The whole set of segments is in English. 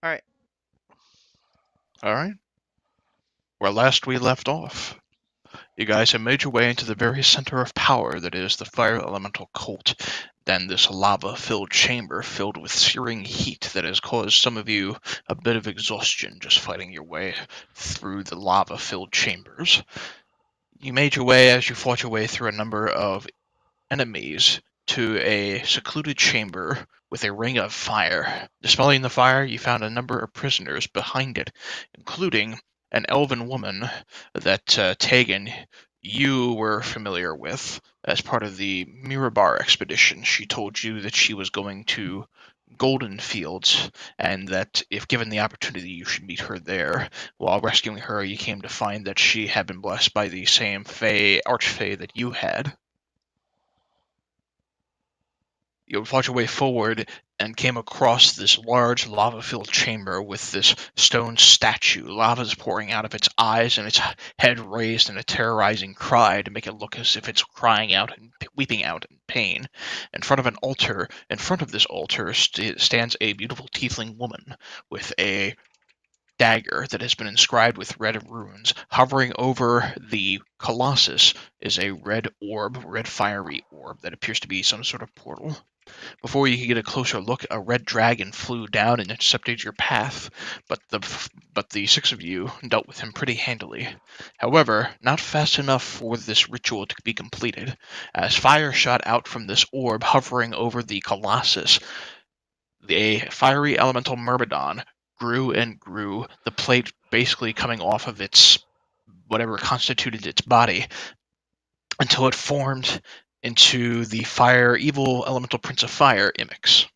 Alright. Alright. Where last we left off, you guys have made your way into the very center of power that is the fire elemental cult. Then this lava-filled chamber filled with searing heat that has caused some of you a bit of exhaustion just fighting your way through the lava-filled chambers. You made your way as you fought your way through a number of enemies to a secluded chamber with a ring of fire. Dispelling the fire, you found a number of prisoners behind it, including an elven woman that Tegan, you were familiar with as part of the Mirabar expedition. She told you that she was going to Golden Fields, and that if given the opportunity, you should meet her there. While rescuing her, you came to find that she had been blessed by the same archfey that you had. You fought your way forward and came across this large lava-filled chamber with this stone statue. Lava is pouring out of its eyes and its head raised in a terrorizing cry to make it look as if it's crying out and weeping out in pain. In front of an altar, in front of this altar stands a beautiful tiefling woman with a dagger that has been inscribed with red runes. Hovering over the colossus is a red fiery orb that appears to be some sort of portal. Before you could get a closer look, a red dragon flew down and intercepted your path, but the six of you dealt with him pretty handily. However, not fast enough for this ritual to be completed. As fire shot out from this orb hovering over the colossus, a fiery elemental myrmidon grew and grew, the plate basically coming off of its whatever constituted its body, until it formed into the evil elemental prince of fire, Imix,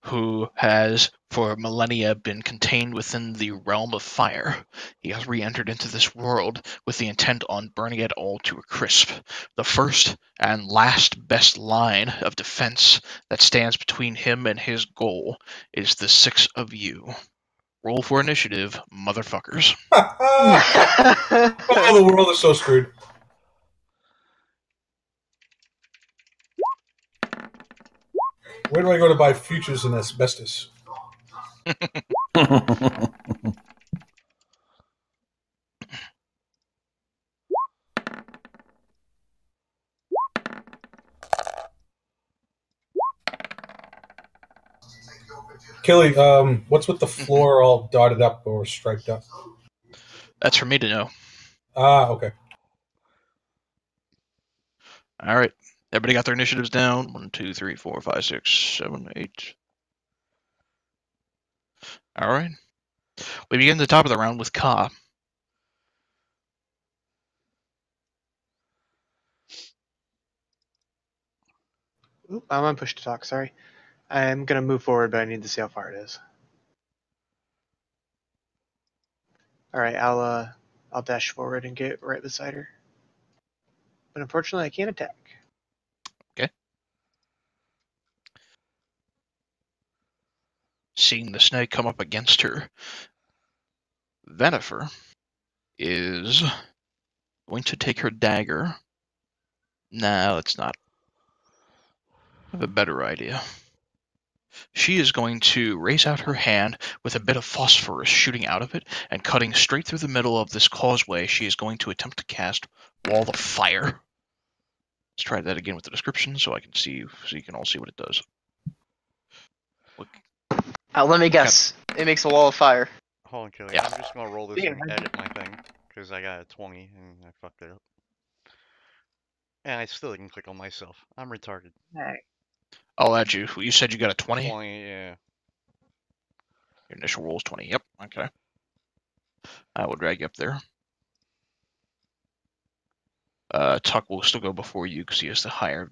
who has for millennia been contained within the realm of fire. He has re-entered into this world with the intent on burning it all to a crisp. The first and last best line of defense that stands between him and his goal is the six of you. Roll for initiative, motherfuckers. Oh, the world is so screwed. Where do I go to buy futures in asbestos? Kelly, what's with the floor all dotted up or striped up? That's for me to know. Ah, okay. All right. Everybody got their initiatives down? 1, 2, 3, 4, 5, 6, 7, 8. All right. We begin at the top of the round with Ka. Oop, I'm on push to talk, sorry. I'm going to move forward, but I need to see how far it is. Alright, I'll dash forward and get right beside her. But unfortunately, I can't attack. Okay. Seeing the snake come up against her, Venifer is going to take her dagger. No, it's not. I have a better idea. She is going to raise out her hand with a bit of phosphorus shooting out of it and cutting straight through the middle of this causeway. She is going to attempt to cast Wall of Fire. Let's try that again with the description so I can see, so you can all see what it does. Look. Let me guess. It makes a wall of fire. Hold on, Kelly. Yeah. I'm just gonna roll this and edit my thing, because I got a 20 and I fucked it up. And I still didn't click on myself. I'm retarded. Alright. I'll add you. You said you got a 20? 20, yeah. Your initial roll is 20. Yep, okay. I will drag you up there. Tuck will still go before you because he has the higher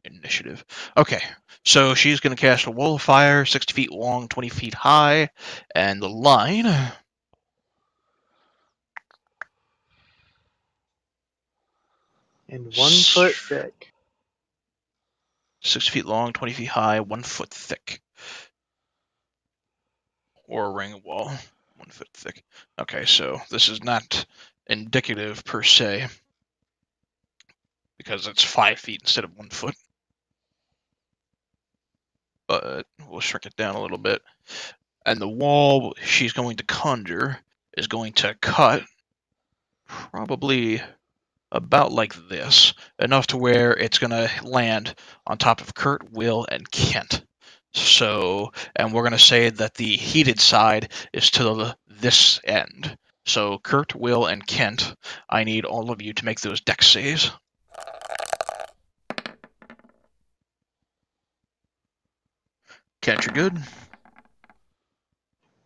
initiative. Okay, so she's going to cast a wall of fire, 60 feet long, 20 feet high, and the line... And 1 foot thick. 6 feet long, 20 feet high, 1 foot thick. Or a ring wall, 1 foot thick. Okay, so this is not indicative per se, because it's 5 feet instead of 1 foot. But we'll shrink it down a little bit. And the wall she's going to conjure is going to cut probably about like this, enough to where it's going to land on top of Kurt, Will, and Kent. So, and we're going to say that the heated side is to this end. So, Kurt, Will, and Kent, I need all of you to make those dex saves. Kent, you're good.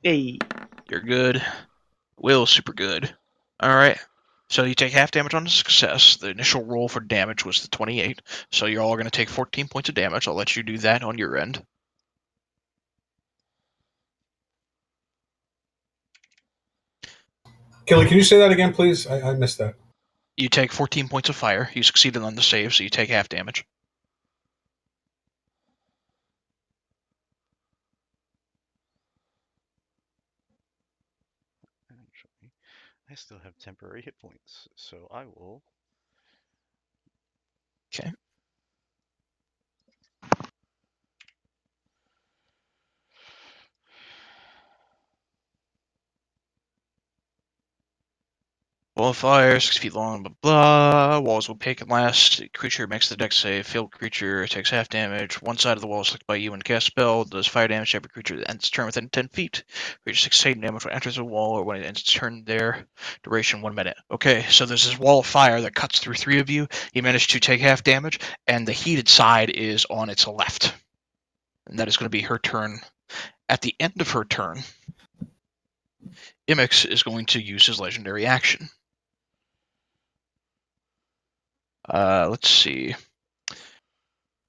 Hey. You're good. Will, super good. Alright. So you take half damage on a success. The initial roll for damage was the 28, so you're all going to take 14 points of damage. I'll let you do that on your end. Kelly, can you say that again, please? I missed that. You take 14 points of fire. You succeeded on the save, so you take half damage. Actually, I still have temporary hit points, so I will. Okay. Wall of fire, 6 feet long, blah blah. Walls will pick and last. Creature makes the dex save. Failed creature takes half damage. One side of the wall is selected by you and cast spell. Does fire damage to every creature that ends its turn within 10 feet. Creature takes save damage when it enters the wall or when it ends its turn there. Duration 1 minute. Okay, so there's this wall of fire that cuts through 3 of you. You managed to take half damage, and the heated side is on its left. And that is going to be her turn. At the end of her turn, Imix is going to use his legendary action. Let's see.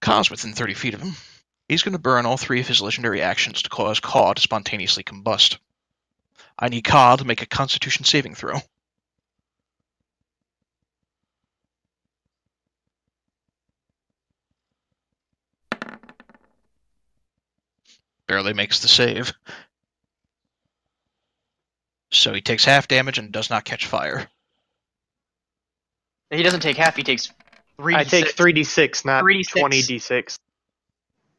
Ka's within 30 feet of him. He's going to burn all 3 of his legendary actions to cause Ka to spontaneously combust. I need Ka to make a Constitution saving throw. Barely makes the save. So he takes half damage and does not catch fire. He doesn't take half. He takes 3d6. I take 3d6, not 3d6. 20d6.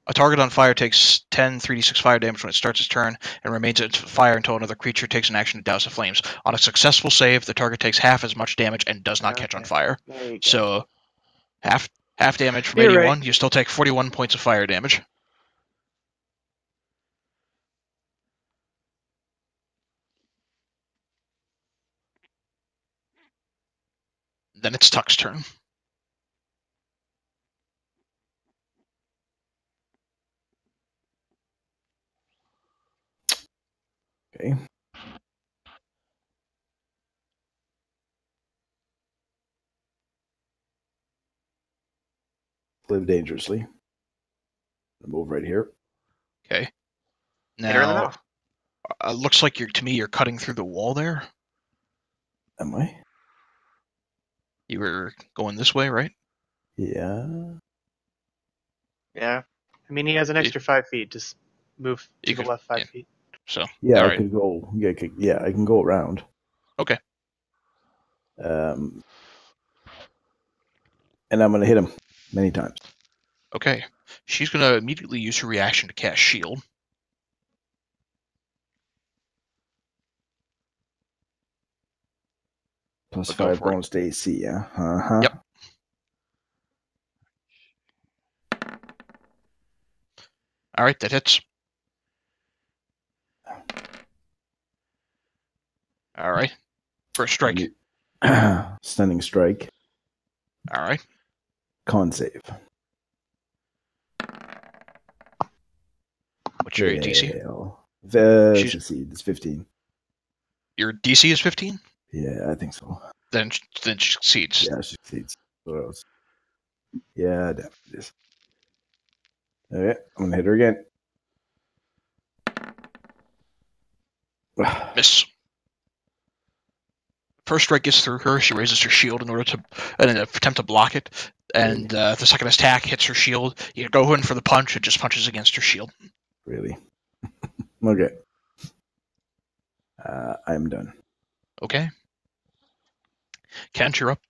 A target on fire takes 10 3d6 fire damage when it starts its turn and remains at fire until another creature takes an action to douse the flames. On a successful save, the target takes half as much damage and does not catch on fire. There you go. So half damage from You're 81. right. You still take 41 points of fire damage. Then it's Tuck's turn. Okay. Live dangerously. Move right here. Okay. Hit her in the Now, mouth. looks like you're cutting through the wall there. Am I? You were going this way, right? Yeah. Yeah. I mean, he has an extra 5 feet. Just move to You the could- left 5 yeah. feet. So Yeah, all I right. could go. Yeah, I can go around. Okay. And I'm gonna hit him many times. Okay. She's gonna immediately use her reaction to cast shield. Plus But go 5 for it. bonus to AC. Yeah. Uh-huh. Yep. All right, that hits. All right. First strike. Stunning strike. All right. Con save. What's your DC? Fail. She's- Succeed. It's 15. Your DC is 15? Yeah, I think so. Then she succeeds. Yeah, she succeeds. What else? Yeah, damn it is. Okay, I'm gonna hit her again. Miss. First strike gets through her. She raises her shield in order to attempt to block it. And the second attack hits her shield. You go in for the punch. It just punches against her shield. Really? Okay. I'm done. Okay. Kent, you're up.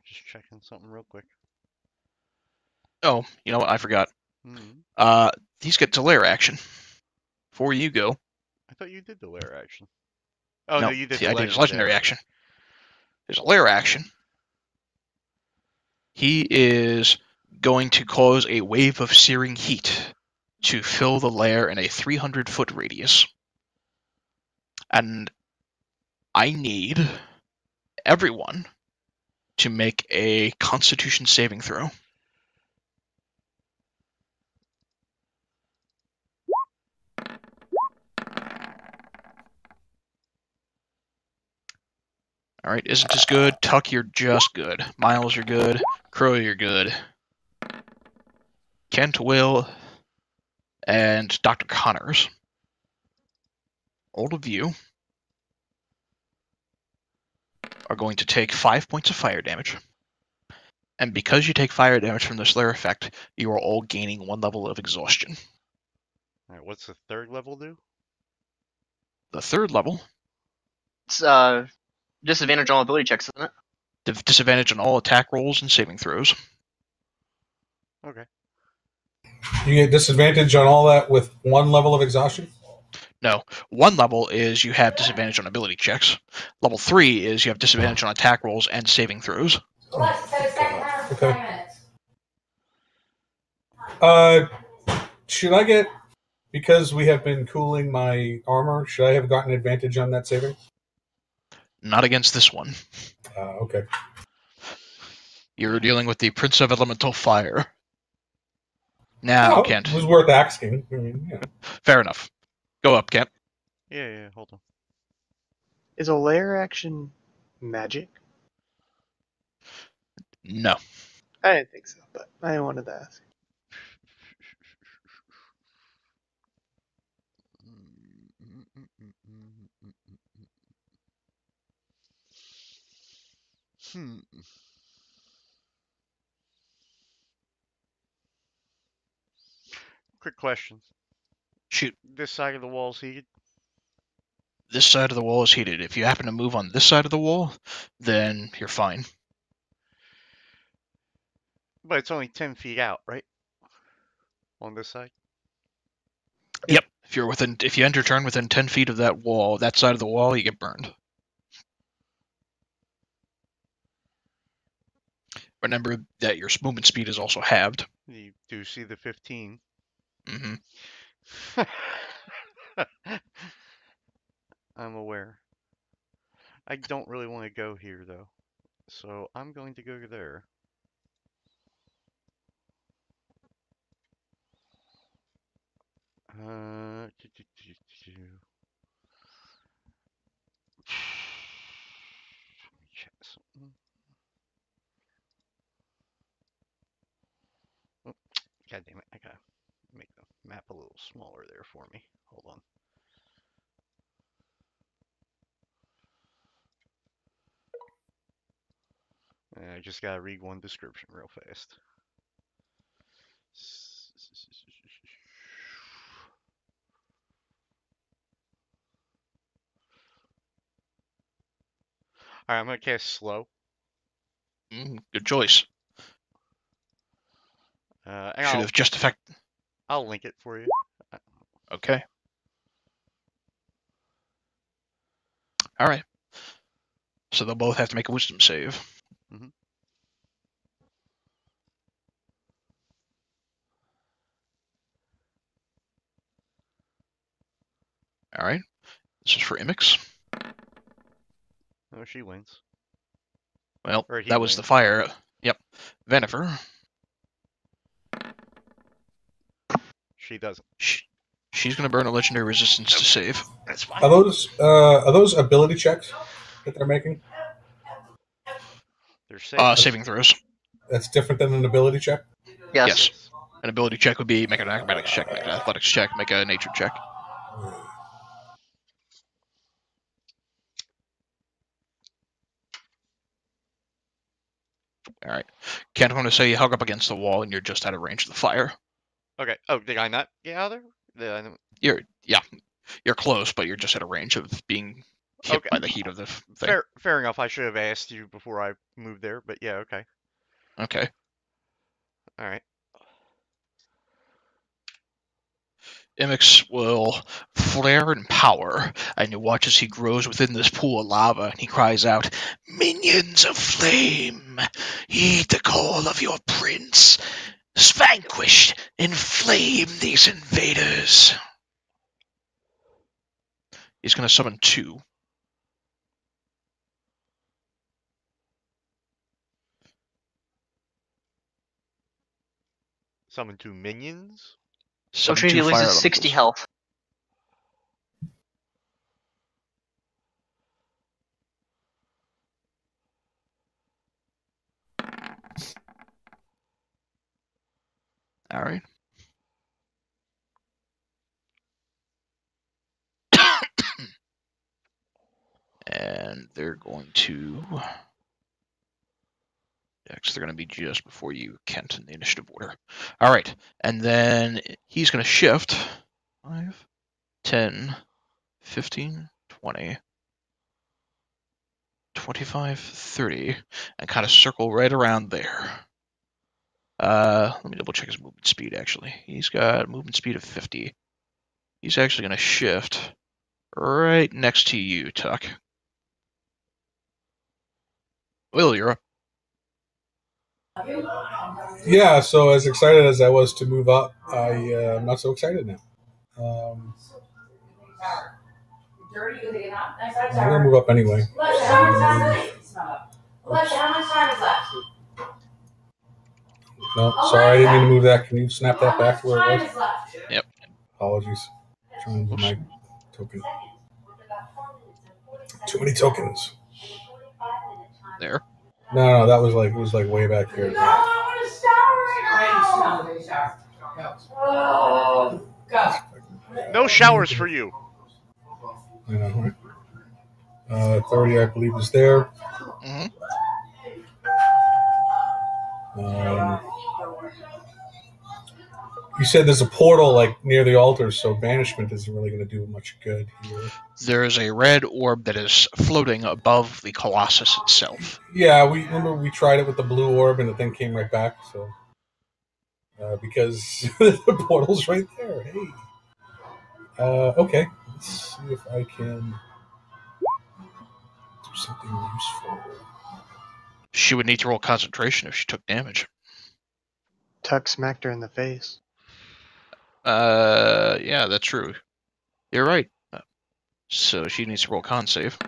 Just checking something real quick. Oh, you know what? I forgot. Hmm. These get to lair action. Before you go. I thought you did the lair action. Oh, No, no, you did see, the I did his legendary legendary. action. There's a lair action. He is going to cause a wave of searing heat to fill the lair in a 300-foot radius. And I need everyone to make a Constitution saving throw. Alright, Izzant is good. Tuck, you're just good. Miles, you're good. Crow, you're good. Kent, Will, and Dr. Connors. All of you are going to take 5 points of fire damage. And because you take fire damage from this lair effect, you are all gaining 1 level of exhaustion. Alright, what's the third level do? The third level, It's disadvantage on ability checks, isn't it? disadvantage on all attack rolls and saving throws. Okay. You get disadvantage on all that with 1 level of exhaustion? No, 1 level is you have disadvantage on ability checks. Level 3 is you have disadvantage on attack rolls and saving throws. Okay. Should I get, because we have been cooling my armor, should I have gotten advantage on that saving? Not against this one. Okay. You're dealing with the Prince of Elemental Fire. Now, Oh, Kent. it was worth asking. I mean, yeah. Fair enough. Go up, Kent. Yeah, hold on. Is a lair action magic? No. I didn't think so, but I wanted to ask. Hmm. Quick question. Shoot. This side of the wall's heated? This side of the wall is heated. If you happen to move on this side of the wall, then you're fine. But it's only 10 feet out, right? On this side? Yep. If you end your turn within 10 feet of that wall, that side of the wall, you get burned. Remember that your movement speed is also halved. You do see the 15. Mm-hmm. I'm aware. I don't really want to go here, though. So I'm going to go there. Check something. Oh, God damn it. I gotta make the map a little smaller there for me. Hold on. I just gotta read one description real fast. Alright, I'm gonna cast slow. Good choice. And Should have just affected. I'll link it for you. Okay. All right. So they'll both have to make a wisdom save. Mm-hmm. All right. This is for Imix. Oh, she wins. Well, Or he that was wins. the fire. Yep. Venifer. She doesn't. She's going to burn a legendary resistance to save. That's fine. Are those ability checks that they're making? They're safe. Saving throws. That's different than an ability check? Yes. Yes. An ability check would be make an acrobatics check, make an athletics check, make a nature check. All right. Kent, I'm going to say you hug up against the wall and you're just out of range of the fire. Okay. Oh, did I not get out of there? You're close, but you're just out of range of being hit Okay. by the heat of the thing. Fair enough. I should have asked you before I moved there, but yeah, okay. Okay. All right. Imix will flare in power, and you watch as he grows within this pool of lava, and he cries out, "Minions of flame, heed the call of your prince. Vanquish, inflame these invaders." He's going to summon 2. Summon 2 minions? Which means he loses 60 health. Alright. And they're going to... Next, they're going to be just before you, Kent, in the initiative order. Alright, and then he's going to shift 5, 10, 15, 20, 25, 30, and kind of circle right around there. Let me double check his movement speed, actually. He's got movement speed of 50. He's actually going to shift right next to you, Tuck. Will, you're up. Yeah, so as excited as I was to move up, I'm not so excited now. I'm going to move up anyway. No, sorry, I didn't mean to move that. Can you snap that back to where it was? Yep. Apologies. Trying to move my token. Too many tokens. There. No, that was like, it was like way back here. No showers for you. I know, right? 30, I believe, is there. Mm-hmm. You said there's a portal like near the altar, so banishment isn't really going to do much good here. There is a red orb that is floating above the Colossus itself. Yeah, we tried it with the blue orb, and the thing came right back. So because the portal's right there. Hey. Okay. Let's see if I can do something useful. She would need to roll concentration if she took damage. Tuck smacked her in the face. Yeah, that's true. You're right. So she needs to roll con save.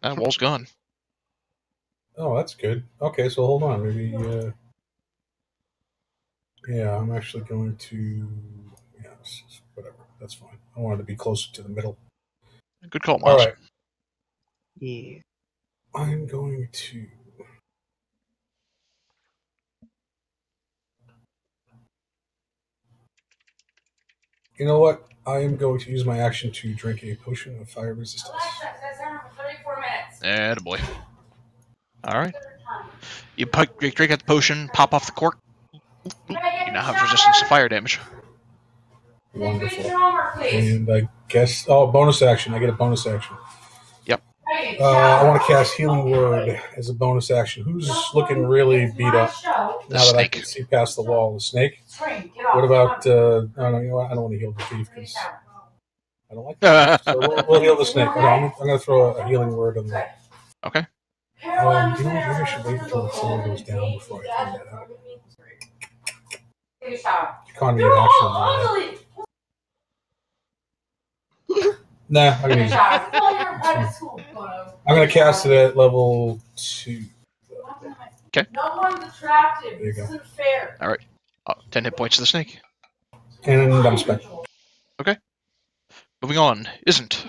That wall's gone. Oh, that's good. Okay, so hold on. Maybe, yeah, I'm actually going to, yeah, whatever. That's fine. I wanted to be closer to the middle. Good call, Miles. All right. Yeah. I'm going to... You know what? I am going to use my action to drink a potion of fire resistance. Attaboy. Alright. You drink out the potion, pop off the cork. You now have resistance to fire damage. Wonderful. And I guess... Oh, bonus action. I get a bonus action. Yep. I want to cast Healing Word as a bonus action. Who's looking really beat up now that I can see past the wall? The snake? What about... no, you know what? I don't want to heal the thief because I don't like that. So we'll heal the snake. Okay, I'm going to throw a Healing Word on that. Okay. You know what? Maybe I should wait until the sun goes down before I throw that out. Economy of action. Nah, I'm going to use it. I'm going to cast it at level 2. Okay. There you go. Alright. 10 hit points to the snake. And I'm spent. Okay. Moving on. Izzant.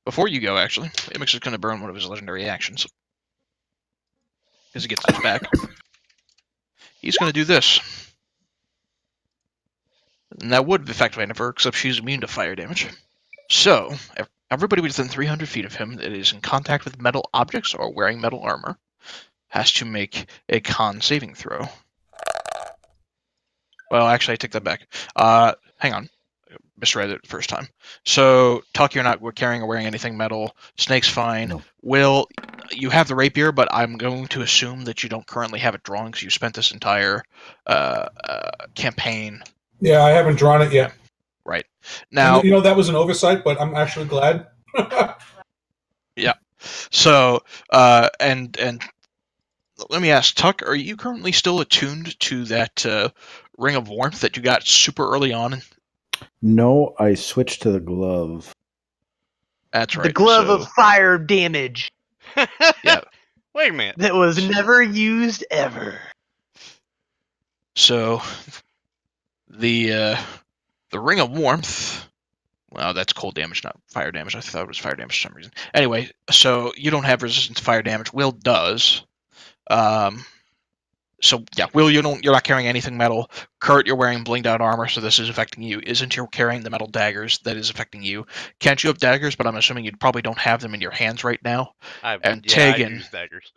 Before you go, actually, Imix is going to burn one of his legendary actions. Because he gets it back. He's going to do this. And that would effectively her, except she's immune to fire damage. So, everybody within 300 feet of him that is in contact with metal objects or wearing metal armor has to make a con saving throw. Well, actually, I take that back. Hang on. Misread it the first time. So, Tuck, you're not carrying or wearing anything metal. Snake's fine. No. Will, you have the rapier, but I'm going to assume that you don't currently have it drawn because you spent this entire campaign. Yeah, I haven't drawn it yet. Right. Now, and, that was an oversight, but I'm actually glad. Yeah. So, and let me ask, Tuck, are you currently still attuned to that ring of warmth that you got super early on? No, I switched to the glove. That's right. The glove of fire damage. Yeah. Wait a minute. That was never used ever. So, the ring of warmth. Well, that's cold damage, not fire damage. I thought it was fire damage for some reason. Anyway, so you don't have resistance to fire damage. Will does. So yeah, Will, you're not carrying anything metal. Kurt, you're wearing blinged out armor, so this is affecting you. Izzant, you're carrying the metal daggers, that is affecting you. Kent, you have daggers, but I'm assuming you probably don't have them in your hands right now. Tegan, I use daggers.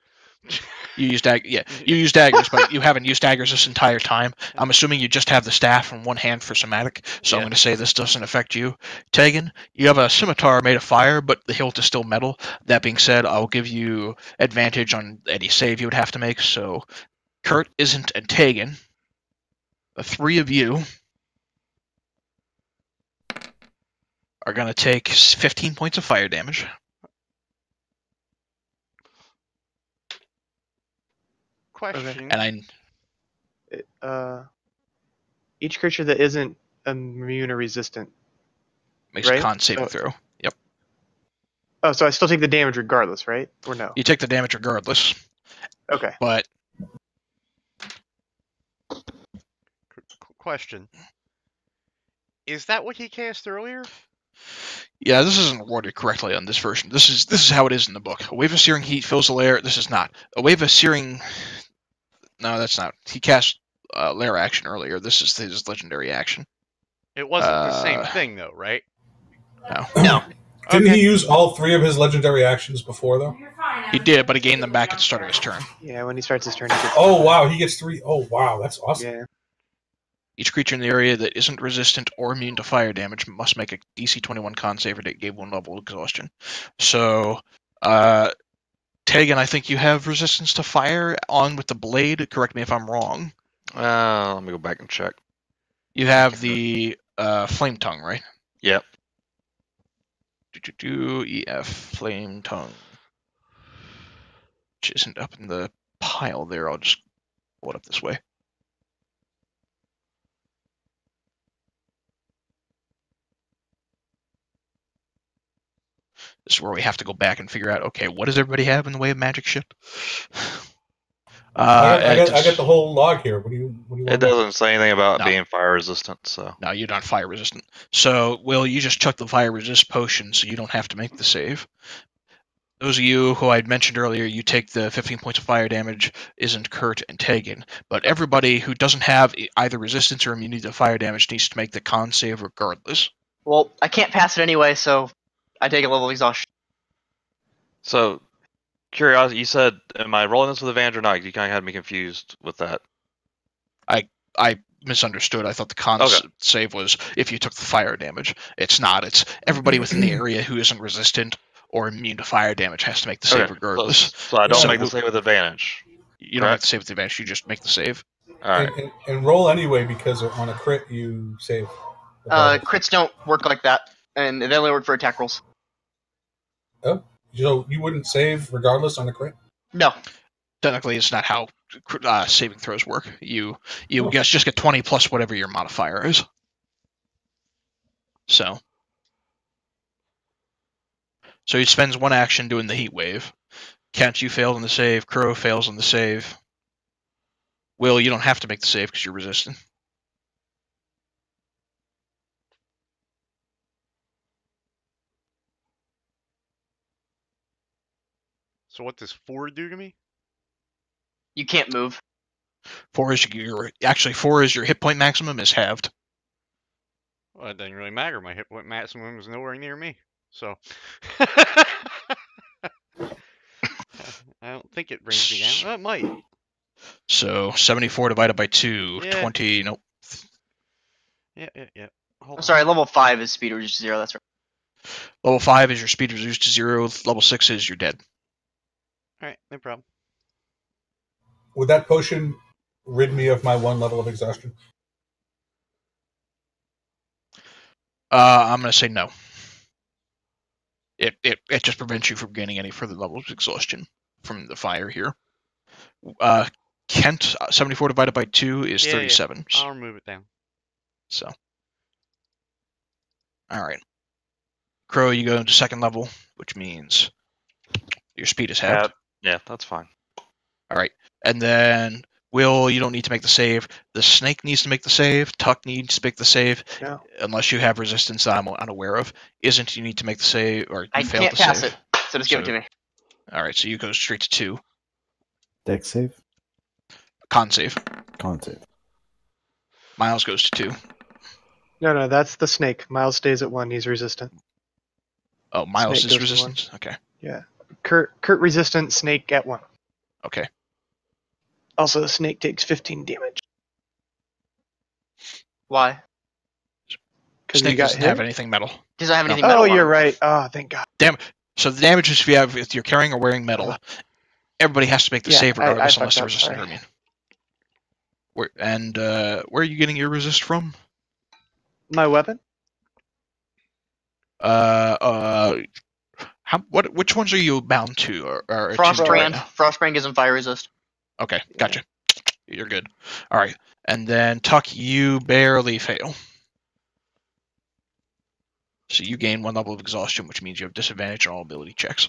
You use you use daggers, but you haven't used daggers this entire time. I'm assuming you just have the staff in one hand for somatic, so I'm going to say this doesn't affect you. Tegan, you have a scimitar made of fire, but the hilt is still metal. That being said, I'll give you advantage on any save you would have to make. So, Kurt, Izzant, and Tegan, the three of you, are going to take 15 points of fire damage. Question. And each creature that isn't immune or resistant makes a con saving throw. Yep. Oh, so I still take the damage regardless, right? Or no? You take the damage regardless. Okay. But Question. Is that what he cast earlier? yeah, this isn't worded correctly on this version. This is how it is in the book. A wave of searing heat fills the lair. This is not. A wave of searing. No, that's not. He cast lair action earlier. This is his legendary action. It wasn't the same thing, though, right? No. No. Didn't he use all three of his legendary actions before, though? He did, but he gained them back at the start of his turn. Yeah, when he starts his turn, he gets. Oh, wow, he gets 3. Oh, wow, that's awesome. Yeah. Each creature in the area that isn't resistant or immune to fire damage must make a DC 21 con save or gain 1 level exhaustion. So, Tegan, I think you have resistance to fire on with the blade. Correct me if I'm wrong. Let me go back and check. You have the flame tongue, right? Yep. EF flame tongue, which isn't up in the pile there. I'll just pull it up this way. This is where we have to go back and figure out, okay, what does everybody have in the way of magic shit? I got the whole log here. What do you want? It doesn't say anything about being fire resistant, so. No, you're not fire resistant. So, Will, you just chuck the fire resist potion so you don't have to make the save. Those of you who I'd mentioned earlier, you take the 15 points of fire damage, Izzant, Kurt, and Tegan. But everybody who doesn't have either resistance or immunity to fire damage needs to make the con save regardless. Well, I can't pass it anyway, so I take a level of exhaustion. So, curiosity, you said, am I rolling this with advantage or not? You kind of had me confused with that. I misunderstood. I thought the con save was if you took the fire damage. It's not. It's everybody within the area who isn't resistant or immune to fire damage has to make the save regardless. So I don't make the save with advantage. You don't have to save with advantage. You just make the save. All right. And roll anyway, because on a crit you save. Crits don't work like that, and they only work for attack rolls. Oh, so you wouldn't save regardless on a crit? No. Technically, it's not how saving throws work. You just get 20 plus whatever your modifier is. So he spends one action doing the heat wave. Kent, you failed on the save. Crow fails on the save. Will, you don't have to make the save because you're resistant. So what does 4 do to me? You can't move. 4 is your hit point maximum is halved. Well, it doesn't really matter. My hit point maximum is nowhere near me. So I don't think it brings me down. It might. So 74 divided by 2, Yeah. 20. Nope. Yeah. I'm sorry, level 5 is speed reduced to 0. That's right. Level 5 is your speed reduced to 0. Level 6 is you're dead. All right, no problem. Would that potion rid me of my 1 level of exhaustion? I'm going to say no. It just prevents you from gaining any further levels of exhaustion from the fire here. Kent, 74 divided by 2 is 37. Yeah. I'll remove it down. So, all right. Crow, you go into 2nd level, which means your speed is halved. Yeah, that's fine. All right. And then, Will, you don't need to make the save. The snake needs to make the save. Tuck needs to make the save. No. Unless you have resistance that I'm unaware of. Izzant, you need to make the save, or you I fail can't to pass save. it, so just give it to me. All right, so you go straight to 2. Dex save? Con save. Con save. Miles goes to 2. No, that's the snake. Miles stays at 1. He's resistant. Oh, Miles Snake is goes to 1. resistance? Okay. Yeah. Kurt resistant, snake at 1. Okay. Also, the snake takes 15 damage. Why? Because Snake you got doesn't hit? have anything metal. Does I have No. anything metal Oh, on you're it? right. Oh, thank God. So the damage is if you're carrying or wearing metal. Everybody has to make the Yeah, save I regardless fucked unless they're up, resistant sorry. Hermione. Where are you getting your resist from? My weapon? Which ones are you bound to? Or Frostbrand. now? Frostbrand gives him fire resist. Okay, gotcha. You're good. All right, and then Tuck, you barely fail. So you gain 1 level of exhaustion, which means you have disadvantage on all ability checks.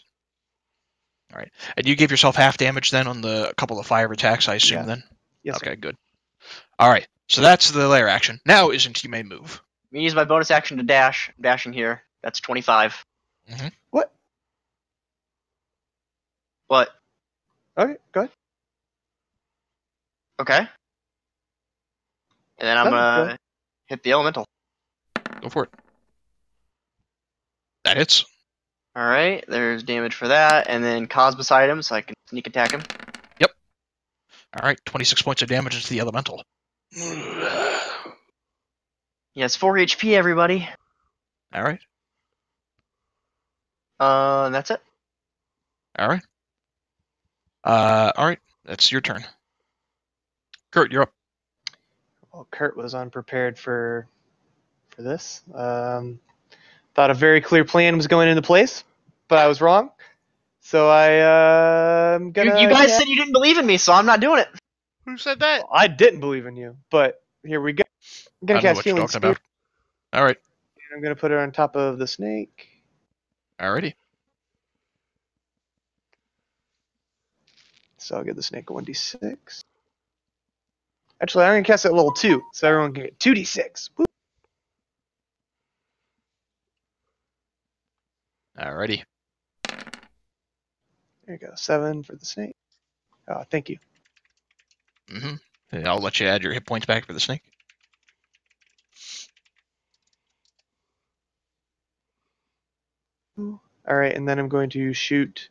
All right, and you give yourself half damage then on the couple of fire attacks, I assume. Yeah. Then. Yes, Okay, good. All right, so that's the lair action. Now, Izzant, you may move. I'm gonna use my bonus action to dash. I'm dashing here. That's 25. Mhm. What? What? Okay, go ahead. Okay. And then I'm No, gonna go. hit the elemental. Go for it. That hits. Alright, there's damage for that, and then Cos beside him, so I can sneak attack him. All right, 26 points of damage into the elemental. Yes, 4 HP, everybody. All right. And that's it. All right. All right. That's your turn. Kurt, you're up. Well, Kurt was unprepared for this. Thought a very clear plan was going into place, but I was wrong. So I'm gonna. You guys said you didn't believe in me, so I'm not doing it. Who said that? I didn't believe in you, but here we go. I'm I gonna don't know cast what you're Healing talking Spirit. about. All right. And I'm gonna put it on top of the snake. Alrighty. So I'll give the snake a 1d6. Actually, I'm gonna cast it at level 2, so everyone can get 2d6. Woo. Alrighty. There you go, 7 for the snake. Oh, thank you. Mm-hmm. I'll let you add your hit points back for the snake. All right, and then I'm going to shoot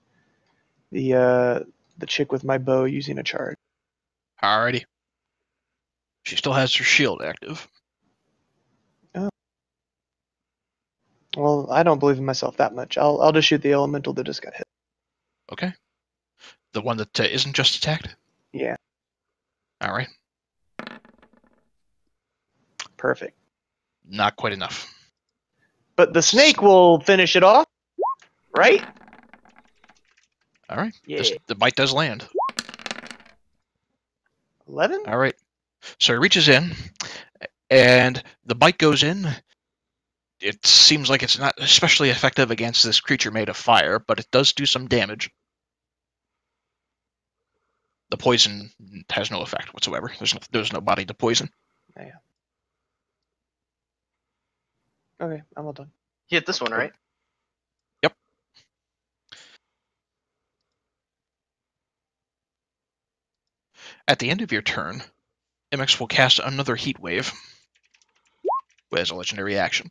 the chick with my bow using a charge. Alrighty. She still has her shield active. Well, I don't believe in myself that much. I'll just shoot the elemental that just got hit. Okay. The one that isn't just attacked? Yeah, Alright. perfect. Not quite enough. But the snake will finish it off, right? Alright. Yeah. The bite does land. 11? Alright. So he reaches in, and the bite goes in. It seems like it's not especially effective against this creature made of fire, but it does do some damage. The poison has no effect whatsoever. There's no body to poison. Yeah. Okay, I'm all done. You hit this one, right? Yep. At the end of your turn, MX will cast another heat wave as a legendary action.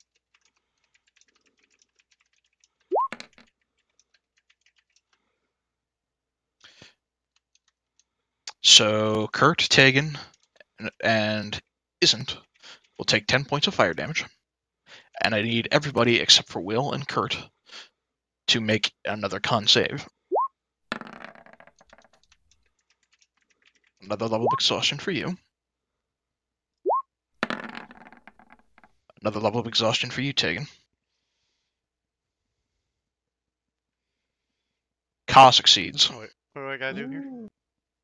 So Kurt, Tegan, and Izzant will take 10 points of fire damage. And I need everybody except for Will and Kurt to make another con save. Another level of exhaustion for you. Another level of exhaustion for you, Tegan. Ka succeeds. Wait, what do I gotta do here?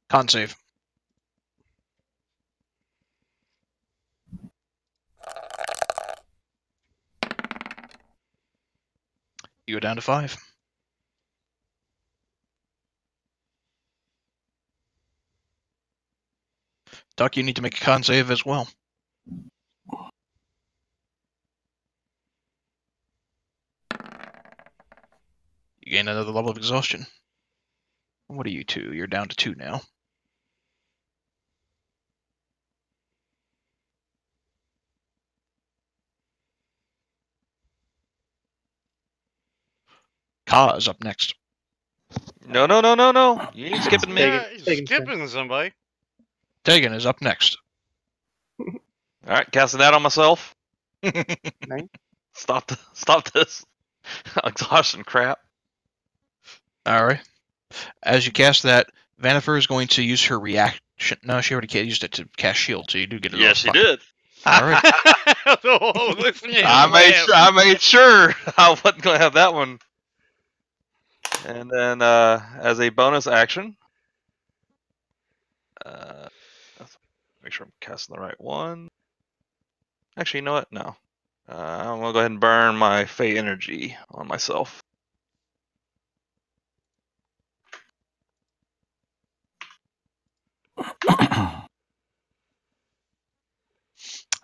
Con save. You go down to 5. Duck, you need to make a con save as well. You gain another level of exhaustion. What are you 2? You're down to 2 now. Ka is up next. No. You ain't skipping me. Yeah, he's Taking skipping somebody. Tegan is up next. Alright, casting that on myself. Nice. Stop this. Exhaustion crap. Alright. As you cast that, Vanifer is going to use her reaction. No, she already used it to cast shield, so you do get it. Yes, she did. Alright. I made sure I wasn't gonna have that one. And then, as a bonus action, make sure I'm casting the right one. Actually, you know what? No. I'm gonna go ahead and burn my Fey energy on myself.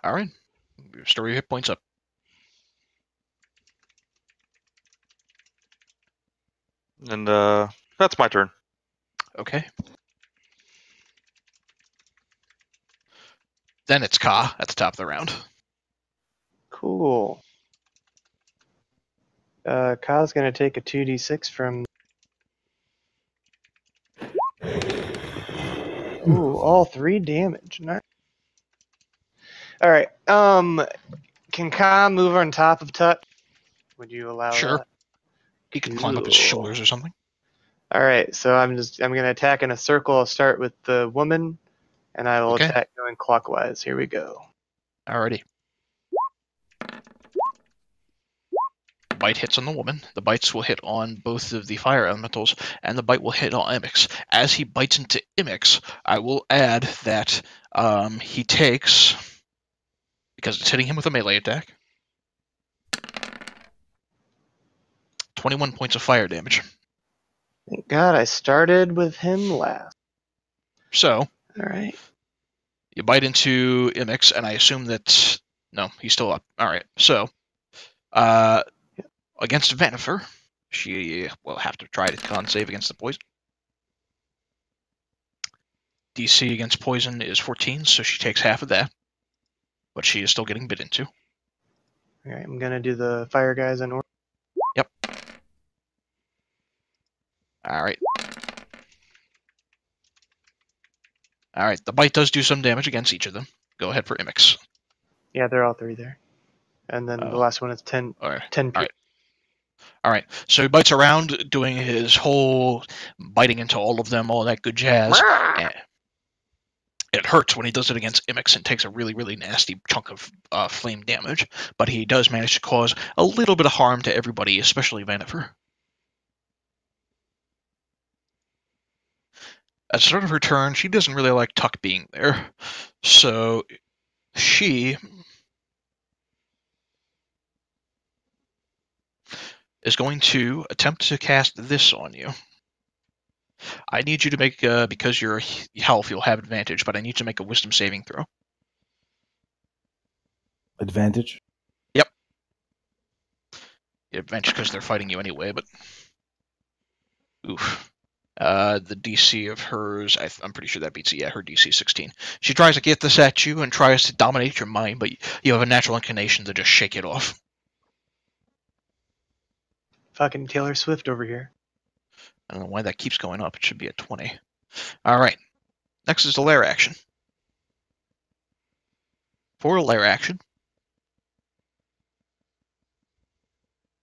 Alright. Restore your hit points up. And that's my turn. Okay. Then it's Ka at the top of the round. Cool. Ka's gonna take a 2d6 from. Ooh, all 3 damage. Nice. All right. Can Ka move on top of Tut? Would you allow Sure. that? He can climb up his Cool. shoulders or something. All right. So I'm gonna attack in a circle. I'll start with the woman, and I will Okay. attack going clockwise. Here we go. Alrighty. The bite hits on the woman. The bites will hit on both of the fire elementals, and the bite will hit on Imix. As he bites into Imix, I will add that he takes, because it's hitting him with a melee attack, 21 points of fire damage. Thank God I started with him last. So, All right. you bite into Imix, and I assume that... No, he's still up. Alright, so... against Vanifer, she will have to try to con save against the poison. DC against poison is 14, so she takes half of that. But she is still getting bit into. All right. I'm gonna do the fire guys in order. Yep. Alright. Alright, the bite does do some damage against each of them. Go ahead for Imix. Yeah, they're all 3 there. And then the last one is 10. Alright. 10. Alright, so he bites around, doing his whole biting into all of them, all that good jazz. And it hurts when he does it against Imix and takes a really, really nasty chunk of flame damage. But he does manage to cause a little bit of harm to everybody, especially Vanifer. At the start of her turn, she doesn't really like Tuck being there. So she is going to attempt to cast this on you. I need you to make, because you're health, you'll have advantage, but I need you to make a wisdom saving throw. Advantage? Yep. Advantage because they're fighting you anyway, but... Oof. The DC of hers, I'm pretty sure that beats it. Yeah, her DC 16. She tries to get this at you and tries to dominate your mind, but you have a natural inclination to just shake it off. Fucking Taylor Swift over here. I don't know why that keeps going up. It should be at 20. Alright. Next is the lair action. For a lair action,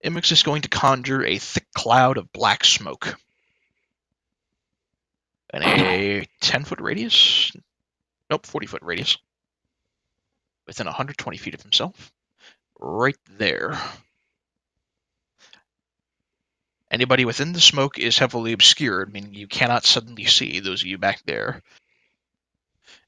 Imix is going to conjure a thick cloud of black smoke. in a 10-foot radius. Nope, 40-foot radius. Within 120 feet of himself. Right there. Anybody within the smoke is heavily obscured, meaning you cannot suddenly see those of you back there.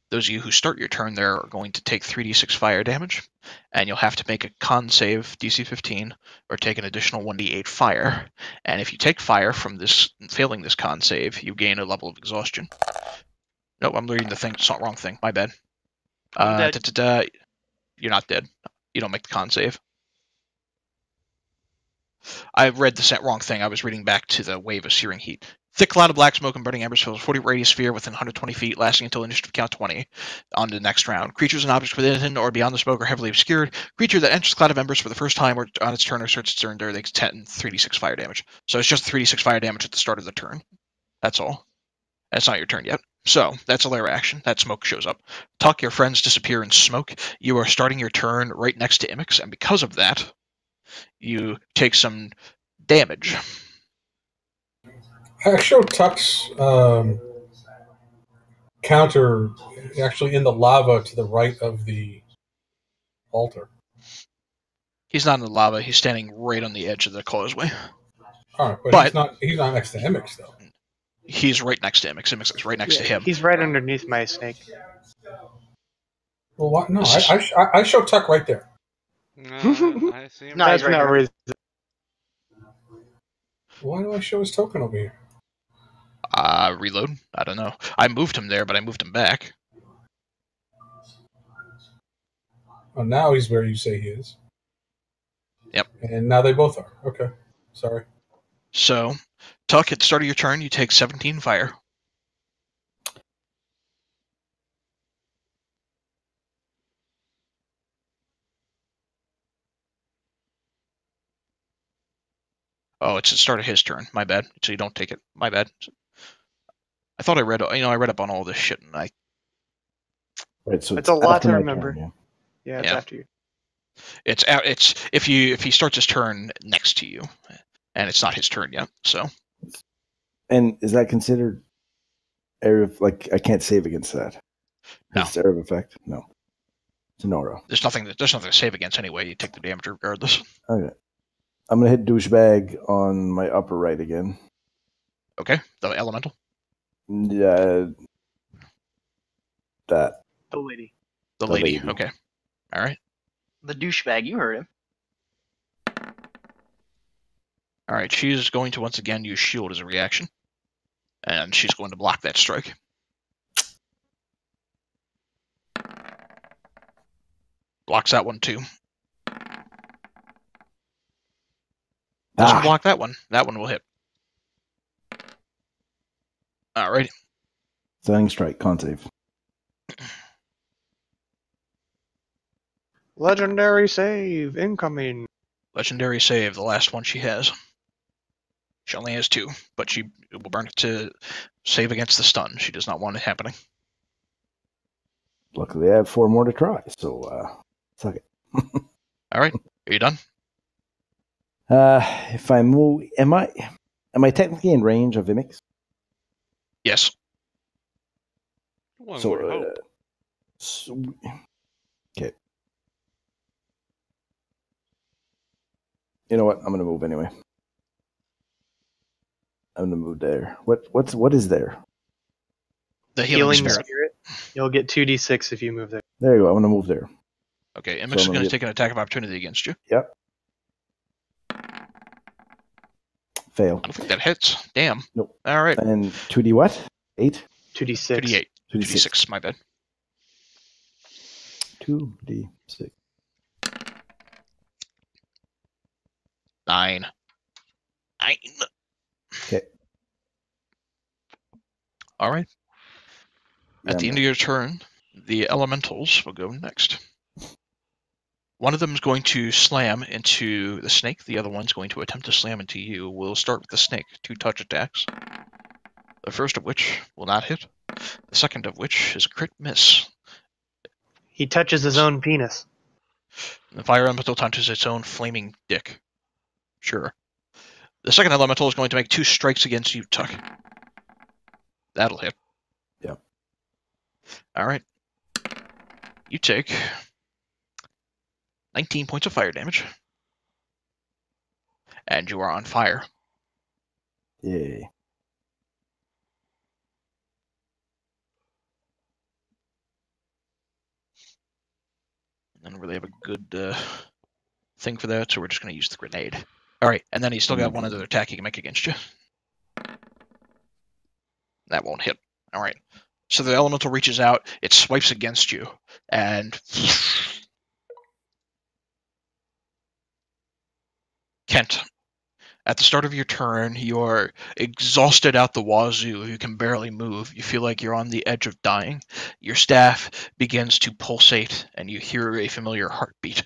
Those of you who start your turn there are going to take 3d6 fire damage, and you'll have to make a con save, DC 15, or take an additional 1d8 fire. And if you take fire from this, failing this con save, you gain a level of exhaustion. Nope, I'm reading the thing. It's not wrong thing. My bad. I'm dead. You're not dead. You don't make the con save. I read the wrong thing. I was reading back to the wave of searing heat. Thick cloud of black smoke and burning embers fills a 40 radius sphere within 120 feet, lasting until initiative count 20 on the next round. Creatures and objects within or beyond the smoke are heavily obscured. Creature that enters the cloud of embers for the first time or on its turn or starts its turn there takes 10 3d6 fire damage. So it's just 3d6 fire damage at the start of the turn. That's all. That's not your turn yet. So that's a lair action. That smoke shows up. Tuck, your friends disappear in smoke. You are starting your turn right next to Imix, and because of that, you take some damage. I show Tuck's counter actually in the lava to the right of the altar. He's not in the lava. He's standing right on the edge of the causeway. All right, but he's not next to Imix, though. He's right next to Imix. Imix is right next to him. He's right underneath my snake. Well, what? No, I show Tuck right there. I see him. No, That's he's right not here. reason. Why do I show his token over here? Reload? I don't know. I moved him there, but I moved him back. Oh, now he's where you say he is. Yep. And now they both are. Okay. Sorry. So, Tuck, at the start of your turn, you take 17 fire. Oh, it's the start of his turn. My bad. So you don't take it. My bad. I thought I read up on all this shit, and I. Right, so It's a lot to after my remember. turn, Yeah, it's Yeah. after you. It's if he starts his turn next to you, and it's not his turn yet. So. And is that considered area of, like, I can't save against that? No. It's area of effect? No. It's a no-no. There's nothing to save against anyway. You take the damage regardless. Okay. I'm going to hit douchebag on my upper right again. Okay, the elemental. That. The lady. The The lady. lady. Okay. All right. The douchebag, you heard him. All right. She's going to once again use shield as a reaction, and she's going to block that strike. Blocks that one too. Doesn't block that one. That one will hit. All right. Stunning strike, con save. Legendary save incoming. Legendary save, the last one she has. She only has 2, but she will burn it to save against the stun. She does not want it happening. Luckily, I have 4 more to try, so suck it. All right. Are you done? If I move, am I technically in range of Imix? Yes. One would hope. Okay. You know what? I'm gonna move anyway. I'm gonna move there. What is there? The healing spirit. You'll get 2d6 if you move there. There you go. I'm gonna move there. Okay, Imix So is I'm going to gonna take an attack of opportunity against you. Yep. Fail. I don't think that hits. Damn. Nope. All right. And 2d what? 8? 2d6. 2d8. 2d6. 2d6, my bad. 2d6. 9. 9. Okay. All right. Yeah, At the end of your turn, the elementals will go next. One of them is going to slam into the snake. The other one's going to attempt to slam into you. We'll start with the snake. 2 touch attacks. The first of which will not hit. The second of which is a crit miss. He touches his own penis. The fire elemental touches its own flaming dick. Sure. The second elemental is going to make 2 strikes against you, Tuck. That'll hit. Yep. All right. You take 19 points of fire damage. And you are on fire. Yay. I don't really have a good thing for that, so we're just going to use the grenade. All right, and then he's still got one other attack he can make against you. That won't hit. All right. So the elemental reaches out, it swipes against you, and Kent, at the start of your turn, you're exhausted out the wazoo. You can barely move. You feel like you're on the edge of dying. Your staff begins to pulsate, and you hear a familiar heartbeat.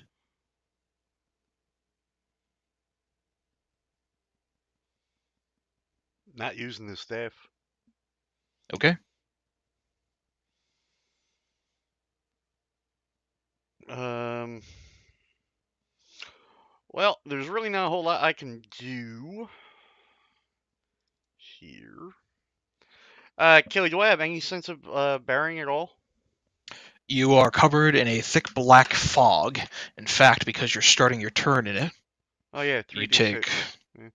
Not using the staff. Okay? Well, there's really not a whole lot I can do here. Kelly, do I have any sense of bearing at all? You are covered in a thick black fog. In fact, because you're starting your turn in it, Oh yeah, you 3d6. take Yeah.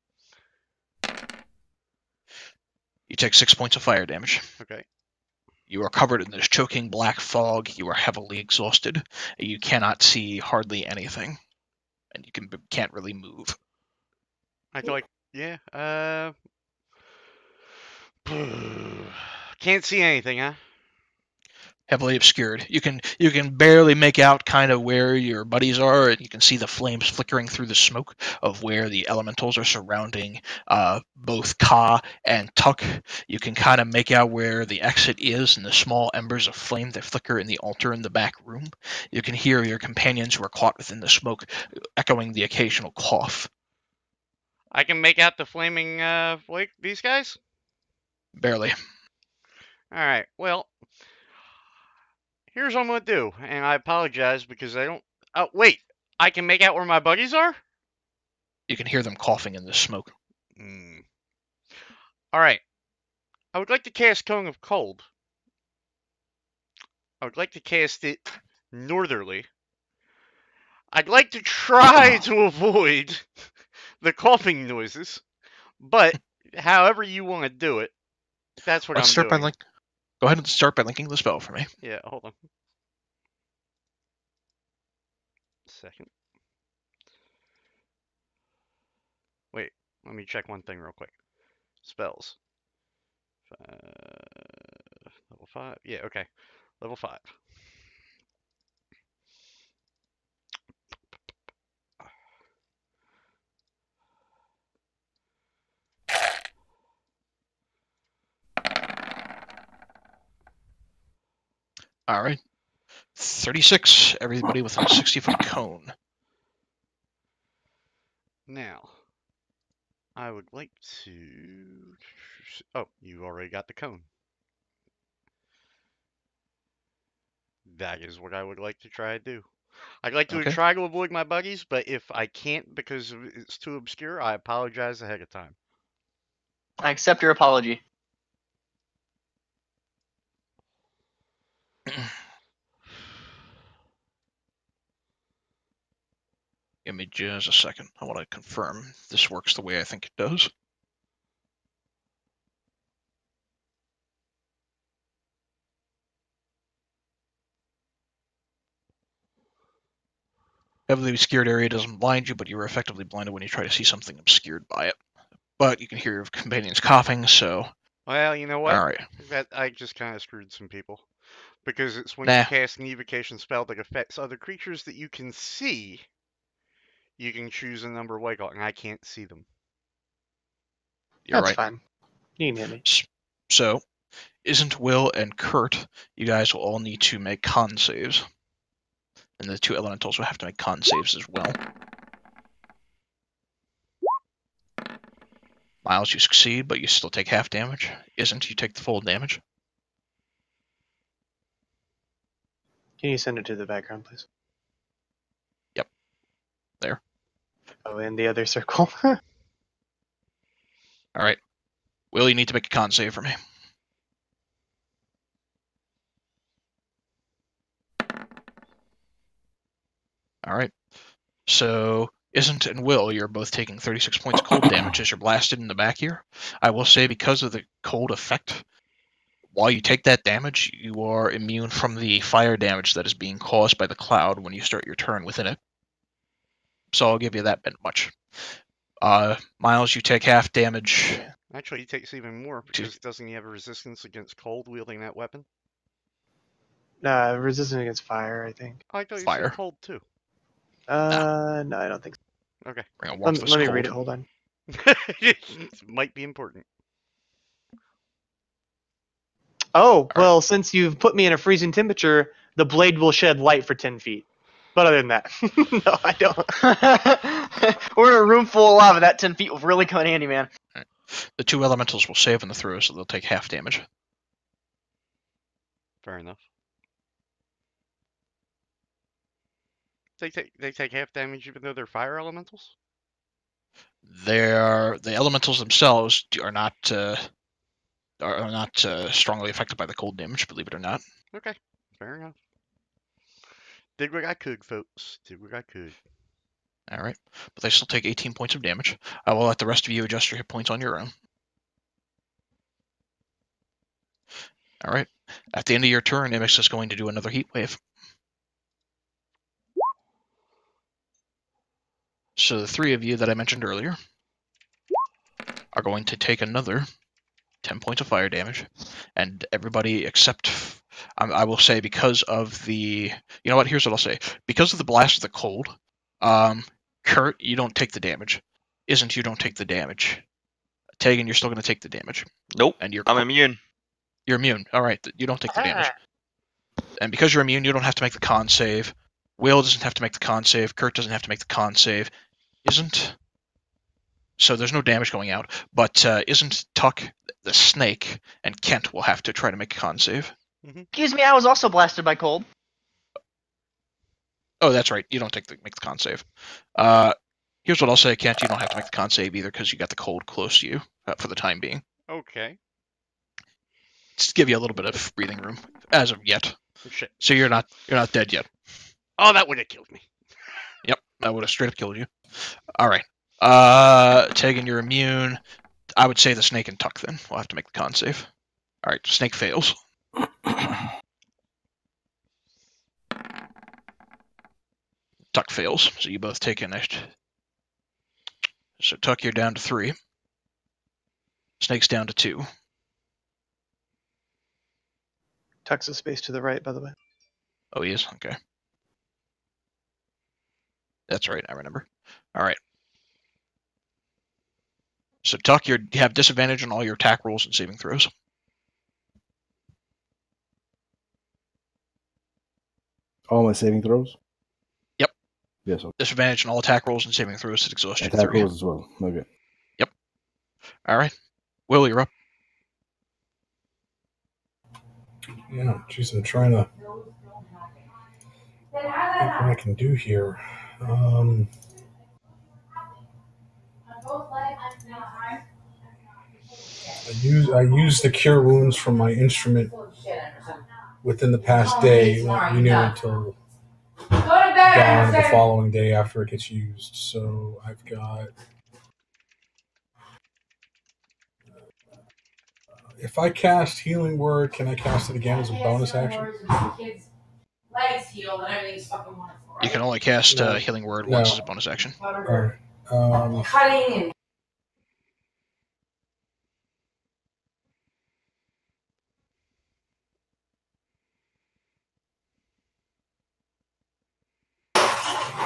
you take 6 points of fire damage. Okay. You are covered in this choking black fog. You are heavily exhausted. You cannot see hardly anything, and you can't really move. I feel like, yeah. Can't see anything, huh? Heavily obscured. You can barely make out kind of where your buddies are, and you can see the flames flickering through the smoke of where the elementals are surrounding both Ka and Tuck. You can kind of make out where the exit is and the small embers of flame that flicker in the altar in the back room. You can hear your companions who are caught within the smoke echoing the occasional cough. I can make out the flaming, these guys? Barely. Alright, well, here's what I'm gonna do, and I apologize because I don't... Oh, wait! I can make out where my buddies are? You can hear them coughing in the smoke. Alright. I would like to cast Cone of Cold. I would like to cast it northerly. I'd like to try to avoid the coughing noises, but however you want to do it, that's what Let's I'm start doing. Go ahead and start by linking the spell for me. Yeah, hold on. Second. Wait, let me check one thing real quick. Spells. Level 5. Yeah, okay. Level 5. All right. 36. Everybody within a 60-foot cone. Now, I would like to... Oh, you already got the cone. That is what I would like to try to do. I'd like to try to avoid my buddies, but if I can't because it's too obscure, I apologize ahead of time. I accept your apology. Give me just a second. I want to confirm this works the way I think it does. Heavily obscured area doesn't blind you, but you are effectively blinded when you try to see something obscured by it. But you can hear your companions coughing, so... Well, you know what? All right. I just kind of screwed some people. Because it's when you cast an evocation spell that affects other creatures that you can see, you can choose a number of white and I can't see them. You're That's right. fine. You can hit me. So, Izzant, Will, and Kurt, you guys will all need to make con saves. And the two elementals will have to make con saves as well. Miles, you succeed, but you still take half damage. Izzant, you take the full damage. Can you send it to the background, please? Yep. There. Oh, in the other circle. Alright. Will, you need to make a con save for me. All right. So, Izzant and Will, you're both taking 36 points of cold damage as you're blasted in the back here. I will say, because of the cold effect, while you take that damage, you are immune from the fire damage that is being caused by the cloud when you start your turn within it. So I'll give you that bit much. Miles, you take half damage. Actually, he takes even more because doesn't he have a resistance against cold wielding that weapon? Resistant against fire, I think. Oh, I thought you Fire. said cold too. No, I don't think so. Okay. Let me read it. Hold on. Might be important. Oh, well, since you've put me in a freezing temperature, the blade will shed light for 10 feet. But other than that, no, I don't. We're in a room full of lava. That 10 feet will really come in handy, man. Right. The two elementals will save in the throw, so they'll take half damage. Fair enough. They take half damage even though they're fire elementals? The elementals themselves are not strongly affected by the cold damage, believe it or not. Okay, fair enough. Did what I could, folks. Did what I could. All right, but they still take 18 points of damage. I will let the rest of you adjust your hit points on your own. All right. At the end of your turn, Imix is going to do another heat wave. So the three of you that I mentioned earlier are going to take another 10 points of fire damage, and everybody except, I will say, because of the, you know what, here's what I'll say. Because of the blast of the cold, Kurt, you don't take the damage. Izzant, you don't take the damage. Tegan, you're still going to take the damage. Nope. And I'm immune. You're immune. All right, you don't take the damage. And because you're immune, you don't have to make the con save. Will doesn't have to make the con save. Kurt doesn't have to make the con save. Izzant. So there's no damage going out. But Izzant, Tuck, the snake, and Kent will have to try to make a con save. Excuse me, I was also blasted by cold. Oh, that's right. You don't make the con save. Here's what I'll say, Kent. You don't have to make the con save either because you got the cold close to you for the time being. Okay. Just to give you a little bit of breathing room as of yet. Oh, shit. So you're not dead yet. Oh, that would have killed me. Yep, that would have straight up killed you. All right. Tegan, you're immune. I would say the snake and Tuck then. We'll have to make the con save. All right, snake fails. Tuck fails, so you both take an extra. So Tuck, you're down to 3. Snake's down to 2. Tuck's a space to the right, by the way. Oh, he is? Okay. That's right, I remember. All right. So Tuck, you have disadvantage on all your attack rolls and saving throws. All my saving throws? Yep. Yes. Okay. Disadvantage on all attack rolls and saving throws at exhaustion. Attack 3. rolls as well. Okay. Yep. All right. Will, you're up. Yeah, geez, I'm trying to think what I can do here. I used the cure wounds from my instrument within the past day. It won't renew until dawn the following day after it gets used. So I've got. If I cast Healing Word, can I cast it again as a bonus action? You can only cast Healing Word once as a bonus action. Right. I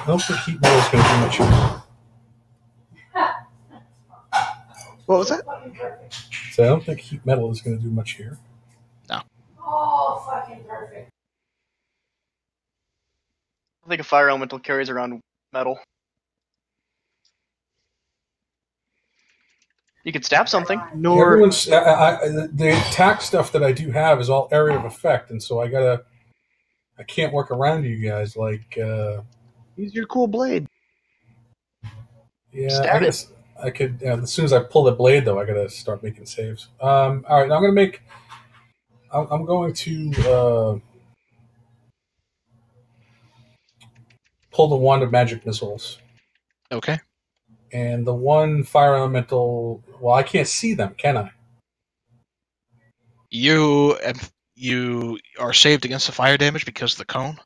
don't think heat metal is going to do much here. What was that? So I don't think heat metal is going to do much here. No. Oh, fucking perfect. I think a fire elemental carries around metal. You could stab something. Everyone's the attack stuff that I do have is all area of effect, and so I can't work around you guys. Like, use your cool blade. Yeah, Stab I guess I could. As soon as I pull the blade, though, I got to start making saves. All right, now I'm going to make. I'm going to. pull the wand of magic missiles. Okay. And the one fire elemental, well, I can't see them, can I? You are saved against the fire damage because of the cone,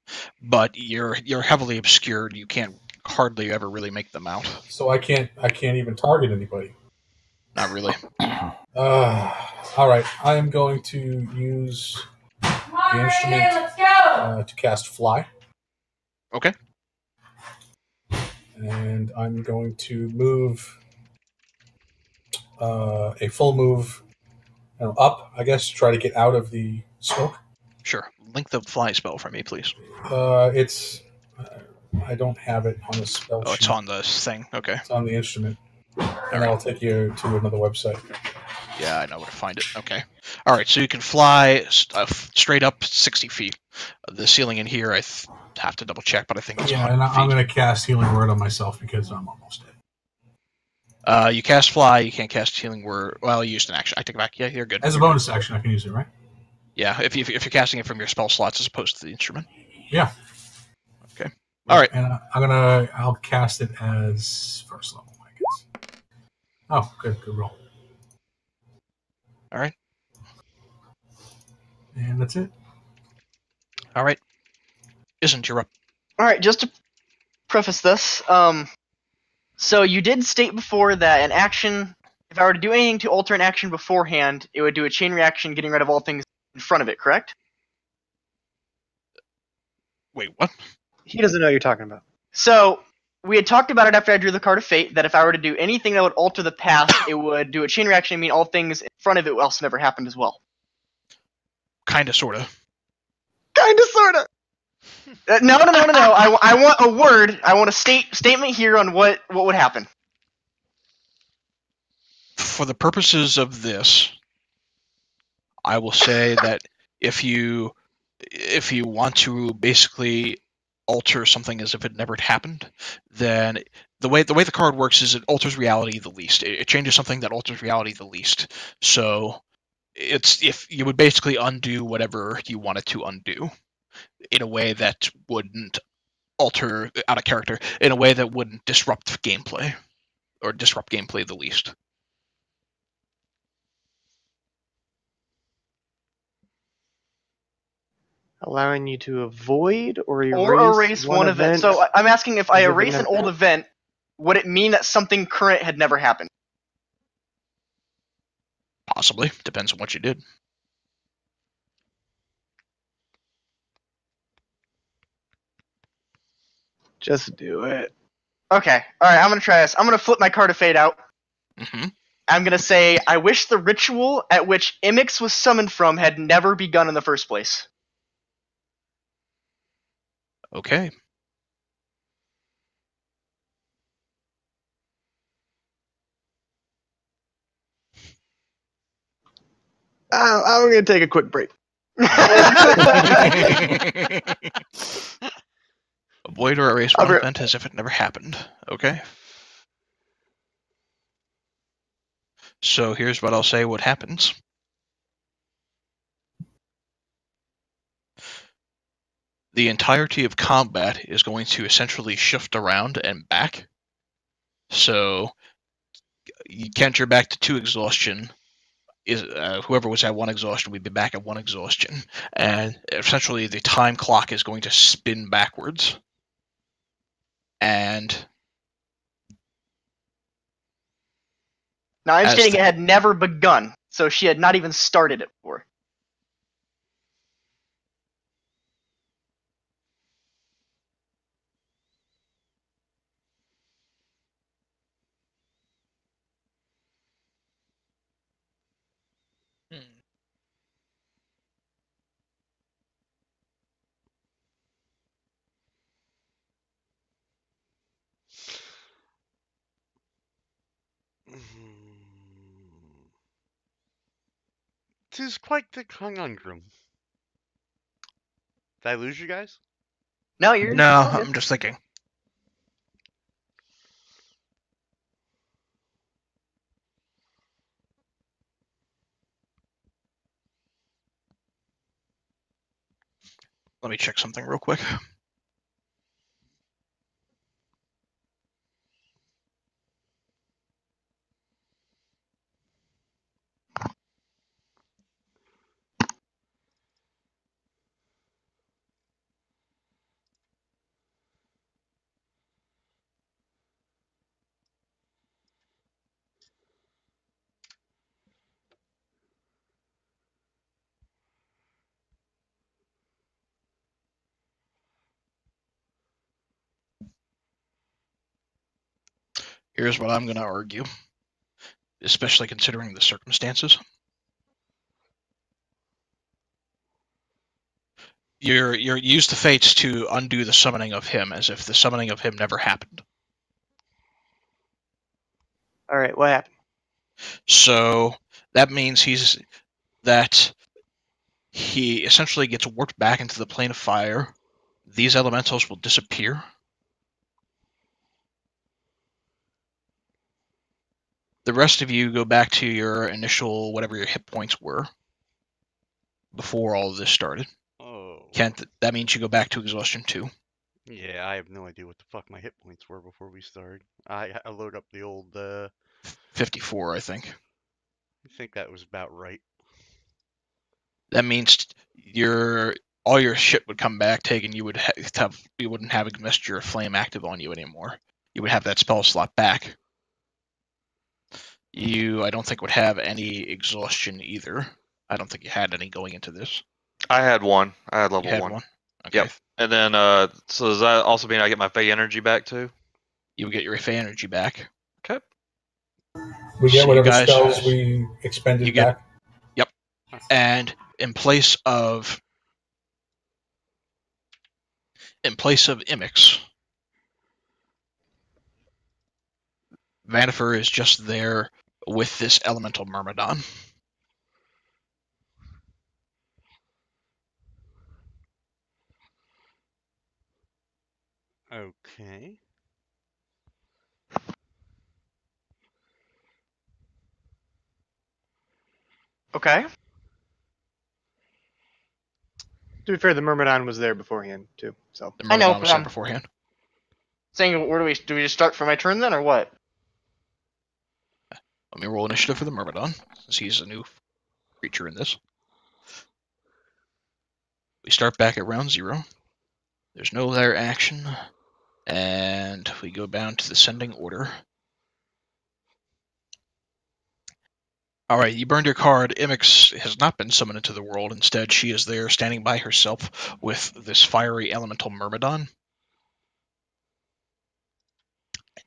but you're heavily obscured. You can't hardly ever really make them out. So I can't even target anybody. Not really. All right, I am going to use the instrument to cast Fly. Okay. And I'm going to move a full move up, I guess, to try to get out of the smoke. Sure. Link the fly spell for me, please. It's I don't have it on the spell sheet. It's on the thing. Okay. It's on the instrument. And right. that'll take you to another website. Yeah, I know where to find it. Okay. All right, so you can fly straight up 60 feet. The ceiling in here, I have to double check, but I think it's 100 and I'm feet. going to cast Healing Word on myself because I'm almost dead. You cast Fly, you can't cast Healing Word. Well, you used an action. I take it back. Yeah, you're good. As a bonus action, I can use it, right? Yeah, if you're casting it from your spell slots as opposed to the instrument. Yeah. Okay. All right. And I'll cast it as first level, I guess. Oh, good roll. All right. And that's it. All right. Izzant, you're up. All right, just to preface this, so you did state before that an action, if I were to do anything to alter an action beforehand, it would do a chain reaction, getting rid of all things in front of it, correct? Wait, what? He doesn't know what you're talking about. So we had talked about it after I drew the card of fate, that if I were to do anything that would alter the path, it would do a chain reaction and mean all things in front of it else never happened as well. Kinda, sorta. Kinda, sorta. No. I want a word. I want a statement here on what would happen. For the purposes of this, I will say that if you want to basically alter something as if it never happened, then the way the card works is it alters reality the least. It changes something that alters reality the least. So it's if you would basically undo whatever you wanted to undo in a way that wouldn't alter out of character, in a way that wouldn't disrupt gameplay or disrupt gameplay the least. Allowing you to avoid or erase one event. So I'm asking if I erase an old event, would it mean that something current had never happened? Possibly. Depends on what you did. Just do it. Okay. Alright, I'm going to try this. I'm going to flip my card of fate out. Mm-hmm. I'm going to say, I wish the ritual at which Imix was summoned from had never begun in the first place. Okay. I'm going to take a quick break. Avoid or erase one event as if it never happened. Okay. So here's what I'll say what happens. The entirety of combat is going to essentially shift around and back. So you canter back to 2 exhaustion. Whoever was at 1 exhaustion will be back at 1 exhaustion. And essentially the time clock is going to spin backwards. And now I'm stating it had never begun, so she had not even started it before. Tis quite the conundrum. Did I lose you guys? No, you're... No, I'm just thinking. Let me check something real quick. Here's what I'm going to argue, especially considering the circumstances. You're use the fates to undo the summoning of him, as if the summoning of him never happened. All right, what happened? So that means he essentially gets warped back into the plane of fire. These elementals will disappear. The rest of you go back to your initial, whatever your hit points were before all of this started. Oh. Kent, that means you go back to exhaustion 2. Yeah, I have no idea what the fuck my hit points were before we started. I load up the old. 54, I think. I think that was about right. That means all your shit would come back taken. You wouldn't have a Messenger of Flame active on you anymore. You would have that spell slot back. I don't think would have any exhaustion either. I don't think you had any going into this. I had one. I had level You had 1. one. Okay. Yep. And then, so does that also mean I get my Fey energy back too? You will get your Fey energy back. Okay. We get So whatever you guys- spells we expended you get- back. Yep. And in place of Imix, Vanifer is just there with this elemental Myrmidon. Okay. Okay. To be fair, the Myrmidon was there beforehand too. So The I know, Myrmidon was there but beforehand. saying, where do we just start for my turn then, or what? Let me roll initiative for the Myrmidon, since he's a new creature in this. We start back at round 0. There's no lair action. And we go down to the sending order. Alright, you burned your card. Imix has not been summoned into the world. Instead, she is there standing by herself with this fiery elemental Myrmidon.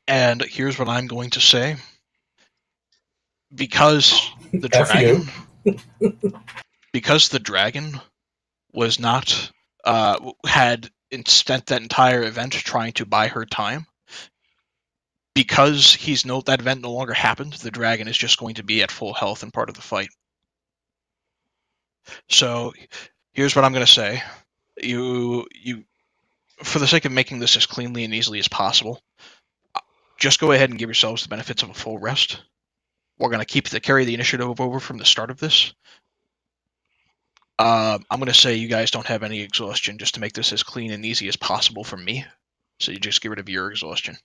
And here's what I'm going to say. Because the F you. dragon was not had spent that entire event trying to buy her time, because that event no longer happened, the dragon is just going to be at full health and part of the fight. So here's what I'm going to say. You for the sake of making this as cleanly and easily as possible, just go ahead and give yourselves the benefits of a full rest. We're going to carry the initiative over from the start of this. I'm going to say you guys don't have any exhaustion, just to make this as clean and easy as possible for me. So you just get rid of your exhaustion.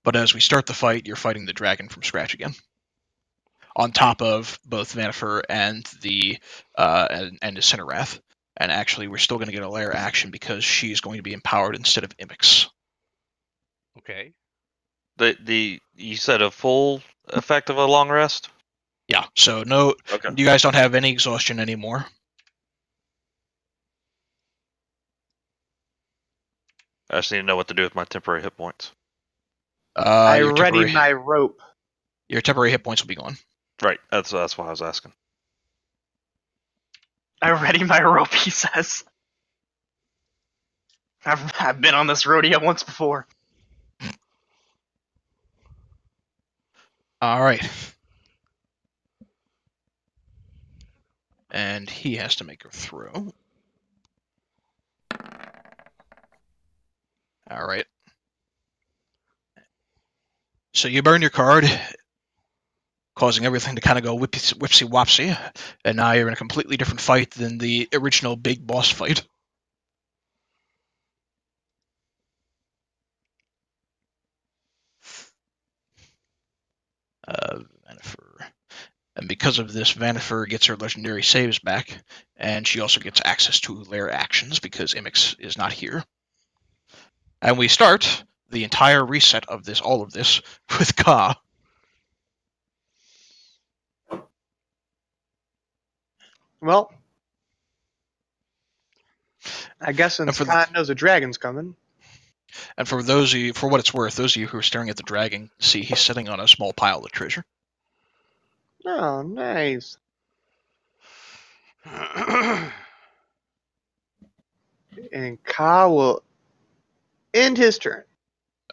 But as we start the fight, you're fighting the dragon from scratch again. On top of both Vanifer and the Incinerwrath. And actually, we're still going to get a lair action because she's going to be empowered instead of Imix. Okay. You said a full effect of a long rest? Yeah, so no, Okay. you guys don't have any exhaustion anymore. I just need to know what to do with my temporary hit points. I Your ready temporary- my rope. Your temporary hit points will be gone. Right. That's why I was asking. I ready my rope, he says. I've been on this rodeo once before. All right. And he has to make a throw. All right. So you burn your card, causing everything to kind of go whipsy-wopsy, and now you're in a completely different fight than the original big boss fight. Vanifer. And because of this, Vanifer gets her legendary saves back, and she also gets access to lair actions because Imix is not here. And we start the entire reset of all of this, with Ka. Well, I guess since for the- Khan knows a dragon's coming, And for those of you, for what it's worth, those of you who are staring at the dragon, see he's sitting on a small pile of treasure. Oh, nice. And Ka will end his turn.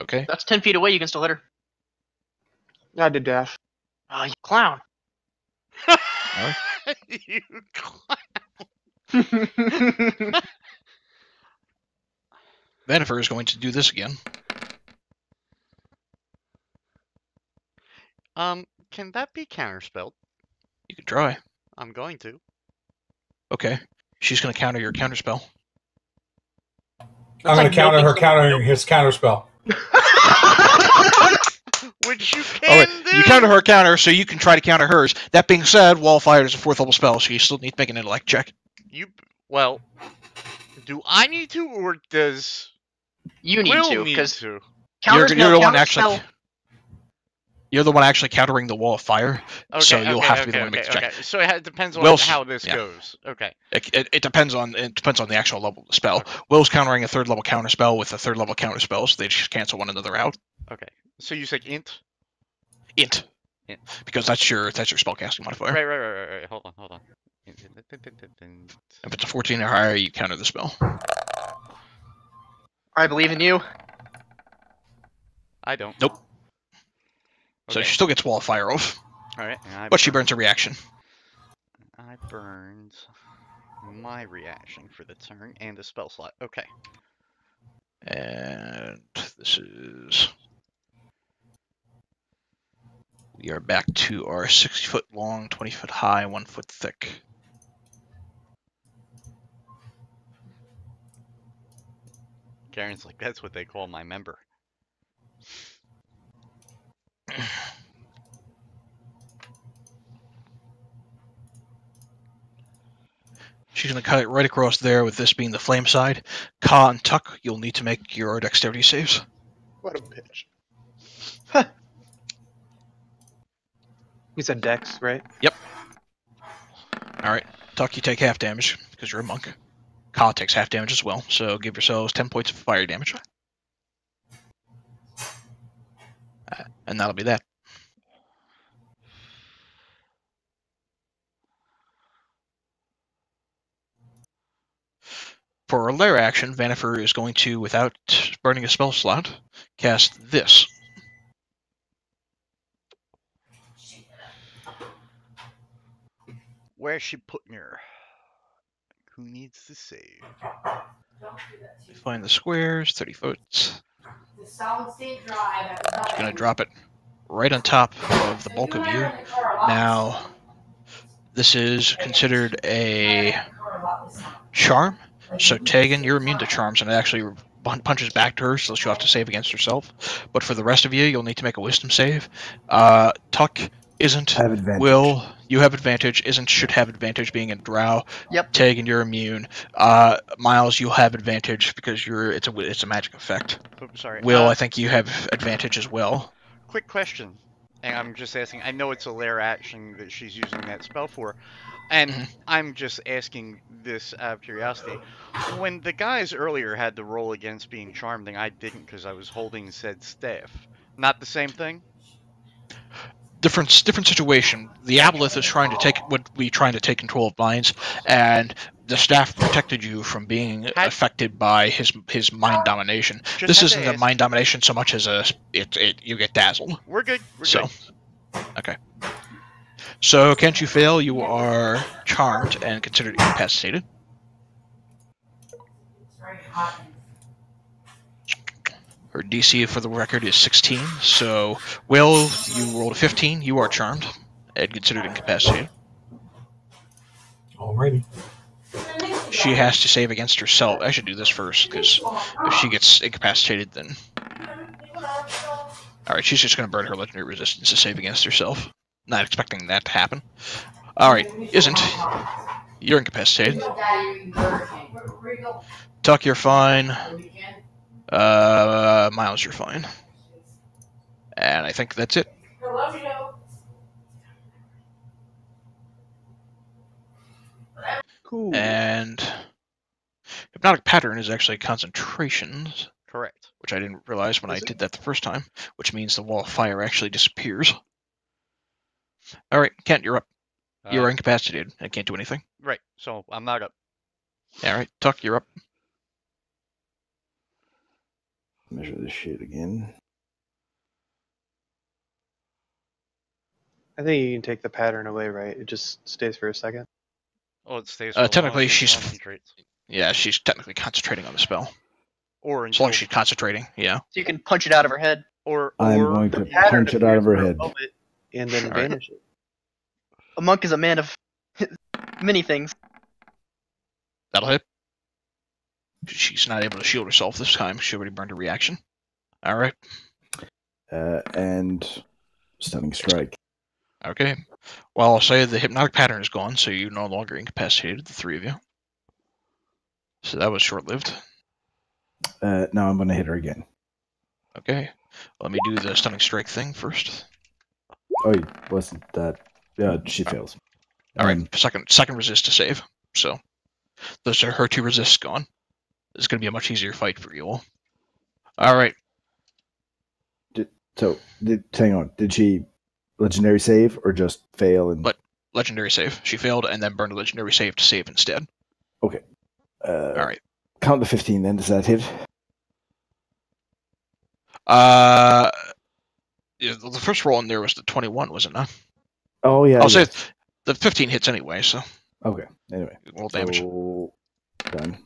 Okay. That's 10 feet away. You can still hit her. I did dash. Oh, you clown. You clown. Vanifer is going to do this again. Can that be counterspelled? You can try. I'm going to. Okay. She's going to counter your counterspell. I'm going to counter her countering his counterspell. Which you All can right. do. You counter her counter, so you can try to counter hers. That being said, Wall of Fire is a 4th level spell, so you still need to make an intellect check. Well, do I need to, or does You need Will to, need because to? You're the one actually. You're the one actually countering the Wall of Fire, so you'll have to be the one to make the check. Okay. So it depends on Will's- how this yeah. goes. Okay. It depends on the actual level of the spell. Will's countering a 3rd level counter spell with a 3rd level counter spell, so they just cancel one another out. Okay. So you said int? Int. Int. Because that's your spellcasting modifier. Right. Hold on. If it's a 14 or higher, you counter the spell. I believe in you. I don't. Nope. So Okay. she still gets Wall of Fire off, Alright. but she burns a reaction. I burned my reaction for the turn and the spell slot. Okay. And this is... We are back to our 60-foot long, 20-foot high, 1 foot thick. Garen's like, that's what they call my member. She's going to cut it right across there, with this being the flame side. Ka and Tuck, you'll need to make your dexterity saves. What a bitch. You said Dex, right? Alright, Tuck, you take half damage, because you're a monk. Ka takes half damage as well, so give yourselves 10 points of fire damage. And that'll be that. For a lair action, Vanifer is going to, without burning a spell slot, cast this. Where's she putting her? Who needs to save? Find the squares, 30 foot. Just The solid state drive at the going to drop it right on top of the bulk of you. Now, this is considered a charm. So Tegan, you're immune to charms, and it actually punches back to her, so she'll have to save against herself. But for the rest of you, you'll need to make a wisdom save. Tuck isn't. Have advantage. Will, you have advantage. Isn't should have advantage being a drow. Yep. Tegan, you're immune. Miles, you'll have advantage because it's a magic effect. Oops, sorry. Will, I think you have advantage as well. Quick question, and I'm just asking. I know it's a lair action that she's using that spell for, and I'm just asking this out of curiosity. When the guys earlier had to roll against being charmed, and I didn't because I was holding said staff. Not the same thing. Different situation. The aboleth is trying to take control of minds, and the staff protected you from being affected by his mind domination. Just This had to isn't a ask. mind domination so much as you get dazzled. We're good. We're So, good. okay. So can't you fail? You are charmed and considered incapacitated. It's very hot. Her DC for the record is 16. So, Will, you rolled a 15. You are charmed and considered incapacitated. Alrighty. She has to save against herself. I should do this first, because if she gets incapacitated, then... Alright, she's just going to burn her legendary resistance to save against herself. Not expecting that to happen. Alright, Izzant. You're incapacitated. Tuck, you're fine. Miles, you're fine. And I think that's it. Cool. And... Hypnotic Pattern is actually concentration. Correct. which I didn't realize when I did that the first time, which means the wall of fire actually disappears. All right, Kent, you're up. You're incapacitated. I can't do anything. Right, so I'm not up. All right, Tuck, you're up. Measure this shit again. I think you can take the pattern away, right? It just stays for a second. Oh, it stays. For Technically, long, she's concentrates. Yeah, she's technically concentrating on the spell. Or as long as she's concentrating, yeah. So you can punch it out of her head. I'm going to punch it out of her head. And then banish it. A monk is a man of many things. That'll hit. She's not able to shield herself this time. She already burned her reaction. All right. And stunning strike. Okay. Well, I'll say the hypnotic pattern is gone, so you're no longer incapacitated, the three of you. So that was short-lived. Now I'm going to hit her again. Okay. Let me do the stunning strike thing first. Oh, wasn't that? Yeah, she fails. All right. Second resist to save. So those are her 2 resists gone. It's going to be a much easier fight for you all. All right. Hang on. Did she legendary save or just fail? And legendary save. She failed and then burned a legendary save to save instead. Okay. All right. Count the 15 then. Does that hit? The first roll in there was the 21, was it not? Oh, yeah. I'll say the 15 hits anyway, so. Okay. Anyway. Roll damage. Done.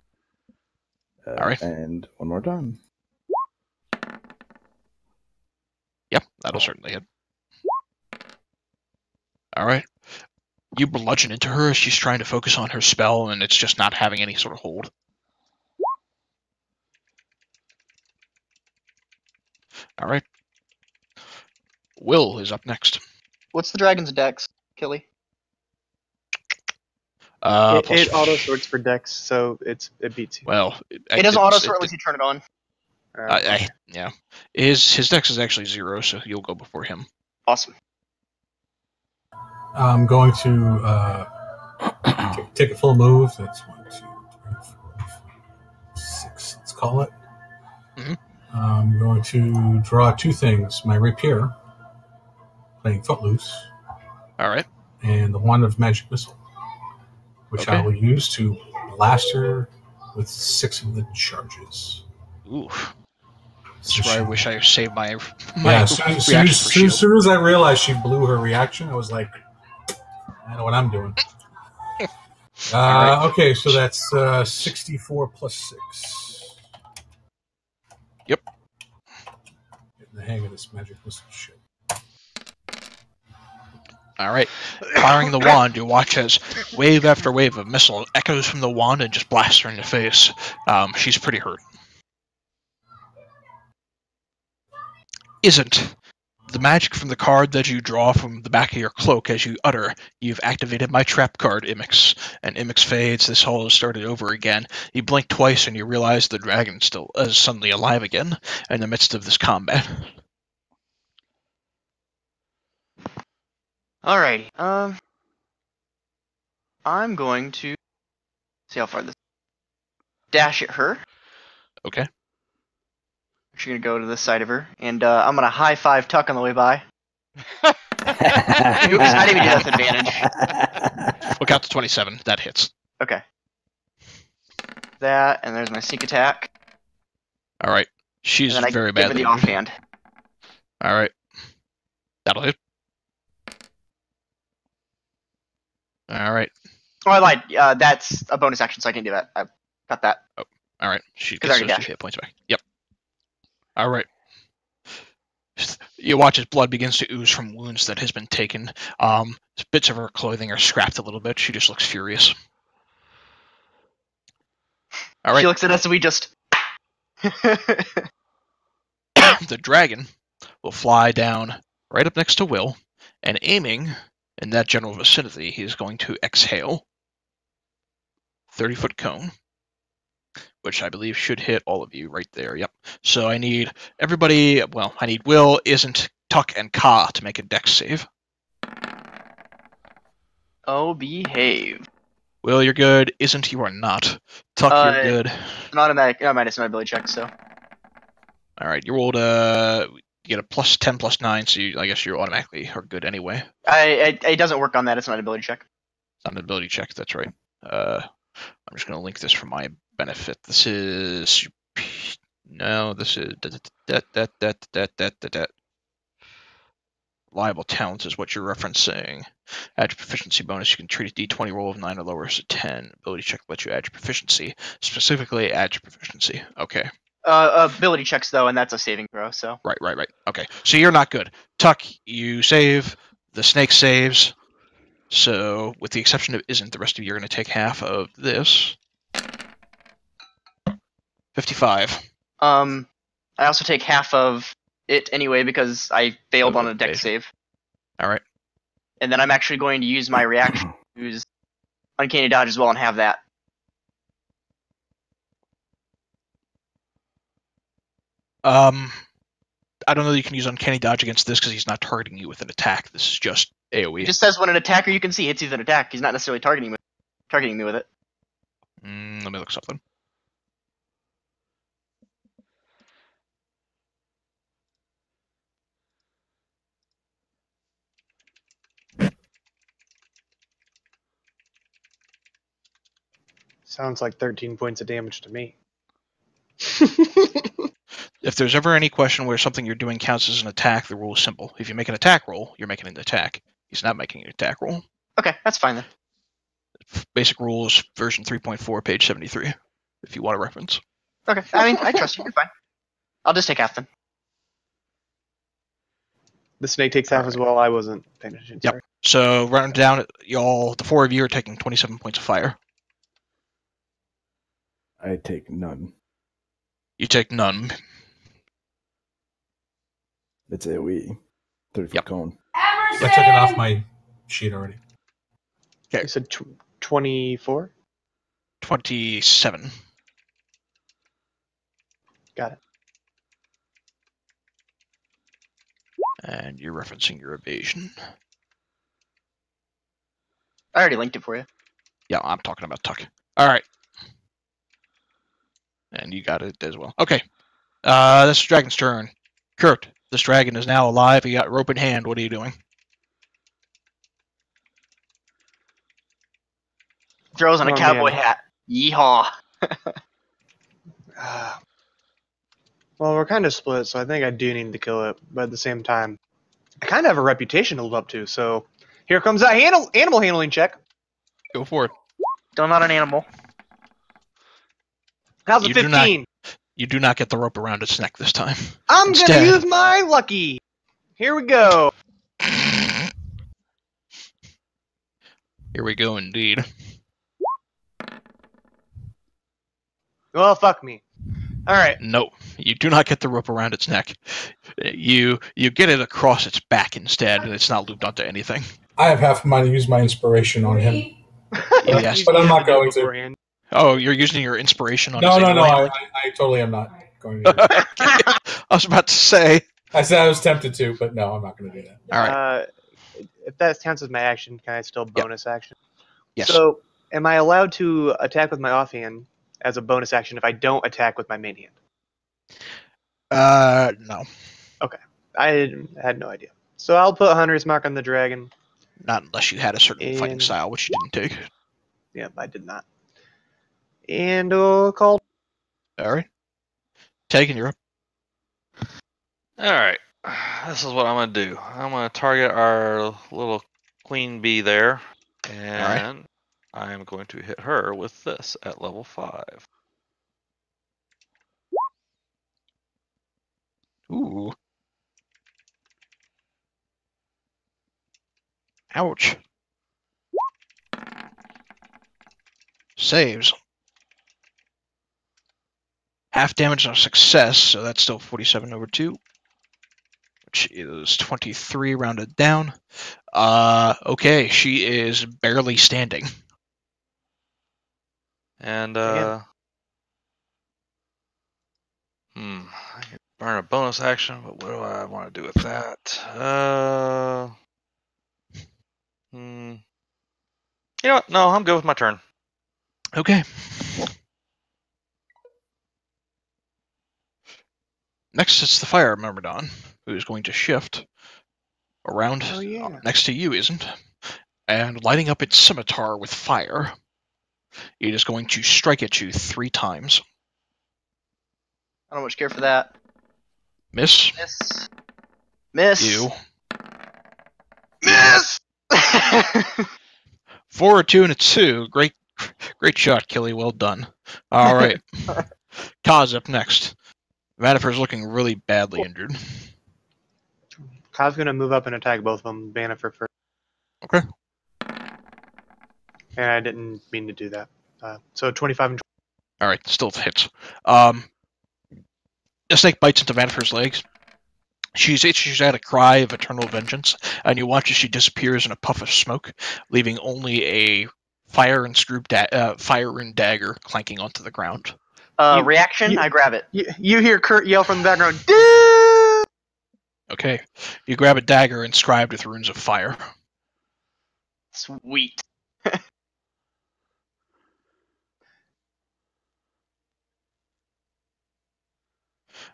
All right. And one more time. Yep, that'll certainly hit. All right. You bludgeon into her as she's trying to focus on her spell, and it's just not having any sort of hold. All right. Will is up next. What's the dragon's dex, Killy? It auto sorts for dex, so it beats you. Well, it doesn't auto sort unless you turn it on. Yeah. His dex is actually 0, so you'll go before him. Awesome. I'm going to take a full move. That's 1, 2, 3, 4, 5, 6. Let's call it. Mm-hmm. I'm going to draw 2 things: my rapier, playing Footloose. All right. And the wand of magic missile, which I will use to blast her with 6 of the charges. Ooh. That's why I wish I saved my as soon as I realized she blew her reaction, I was like, I know what I'm doing. Right. Okay, so that's 64 plus 6. Yep. Getting the hang of this magic missile shit. All right. Firing the wand, you watch as wave after wave of missile echoes from the wand and just blasts her in the face. She's pretty hurt. Izzant. The magic from the card that you draw from the back of your cloak as you utter, "You've activated my trap card, Imix." And Imix fades, this hall has started over again. You blink twice and you realize the dragon still is suddenly alive again in the midst of this combat. Alrighty, I'm going to see how far this dash at her. Okay. She's gonna go to this side of her, and I'm gonna high five Tuck on the way by. Oops, I didn't even do that with advantage. Look out to 27. That hits. Okay. That, and there's my sneak attack. All right. She's very bad. Give her the offhand. All right. That'll hit. All right. Oh, I lied. That's a bonus action, so I can do that. I got that. Oh, all right. She gets those 2 hit points back. Yep. All right. You watch as blood begins to ooze from wounds that has been taken. Bits of her clothing are scrapped a little bit. She just looks furious. All right. She looks at us and we just... The dragon will fly down right up next to Will, and aiming in that general vicinity, he is going to exhale. 30-foot cone, which I believe should hit all of you right there. Yep. So I need everybody, well, I need Will, Izzant, Tuck, and Ka to make a dex save. Oh, behave. Will, you're good. Izzant, you are not. Tuck, you're good. An automatic, it's my ability check, so. All right, you rolled a. You get a plus 10 plus 9, so I guess you automatically are good anyway. It doesn't work on that. It's not an ability check. It's not an ability check. That's right. I'm just going to link this for my benefit. This is. No, this is. Liable talents is what you're referencing. Add your proficiency bonus. You can treat a d20 roll of 9 or lower as a 10. Ability check lets you add your proficiency. Specifically, add your proficiency. Okay. Ability checks though, and that's a saving throw. So. Right. Okay. So you're not good. Tuck, you save. The snake saves. So, with the exception of Izzant, the rest of you are going to take half of this. 55. I also take half of it anyway because I failed on a dex save. All right. And then I'm actually going to use my reaction to use Uncanny Dodge as well and have that. I don't know that you can use Uncanny Dodge against this because he's not targeting you with an attack. This is just AoE. It just says when an attacker you can see hits you with an attack, he's not necessarily targeting me with it. Let me look something. Sounds like 13 points of damage to me. If there's ever any question where something you're doing counts as an attack, the rule is simple. If you make an attack roll, you're making an attack. He's not making an attack roll. Okay, that's fine then. Basic rules, version 3.4, page 73, if you want a reference. Okay, I mean, I trust you. You're fine. I'll just take half then. The snake takes half as well. I wasn't paying attention. Yep. Sorry. So, running down, y'all, the 4 of you are taking 27 points of fire. I take none. You take none. It's AoE. 30-foot Yep. cone. I took it off my sheet already. You said 24? 27. Got it. And you're referencing your evasion. I already linked it for you. Yeah, I'm talking about Tuck. All right. And you got it as well. Okay. This is Dragon's turn. Kurt, this dragon is now alive. You got rope in hand. What are you doing? Throws on a Oh, cowboy man. hat. Yeehaw. Well, we're kind of split, so I think I do need to kill it. But at the same time, I kind of have a reputation to live up to. So here comes that animal handling check. Go for it. Still not an animal. How's a You do not- 15? You do not get the rope around its neck this time. I'm Instead- going to use my lucky. Here we go. Here we go, indeed. Well, fuck me. All right. No, you do not get the rope around its neck. You get it across its back instead, and it's not looped onto anything. I have half of mine to use my inspiration on him. Yes. But I'm not going to. Beforehand. Oh, you're using your inspiration on No, his no, no. animal I totally am not going to do that. handling? I was about to say. I said I was tempted to, but no, I'm not going to do that. All right. If that counts as my action, can I still bonus action? Yes. So, am I allowed to attack with my offhand as a bonus action if I don't attack with my main hand? No. I had no idea. So I'll put Hunter's Mark on the dragon. Not unless you had a certain fighting And- style, which you didn't take. Yep, I did not. And call. All right. Taking you up. All right. This is what I'm going to do. I'm going to target our little queen bee there. And I am going to hit her with this at level 5. Ooh. Ouch. Saves. Half damage on success, so that's still 47 over 2. Which is 23 rounded down. Okay, she is barely standing. And, Again. I can burn a bonus action, but what do I want to do with that? You know what? No, I'm good with my turn. Okay. Next, it's the fire Myrmidon, who is going to shift around Oh, yeah. next to you, Izzant, and lighting up its scimitar with fire. It is going to strike at you 3 times. I don't much care for that. Miss. Miss. You. Miss. 4, a 2, and a 2. Great shot, Killy. Well done. All right. Kaz up next. Vanifer's looking really badly injured. Kyle's gonna move up and attack both of them. Bannifer first. Okay. And I didn't mean to do that. So 25 and All right, still hits. The snake bites into Vanifer's legs. She issues out a cry of eternal vengeance, and you watch as she disappears in a puff of smoke, leaving only a fire and dagger clanking onto the ground. Reaction, I grab it. You hear Kurt yell from the background, Deus! Okay. You grab a dagger inscribed with runes of fire. Sweet.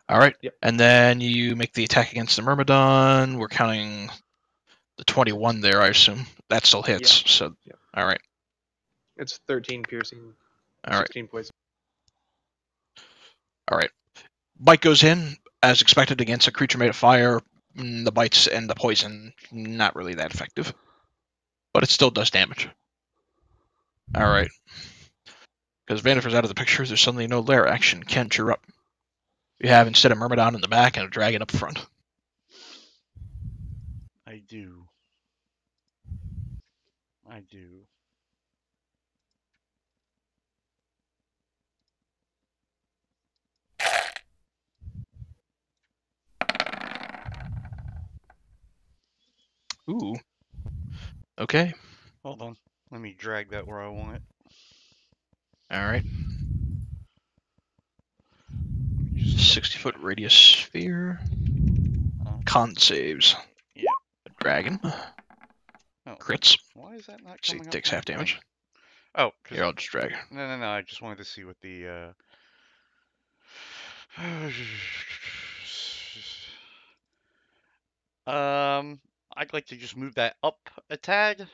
All right. Yep. And then you make the attack against the Myrmidon. We're counting the 21 there, I assume. That still hits. Yeah. So, Yep. All right. It's 13 piercing, All right. 16 poison. All right. Bite goes in, as expected, against a creature made of fire. The bites and the poison, not really that effective. But it still does damage. All right. Because Vanifer's out of the picture, there's suddenly no lair action. Kent, you're up. You have instead a Myrmidon in the back and a dragon up front. I do. Ooh. Okay. Hold on. Let me drag that where I want it. All right. 60-foot radius sphere. Con saves. Yeah. A dragon. Oh, Crits. why is that not See, coming up? takes half damage. Oh, Here, I'll just drag. No. I just wanted to see what the. I'd like to just move that up a tad,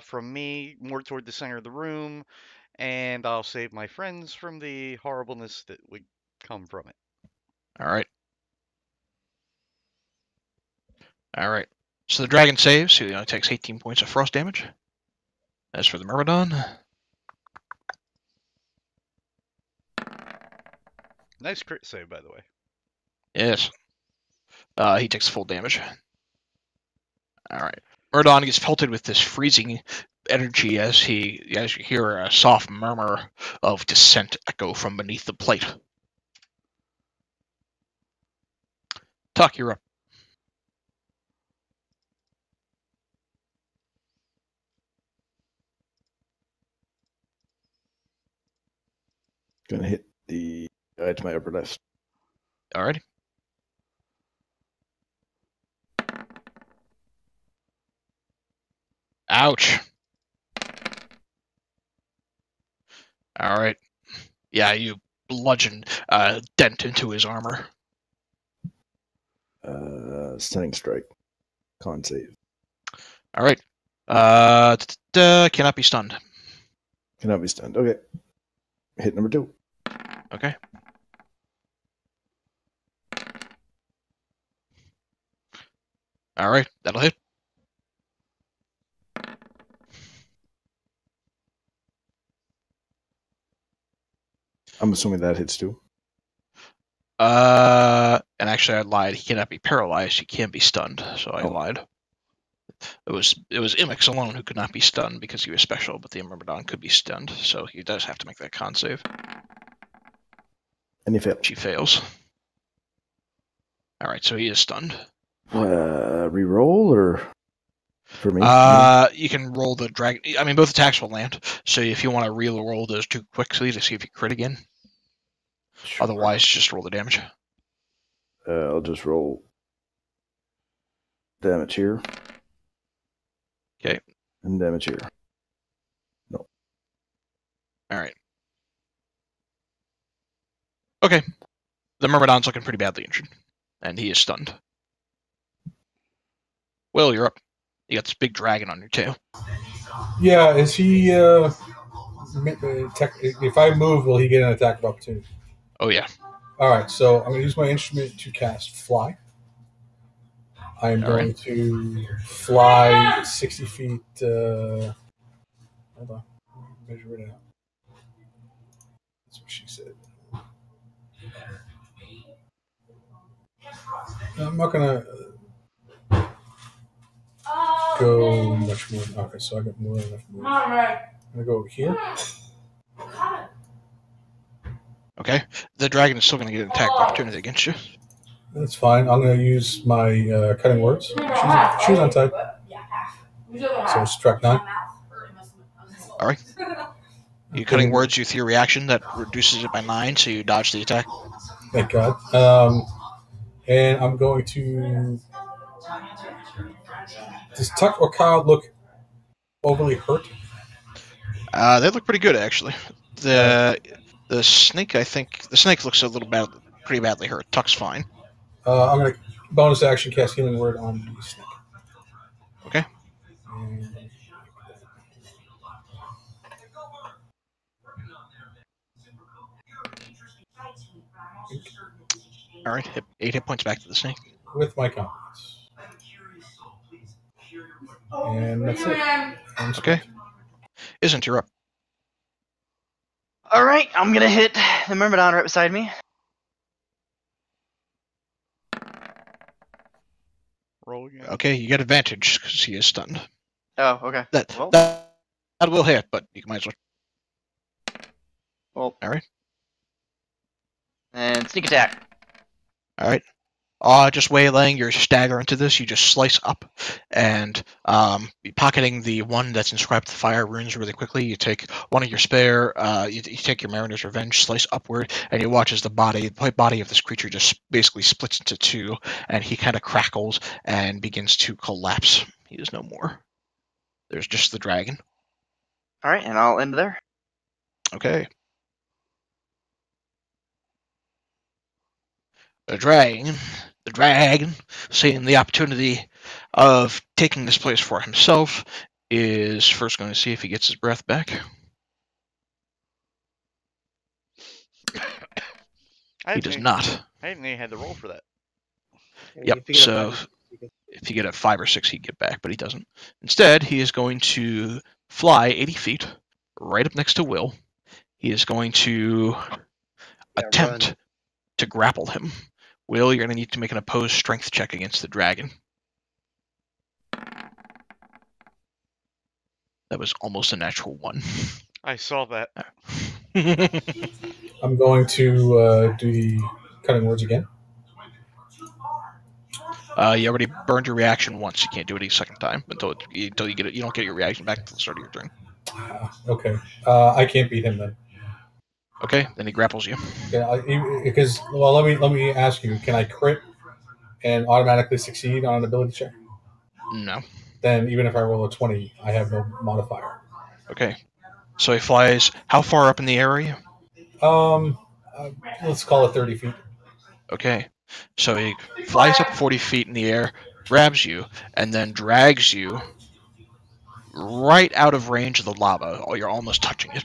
from me more toward the center of the room, and I'll save my friends from the horribleness that would come from it. All right. All right. So the dragon saves. He only takes 18 points of frost damage. As for the Myrmidon, Nice crit save, by the way. yes, he takes full damage. All right. Myrmidon gets pelted with this freezing energy as you hear a soft murmur of dissent echo from beneath the plate. Tuck, you're up. Gonna hit the guy to my upper left. All right. Ouch. All right. Yeah, you bludgeon dent into his armor. Stunning strike. Con save. All right. Cannot be stunned. Cannot be stunned. Okay. Hit number 2. Okay. All right. That'll hit. I'm assuming that hits too. And actually I lied. He cannot be paralyzed. He can't be stunned. So I lied. It was Imix alone who could not be stunned because he was special, but the Myrmidon could be stunned, so he does have to make that con save. And he fails. She fails. All right, so he is stunned. Reroll or for me? You can roll the dragon. I mean, both attacks will land. So if you want to re-roll those 2 quickly to see if you crit again. Sure. Otherwise, just roll the damage. I'll just roll damage here. Okay. And damage here. No. All right. Okay. The Myrmidon's looking pretty badly injured, and he is stunned. Will, you're up. You got this big dragon on your tail. Yeah, is he... if I move, will he get an attack of opportunity? Oh, yeah. Alright, so I'm going to use my instrument to cast Fly. I am going to fly 60 feet... hold on. Measure it out. That's what she said. I'm not going to go much more. Okay, so I got more than enough move. I'm going to go over here. Okay. The dragon is still going to get an attack of opportunity against you. That's fine. I'm going to use my cutting words. She's untied. So strike 9. All right. You cutting words, you your reaction that reduces it by 9, so you dodge the attack. Thank God. And I'm going to... Does Tuck or Kyle look overly hurt? They look pretty good, actually. The snake, I think... The snake looks a little pretty badly hurt. Tuck's fine. I'm going to bonus action cast Healing Word on the snake. Okay. All right, 8 hit points back to the snake. With my confidence. And that's it. Okay. Izzant, you're up. Alright, I'm gonna hit the Myrmidon right beside me. Roll again. Okay, you get advantage because he is stunned. Oh, okay. That will hit, but you might as well. Well. All right. And sneak attack. All right. Just waylaying your stagger into this, you just slice up, and pocketing the one that's inscribed with fire runes really quickly. You take one of your spare, you take your Mariner's Revenge, slice upward, and you watch as the body of this creature just basically splits into 2, and he kind of crackles and begins to collapse. He is no more. There's just the dragon. All right, and I'll end there. Okay. The dragon, seeing the opportunity of taking this place for himself, is first going to see if he gets his breath back. He does not. I didn't even had to roll for that. Yep, so if you get a 5 or 6, he'd get back, but he doesn't. Instead, he is going to fly 80 feet, right up next to Will. He is going to attempt to grapple him. Will, you're going to need to make an opposed strength check against the dragon. That was almost a natural 1. I saw that. I'm going to do the cutting words again. You already burned your reaction once. You can't do it a second time until you get it. You don't get your reaction back until the start of your turn. Okay. I can't beat him then. Okay, then he grapples you. Yeah, because let me ask you: can I crit and automatically succeed on an ability check? No. Then even if I roll a 20, I have no modifier. Okay. So he flies how far up in the area? Let's call it 30 feet. Okay. So he flies up 40 feet in the air, grabs you, and then drags you right out of range of the lava. Oh, you're almost touching it.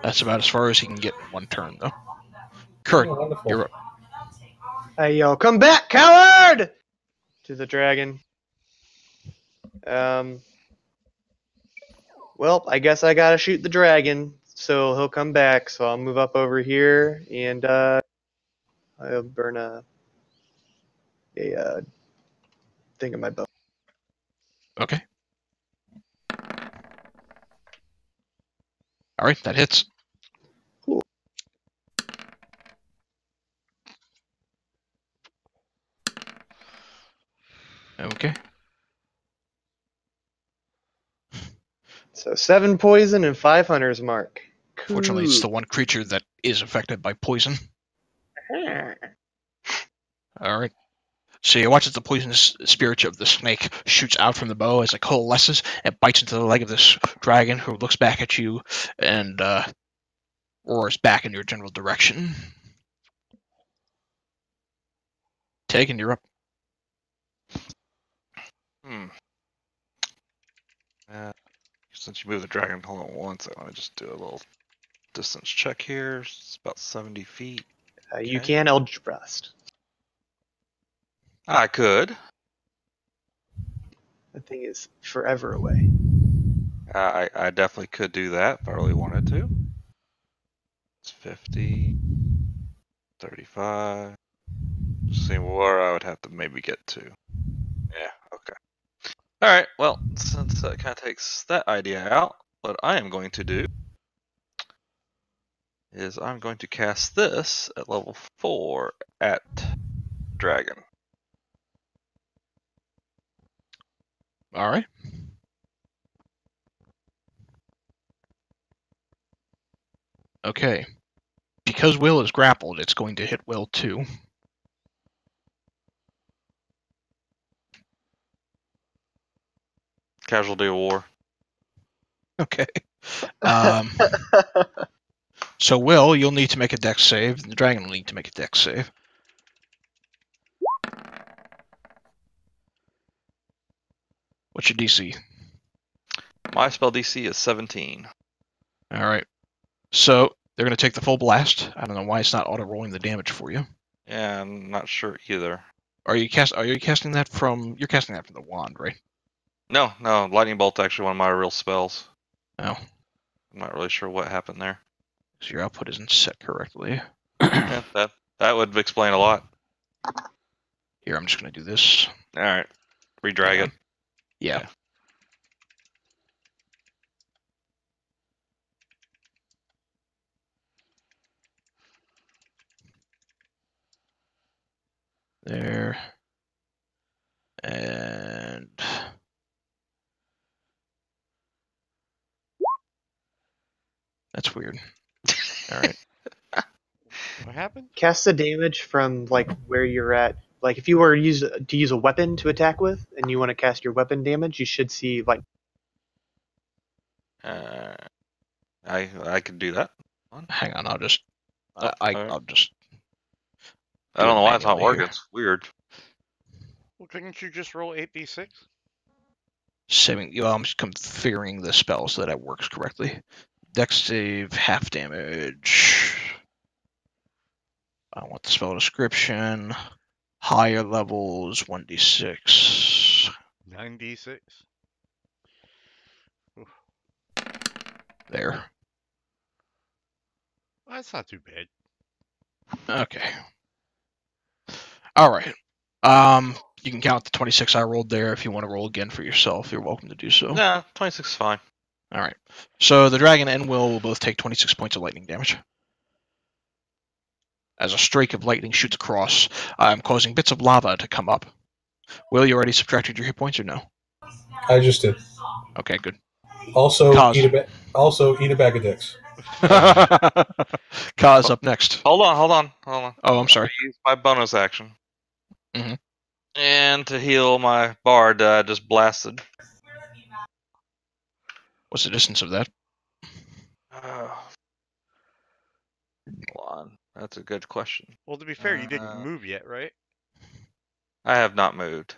That's about as far as he can get in one turn, though. Kurt, you're up. Hey, yo, come back, coward! To the dragon. Well, I guess I gotta shoot the dragon, so he'll come back. So I'll move up over here, and I'll burn a thing in my bow. Okay. All right, that hits. Cool. Okay. So 7 poison and 5 hunter's mark. Cool. Fortunately, it's the one creature that is affected by poison. All right. So you watch as the poisonous spirit of the snake shoots out from the bow as it coalesces and bites into the leg of this dragon, who looks back at you and roars back in your general direction. Taking you're up. Since you moved the dragon hold on once, I want to just do a little distance check here. It's about 70 feet. You Okay. can Eldritch Blast. I could. That thing is forever away. I definitely could do that if I really wanted to. It's 50, 35. Just seeing where I would have to maybe get to. Yeah, okay. Alright, well, since that kind of takes that idea out, what I am going to do is I'm going to cast this at level 4 at Dragon. Alright. Okay. Because Will is grappled, it's going to hit Will too. Casualty of war. Okay. So Will, you'll need to make a dex save, and the dragon will need to make a dex save. What's your DC? My spell DC is 17. Alright. So, they're going to take the full blast. I don't know why it's not auto-rolling the damage for you. Yeah, I'm not sure either. Are you casting that from... You're casting that from the wand, right? No, Lightning Bolt's actually one of my real spells. Oh. I'm not really sure what happened there. So your output isn't set correctly. Yeah, that would explain a lot. Here, I'm just going to do this. Alright. Redrag it. Yeah. There. And... That's weird. Alright. What happened? Cast the damage from like where you're at. Like if you were to use a weapon to attack with, and you want to cast your weapon damage, you should see like. I could do that. Hang on, I'll just... Alright. I'll just... I don't know why it's not manually working. here. It's weird. Well, couldn't you just roll 8d6? Saving... Well, I'm just configuring the spell so that it works correctly. Dex save, half damage. I want the spell description. Higher levels, 1d6. 9d6? There. That's not too bad. Okay. Alright. You can count the 26 I rolled there. If you want to roll again for yourself, you're welcome to do so. Nah, 26 is fine. Alright. So the dragon and Will both take 26 points of lightning damage. As a streak of lightning shoots across, causing bits of lava to come up. Will, you already subtracted your hit points or no? I just did. Okay, good. Also, Kaz. eat a bag of dicks. Kaz up next. Hold on. Oh, I'm sorry. I use my bonus action. Mhm. And to heal my bard that I just blasted. What's the distance of that? Hold on. That's a good question. Well, to be fair, you didn't move yet, right? I have not moved.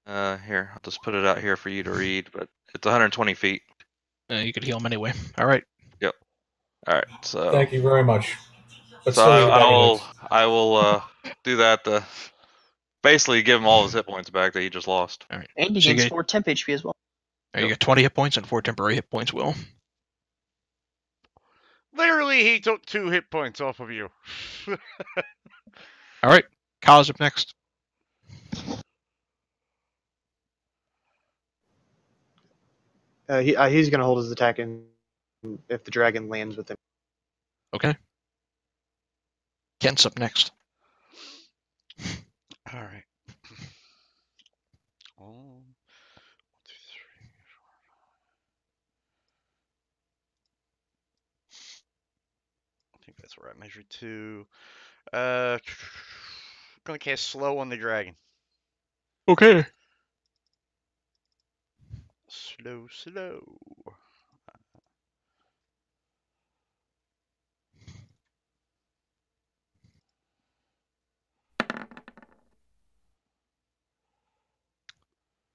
Here, I'll just put it out here for you to read, but it's 120 feet. You could heal him anyway. Alright. Yep. Alright, so... Thank you very much. But So still eat a bag of dicks. I will do that to basically give him all his hit points back that he just lost. Alright. And he So you gains get- 4 temp HP as well. You get 20 hit points and 4 temporary hit points, Will. Literally, he took 2 hit points off of you. Alright. Kaz up next. He's going to hold his attack in if the dragon lands with him. Okay. Kent's up next. All right. 1, 2, 3, 4. I think that's where I measured to. Gonna cast slow on the dragon. Okay. Slow.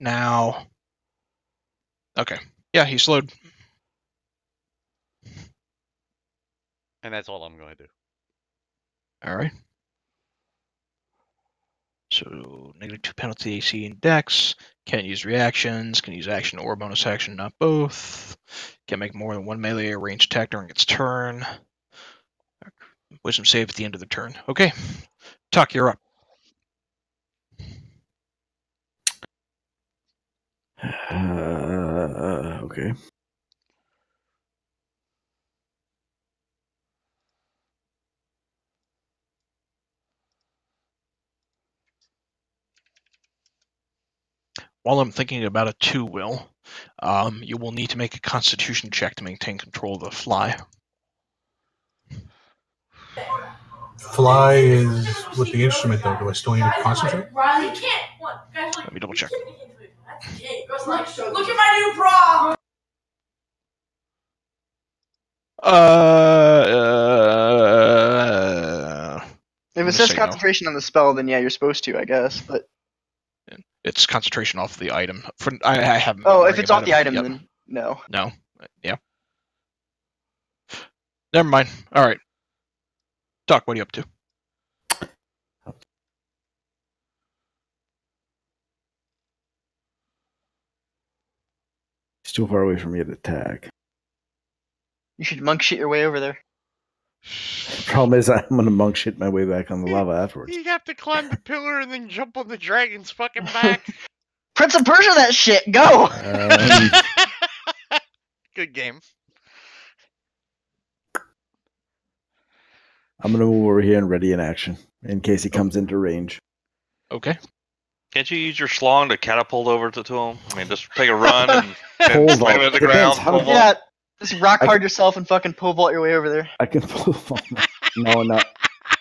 Now. Okay. Yeah, he slowed. And that's all I'm going to do. All right. So -2 penalty AC and Dex. Can't use reactions. Can use action or bonus action, not both. Can't make more than one melee or ranged attack during its turn. Wisdom save at the end of the turn. Okay. Tuck, you're up. Okay. While I'm thinking about it too, Will, you will need to make a Constitution check to maintain control of the fly. Fly is with the instrument, though. Do I still need to concentrate? Let me double check. Look at my new bra! If it says concentration on the spell, then yeah, you're supposed to, I guess. But it's concentration off the item. I have. Oh, if it's off the item, then no. No. Yeah. Never mind. All right. Doc, what are you up to? He's too far away for me to attack. You should monk shit your way over there. Problem is, I'm gonna monk shit my way back on the lava afterwards. You have to climb the pillar and then jump on the dragon's fucking back. Prince of Persia, that shit. Go. Good game. I'm gonna move over here and ready in action in case he comes into range. Okay. Can't you use your schlong to catapult over to him? I mean, just take a run and Hold slam on. it at the Depends ground. how- pole vault. Yeah, just rock hard yourself and fucking pole vault your way over there. I can pull.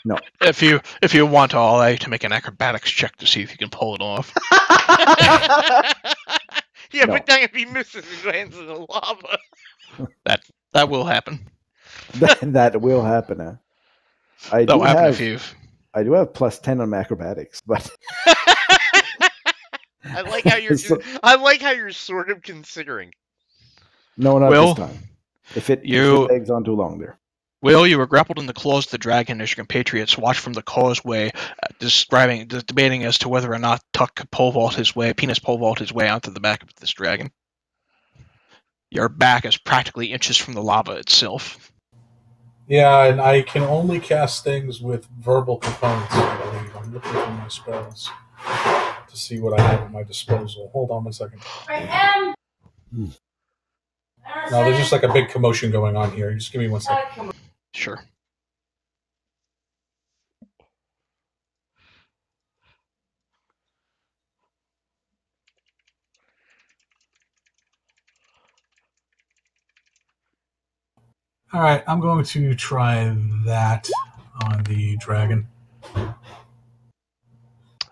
No. If you want, I'll allow you to make an acrobatics check to see if you can pull it off. Yeah, No. but then if he misses, he lands in the lava. That will happen. That will happen. Huh? I That do will happen have. if you. I do have +10 on acrobatics, but I like how you're. So- I like how you're sort of considering. no, not Will, this time. If it you- drags on too long there. Will, you were grappled in the claws of the dragon as your compatriots watched from the causeway, debating as to whether or not Tuck could penis pole vault his way onto the back of this dragon. Your back is practically inches from the lava itself. Yeah, and I can only cast things with verbal components, I believe. I'm looking through my spells to see what I have at my disposal. Hold on one second. No, there's just like a big commotion going on here. Just give me 1 second. Sure. All right, I'm going to try that on the dragon.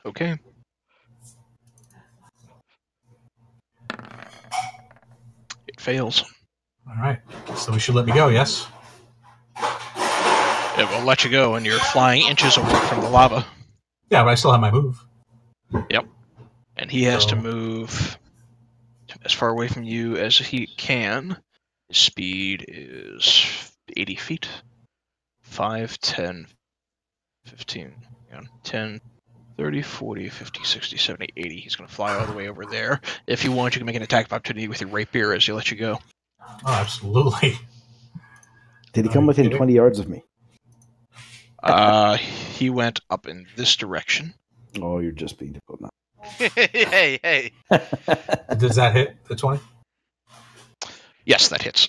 Okay. It fails. All right, so we should let me go, yes? It will let you go, and you're flying inches away from the lava. Yeah, but I still have my move. And he has to So- move as far away from you as he can. His speed is 80 feet. 5, 10, 15, 10, 30, 40, 50, 60, 70, 80. He's going to fly all the way over there. If you want, you can make an attack of opportunity with your rapier as he lets you go. Oh, absolutely. Did he come within kidding? 20 yards of me? He went up in this direction. Oh, you're just being difficult now. hey. Does that hit the 20? Yes, that hits.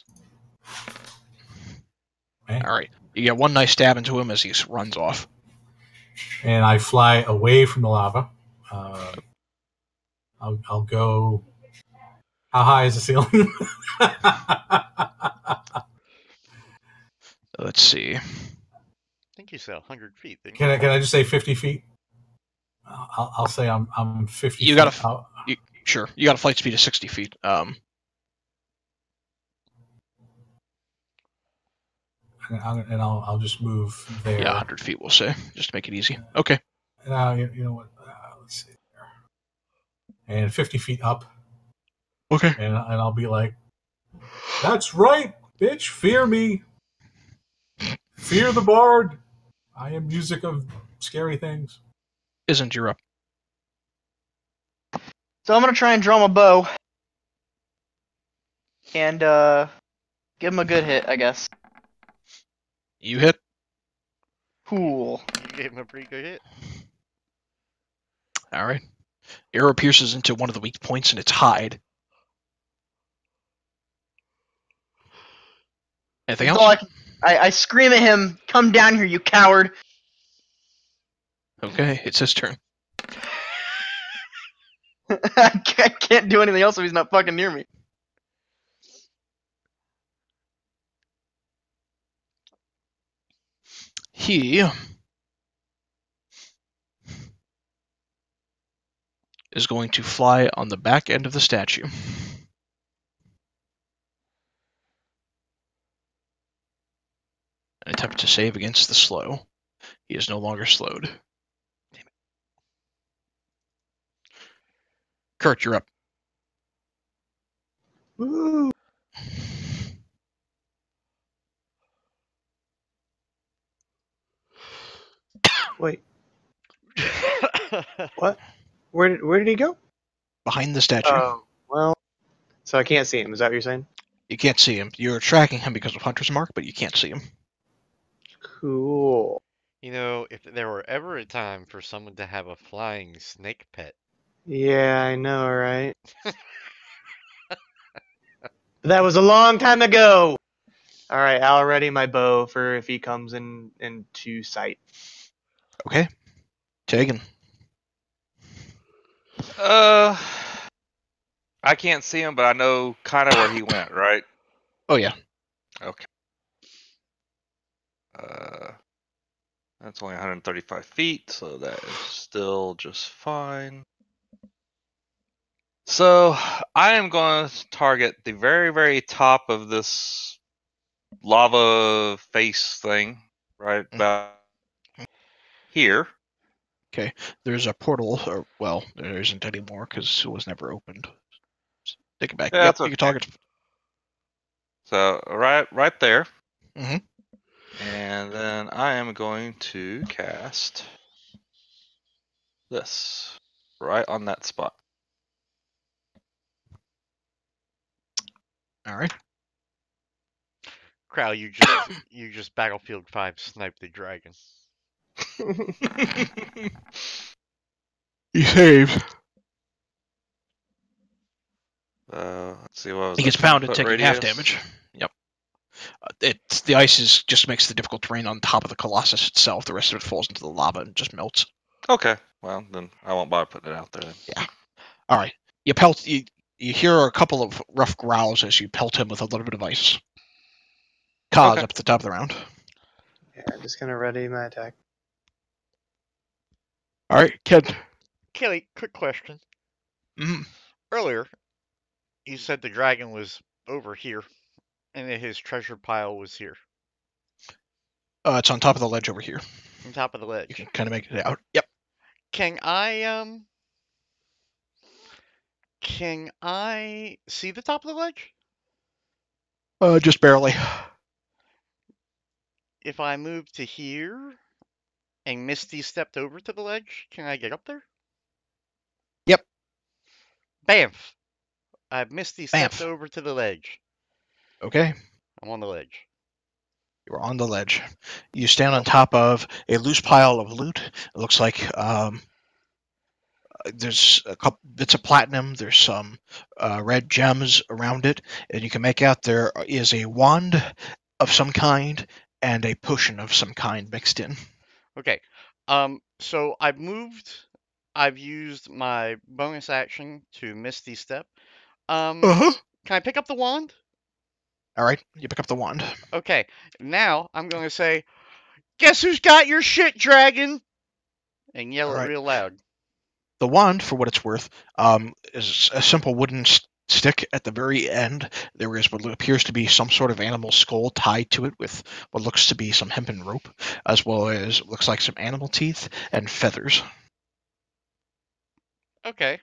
Okay. All right. You get one nice stab into him as he runs off. And I fly away from the lava. I'll go. How high is the ceiling? Let's see. I think you said 100 feet. Didn't Can I just say 50 feet? I'll say I'm 50. You feet gotta- out. Sure. You got a flight speed of 60 feet. And I'll just move there. Yeah, 100 feet, we'll say, just to make it easy. Okay. You know what? Let's see. and 50 feet up. Okay. And I'll be like, "That's right, bitch. Fear me. Fear the bard. I am music of scary things." Izzant, you're up. So I'm gonna try and draw my bow. And give him a good hit, I guess. You hit. Cool. You gave him a pretty good hit. All right. Arrow pierces into one of the weak points in its hide. Anything That's else? all I scream at him, "Come down here, you coward!" Okay, it's his turn. I can't do anything else if he's not fucking near me. He is going to fly on the back end of the statue. And attempt to save against the slow. He is no longer slowed. Damn it. Kurt, you're up. Woo. Wait, what? Where did he go? Behind the statue. Oh, well. So I can't see him. Is that what you're saying? You can't see him. You're tracking him because of Hunter's Mark, but you can't see him. Cool. You know, if there were ever a time for someone to have a flying snake pet, Yeah, I know, right? That was a long time ago. All right, I'll ready my bow for if he comes into sight. Okay. Tegan. I can't see him, but I know kind of where he went, right? Oh, yeah. Okay. That's only 135 feet, so that is still just fine. So I am going to target the very, very top of this lava face thing, right about here. Okay. There's a portal, or, well, there isn't anymore because it was never opened. Take it back. Yeah, Yep, that's you okay. can target. So right there. Mhm. And then I am going to cast this right on that spot. All right. Crow, you just Battlefield 5 sniped the dragon. He saves. Let's see what was He gets that, 10 pounded, foot taking half radius? damage. Yep. The ice just makes the difficult terrain on top of the Colossus itself. The rest of it falls into the lava and just melts. Okay, well then I won't bother putting it out there. Then. Yeah. All right. You pelt. You hear a couple of rough growls as you pelt him with a little bit of ice. Kaz Okay. up at the top of the round. Yeah, I'm just gonna ready my attack. All right, Ken. Kelly, quick question. Mm-hmm. Earlier, you said the dragon was over here, and that his treasure pile was here, It's on top of the ledge over here. on top of the You ledge. can kind of make it out. Yep. Can I see the top of the ledge? Just barely. If I move to here and Misty stepped over to the ledge, can I get up there? Yep. Bamf! I've Misty stepped Bamf. over to the ledge. Okay. I'm on the ledge. You're on the ledge. You stand on top of a loose pile of loot. It looks like there's a couple bits of platinum. There's some red gems around it, and you can make out there is a wand of some kind and a potion of some kind mixed in. Okay. So I've used my bonus action to Misty Step. Uh-huh. Can I pick up the wand? All right, you pick up the wand. Okay. Now I'm going to say, "Guess who's got your shit, dragon?" And yell All it right. real loud. The wand, for what it's worth, is a simple wooden stick at the very end. There is what appears to be some sort of animal skull tied to it with what looks to be some hempen rope, as well as looks like some animal teeth and feathers. Okay.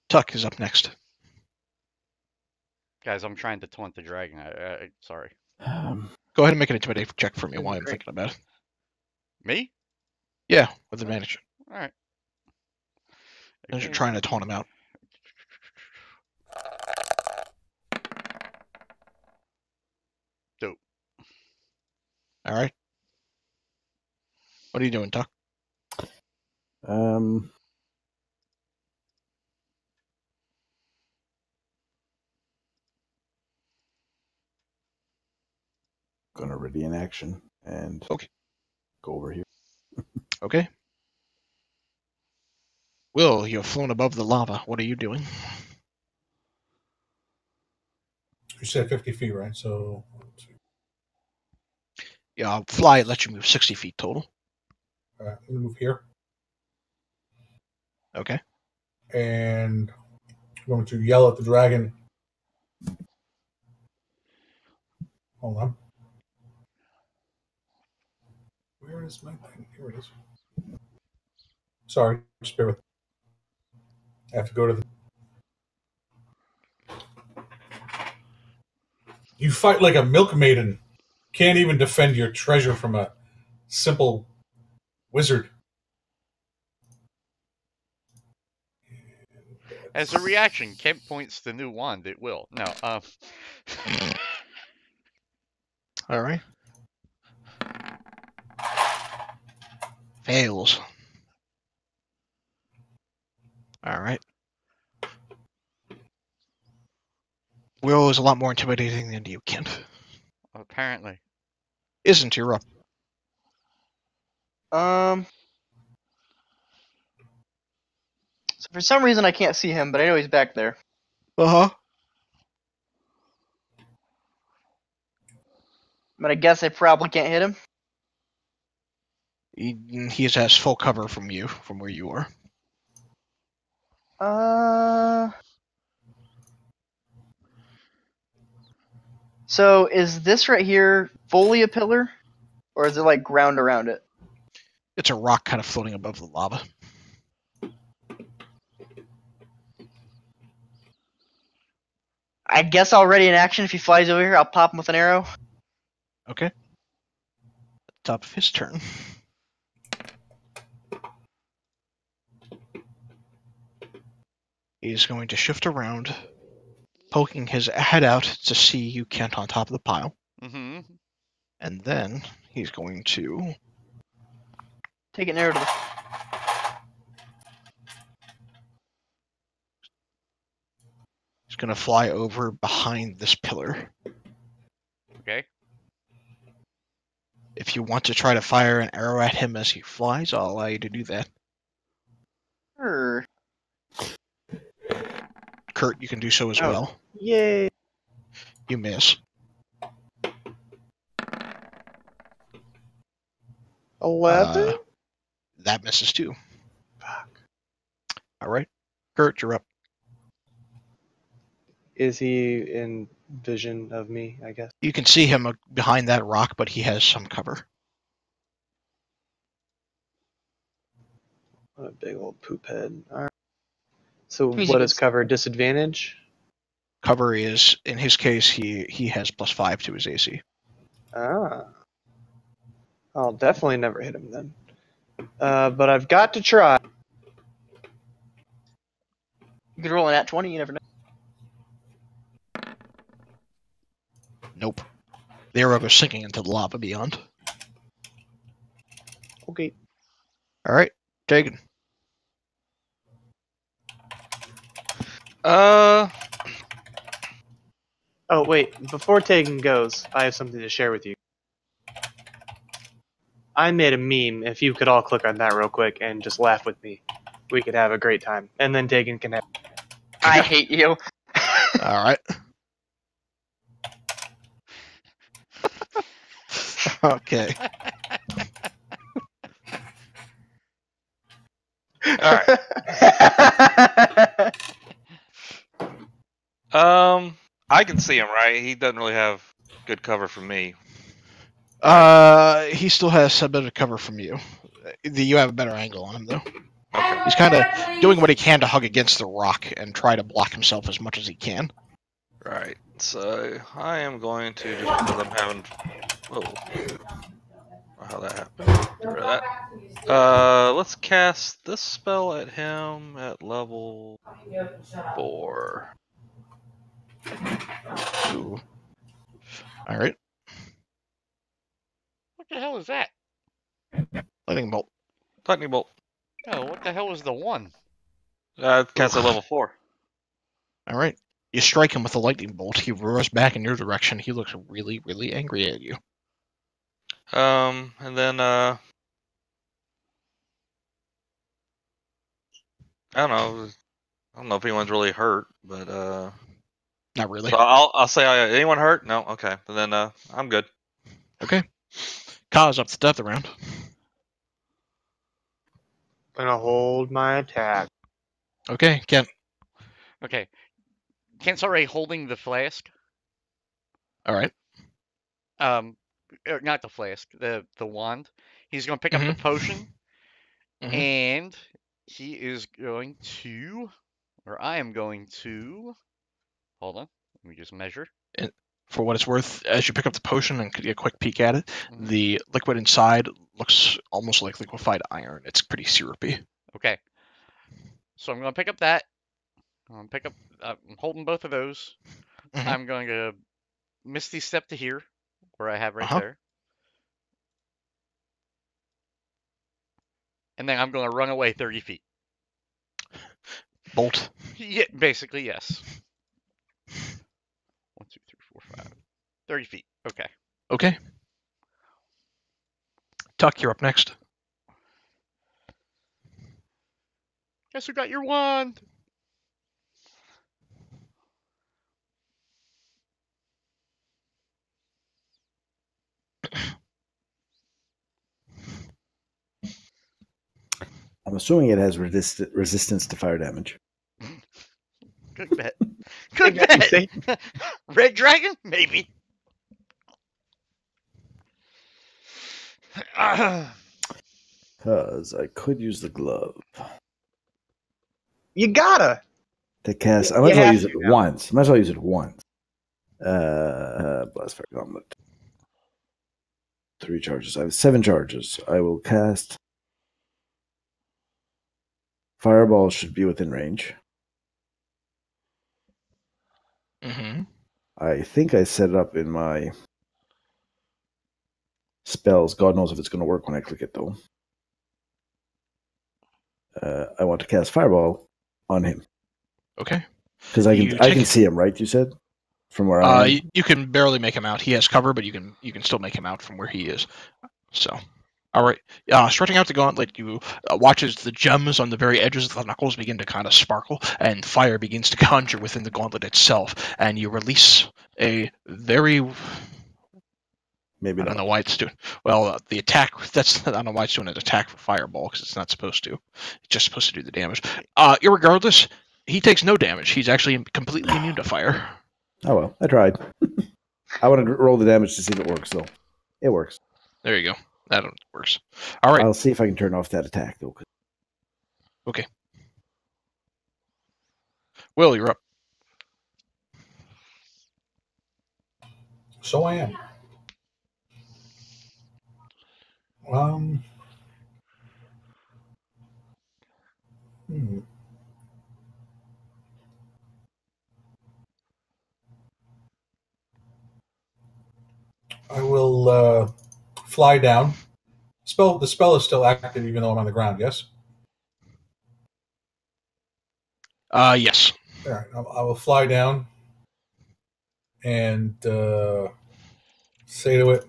Tuck is up next. Guys, I'm trying to taunt the dragon. Sorry. Go ahead and make an intimidate check for me while I'm thinking about it. Me? Yeah, with advantage. All right. As you're trying to taunt him out. Dope. All right. What are you doing, Tuck? Gonna ready in action and Okay. go over here. Okay. Will, you've flown above the lava. What are you doing? You said 50 feet, right? So, Yeah, fly lets you move 60 feet total. let me move here. Okay. And I'm going to yell at the dragon. Hold on. Where is my thing? Here it is. Sorry, just bear with me. I have to go to the... You fight like a milkmaiden. Can't even defend your treasure from a simple wizard. As a reaction, Kemp points the new wand at Will. No, All right. Fails. All right. Will is a lot more intimidating than you, Kent. apparently. Isn't you're up? So for some reason I can't see him, but I know he's back there. Uh-huh. But I guess I probably can't hit him. He has full cover from you, from where you are. So is this right here fully a pillar? Or is it like ground around it? It's a rock kind of floating above the lava. I guess I'll ready in action. If he flies over here, I'll pop him with an arrow. Okay. Top of his turn. He's going to shift around, poking his head out to see you, Kent, on top of the pile. Mm-hmm. And then he's going to... Take an arrow to the... He's going to fly over behind this pillar. Okay. If you want to try to fire an arrow at him as he flies, I'll allow you to do that. Sure. Kurt, you can do so as well. Yay! You miss. 11? That misses too. Fuck. All right. Kurt, you're up. Is he in vision of me, I guess? You can see him behind that rock, but he has some cover. What a big old poop head. All right. So Easy what is goods. cover? Disadvantage? Cover is, in his case, he has +5 to his AC. Ah. I'll definitely never hit him then. But I've got to try. You could roll an at 20, you never know. Nope. The arrow goes sinking into the lava beyond. Okay. All right, Tegan. Oh, wait. Before Tegan goes, I have something to share with you. I made a meme. If you could all click on that real quick and just laugh with me, we could have a great time. And then Tegan can have... I hate you. All right. Okay. All right. I can see him, right? He doesn't really have good cover from me. He still has a bit of cover from you. You have a better angle on him, though. Okay. He's kind of doing what he can to hug against the rock and try to block himself as much as he can. Right. So I am going to, just because I'm having. Whoa. How that happened. Get rid of that. Let's cast this spell at him at level 4. Ooh. All right. What the hell is that? Lightning bolt. Lightning bolt. Oh, what the hell is the one? Cast at level 4. All right. You strike him with a lightning bolt. He roars back in your direction. He looks really, really angry at you. And then I don't know. I don't know if anyone's really hurt, but Not really. so I'll say anyone hurt? No. Okay. And then I'm good. Okay. Ka's up to the death round. Gonna hold my attack. Okay, Kent. Okay. Kent's already holding the flask. All right. Not the flask, the wand. He's going to pick up the Mhm. potion, Mhm. and he is going to, or I am going to. Hold on, let me just measure. For what it's worth, as you pick up the potion and get a quick peek at it, Mhm. the liquid inside looks almost like liquefied iron. It's pretty syrupy. Okay. So I'm going to pick up that. I'm holding both of those. Mhm. I'm going to Misty Step to here, where I have right Uh-huh. there. And then I'm going to run away 30 feet. Bolt. Yeah, basically, yes. 1, 2, 3, 4, 5. 30 feet. Okay. Okay. Tuck, you're up next. Guess who got your wand? I'm assuming it has resistance to fire damage. Good bet. Good Hey, guys, bet. Red dragon? Maybe. Because I could use the glove You gotta. to cast. I You might as well have use to it now. once. Might as well use it once. Blast Fire Gauntlet. 3 charges. I have 7 charges. I will cast. Fireball should be within range. Mm-hmm. I think I set it up in my spells. God knows if it's going to work when I click it, though. I want to cast Fireball on him. Okay. Because I You can take- see him, right? You said? From where I am? You can barely make him out. He has cover, but you can still make him out from where he is. So, all right. Stretching out the gauntlet, you watch as the gems on the very edges of the knuckles begin to kind of sparkle, and fire begins to conjure within the gauntlet itself, and you release a very... Maybe I don't not. know why it's doing. Well, the attack. I don't know why it's doing an attack for fireball because it's not supposed to. It's just supposed to do the damage. Irregardless, he takes no damage. He's actually completely immune to fire. Oh well, I tried. I want to roll the damage to see if it works, though. It works. There you go. That works. All right. I'll see if I can turn off that attack, though. Okay. Will, you're up. So I am. I will fly down. The spell is still active even though I'm on the ground, yes? Yes. All right, I will fly down and say to it,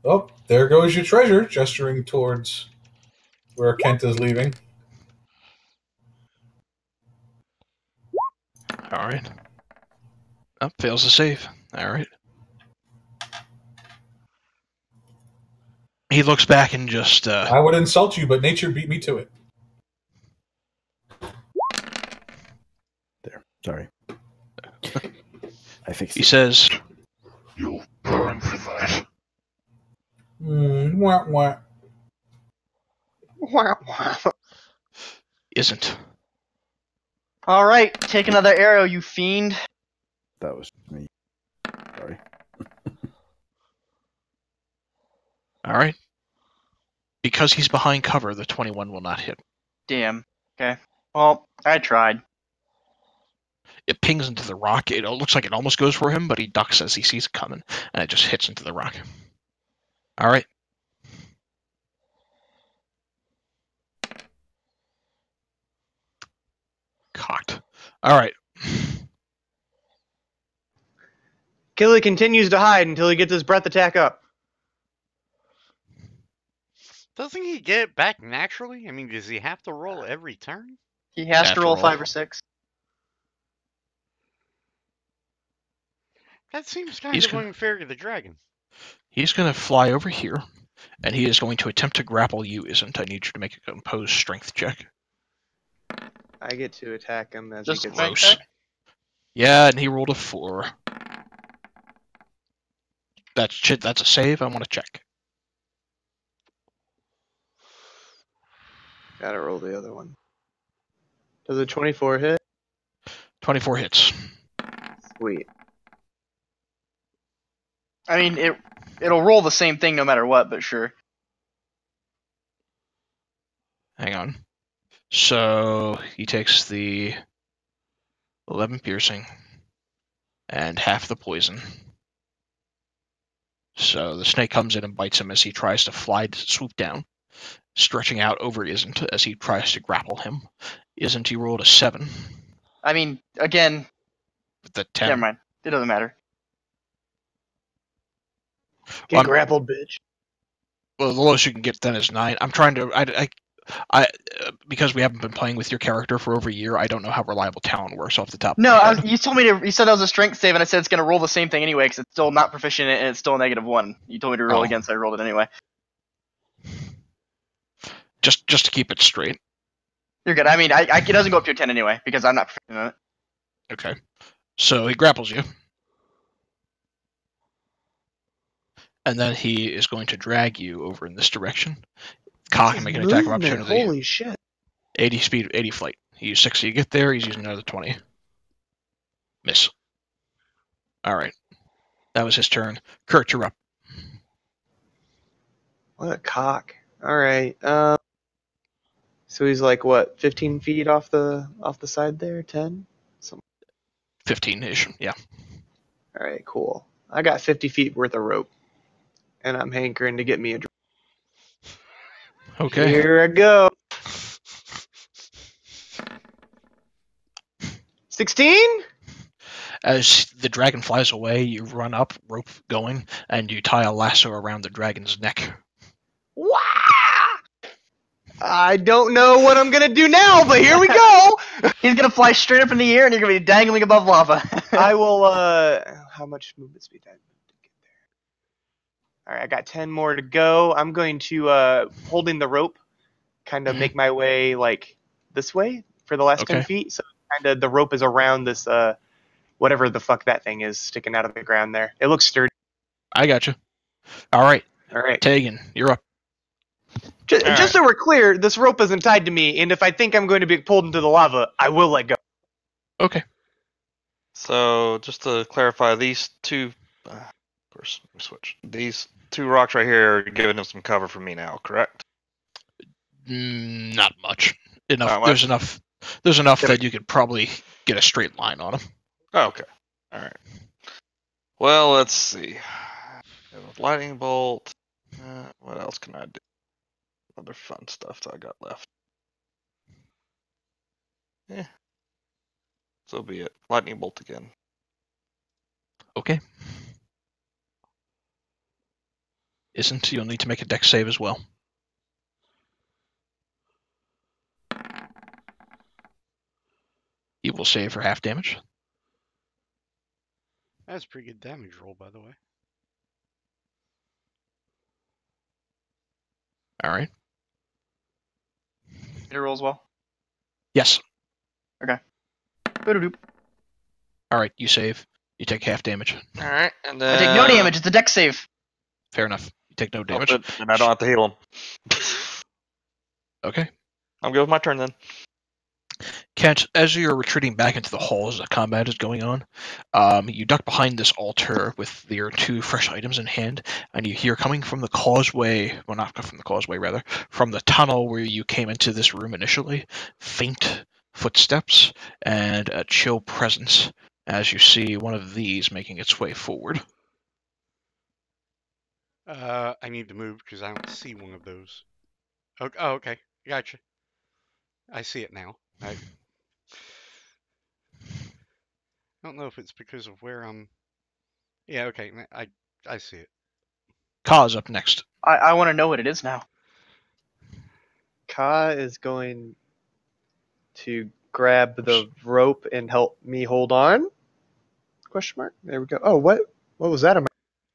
"Oh, there goes your treasure," gesturing towards where Kent is leaving. All right. Oh, fails to save. All right. He looks back and just... I would insult you, but nature beat me to it. There. Sorry. I fixed He it. says... You'll burn for that. Wah, wah. Wah, wah. Izzant. All right, take another arrow, you fiend. That was me. Sorry. All right. Because he's behind cover, the 21 will not hit. Damn. Okay. Well, I tried. It pings into the rock. It looks like it almost goes for him, but he ducks as he sees it coming, and it just hits into the rock. All right. Cocked. All right. Killy continues to hide until he gets his breath attack up. Doesn't he get it back naturally? I mean, does he have to roll every turn? He has Have to to roll roll. 5 or 6. That seems kind He's of gonna- unfair to the dragon. He's going to fly over here, and he is going to attempt to grapple you, Izzant. I need you to make a composed strength check. I get to attack him as Just he gets strength Gross. check? Yeah, and he rolled a 4. That's a save. I want to check. Gotta roll the other one. Does a 24 hit? 24 hits. Sweet. I mean, it'll roll the same thing no matter what, but sure. Hang on. So he takes the 11 piercing and half the poison. So the snake comes in and bites him as he tries to swoop down, stretching out over Izzant as he tries to grapple him. Izzant, he rolled a 7 I mean, again, with the 10. never mind. It doesn't matter. Get grappled, bitch. Well, the lowest you can get then is 9. I'm trying to. Because we haven't been playing with your character for over a year, I don't know how reliable talent works off the top. No, of my head. you told me you said that was a strength save, and I said it's going to roll the same thing anyway because it's still not proficient and it's still a -1. You told me to roll Oh. again, so I rolled it anyway. Just to keep it straight. You're good. I mean, it doesn't go up to a 10 anyway because I'm not proficient in it. Okay. So he grapples you. And then he is going to drag you over in this direction. Cock and make an attack of Movement, opportunity. Holy shit. 80 speed, 80 flight. He used 60 to get there. He's using another 20. Miss. All right. That was his turn. Kurt, you're up. What a cock. Alright. So he's like, what, 15 feet off the side there? 10? 15-ish. Yeah. Alright, cool. I got 50 feet worth of rope. And I'm hankering to get me a drink. Okay. Here I go. 16? As the dragon flies away, you run up, rope going, and you tie a lasso around the dragon's neck. Wah! I don't know what I'm gonna do now, but here we go! He's going to fly straight up in the air, and you're going to be dangling above lava. I will, how much movement speed? Alright, I got 10 more to go. I'm going to, holding the rope, kind of make my way, like, this way for the last 10 Okay. feet. So, kind of, the rope is around this, whatever the fuck that thing is sticking out of the ground there. It looks sturdy. I gotcha. All right. Alright. Tegan, you're up. Just so we're clear, this rope isn't tied to me, and if I think I'm going to be pulled into the lava, I will let go. Okay. So just to clarify, these two, of course, let me switch. These two rocks right here are giving him some cover for me now, correct? Not much. Enough. Not much? There's enough. There's enough that you could probably get a straight line on him. Oh, okay. All right. Well, let's see. Lightning bolt. What else can I do? Other fun stuff that I got left. So be it. Lightning bolt again. Okay. Isn't you'll need to make a dex save as well. He will save for half damage. That's a pretty good damage roll, by the way. All right. It rolls well. Yes. Boo-doo-doo. All right. You save. You take half damage. All right, and I then take no damage. It's a dex save. Fair enough. You take no damage. And I don't have to heal him. Okay. I'm good with my turn then. Kent, as you're retreating back into the halls, the combat is going on. You duck behind this altar with your 2 fresh items in hand, and you hear coming from the causeway, well, not from the causeway, rather, from the tunnel where you came into this room initially, faint footsteps and a chill presence as you see one of these making its way forward. I need to move because I don't see one of those. Oh, okay. Gotcha. I see it now. I don't know if it's because of where I'm... Yeah, okay. I see it. Ka's up next. I want to know what it is now. Ka is going to grab the rope and help me hold on? Question mark. There we go. Oh, what was that about?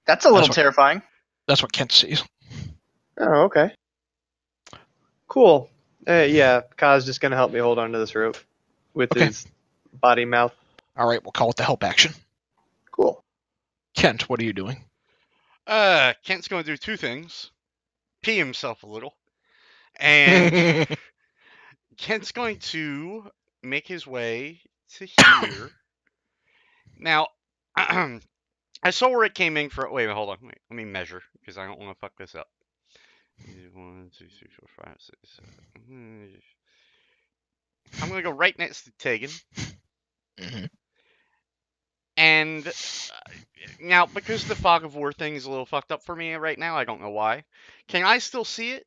That's a little That's what- terrifying. That's what Kent sees. Oh, okay. Cool. Yeah, Ka's just going to help me hold on to this rope with Okay. his body mouth. All right, we'll call it the help action. Cool. Kent, what are you doing? Kent's going to do 2 things. Pee himself a little. And Kent's going to make his way to here. Now, I saw where it came in for... Wait, hold on. Wait, let me measure, because I don't want to fuck this up. 1, 2, 3, 4, 5, 6, 7. I'm going to go right next to Tegan. Mm-hmm. And now, because the fog of war thing is a little fucked up for me right now, I don't know why. Can I still see it?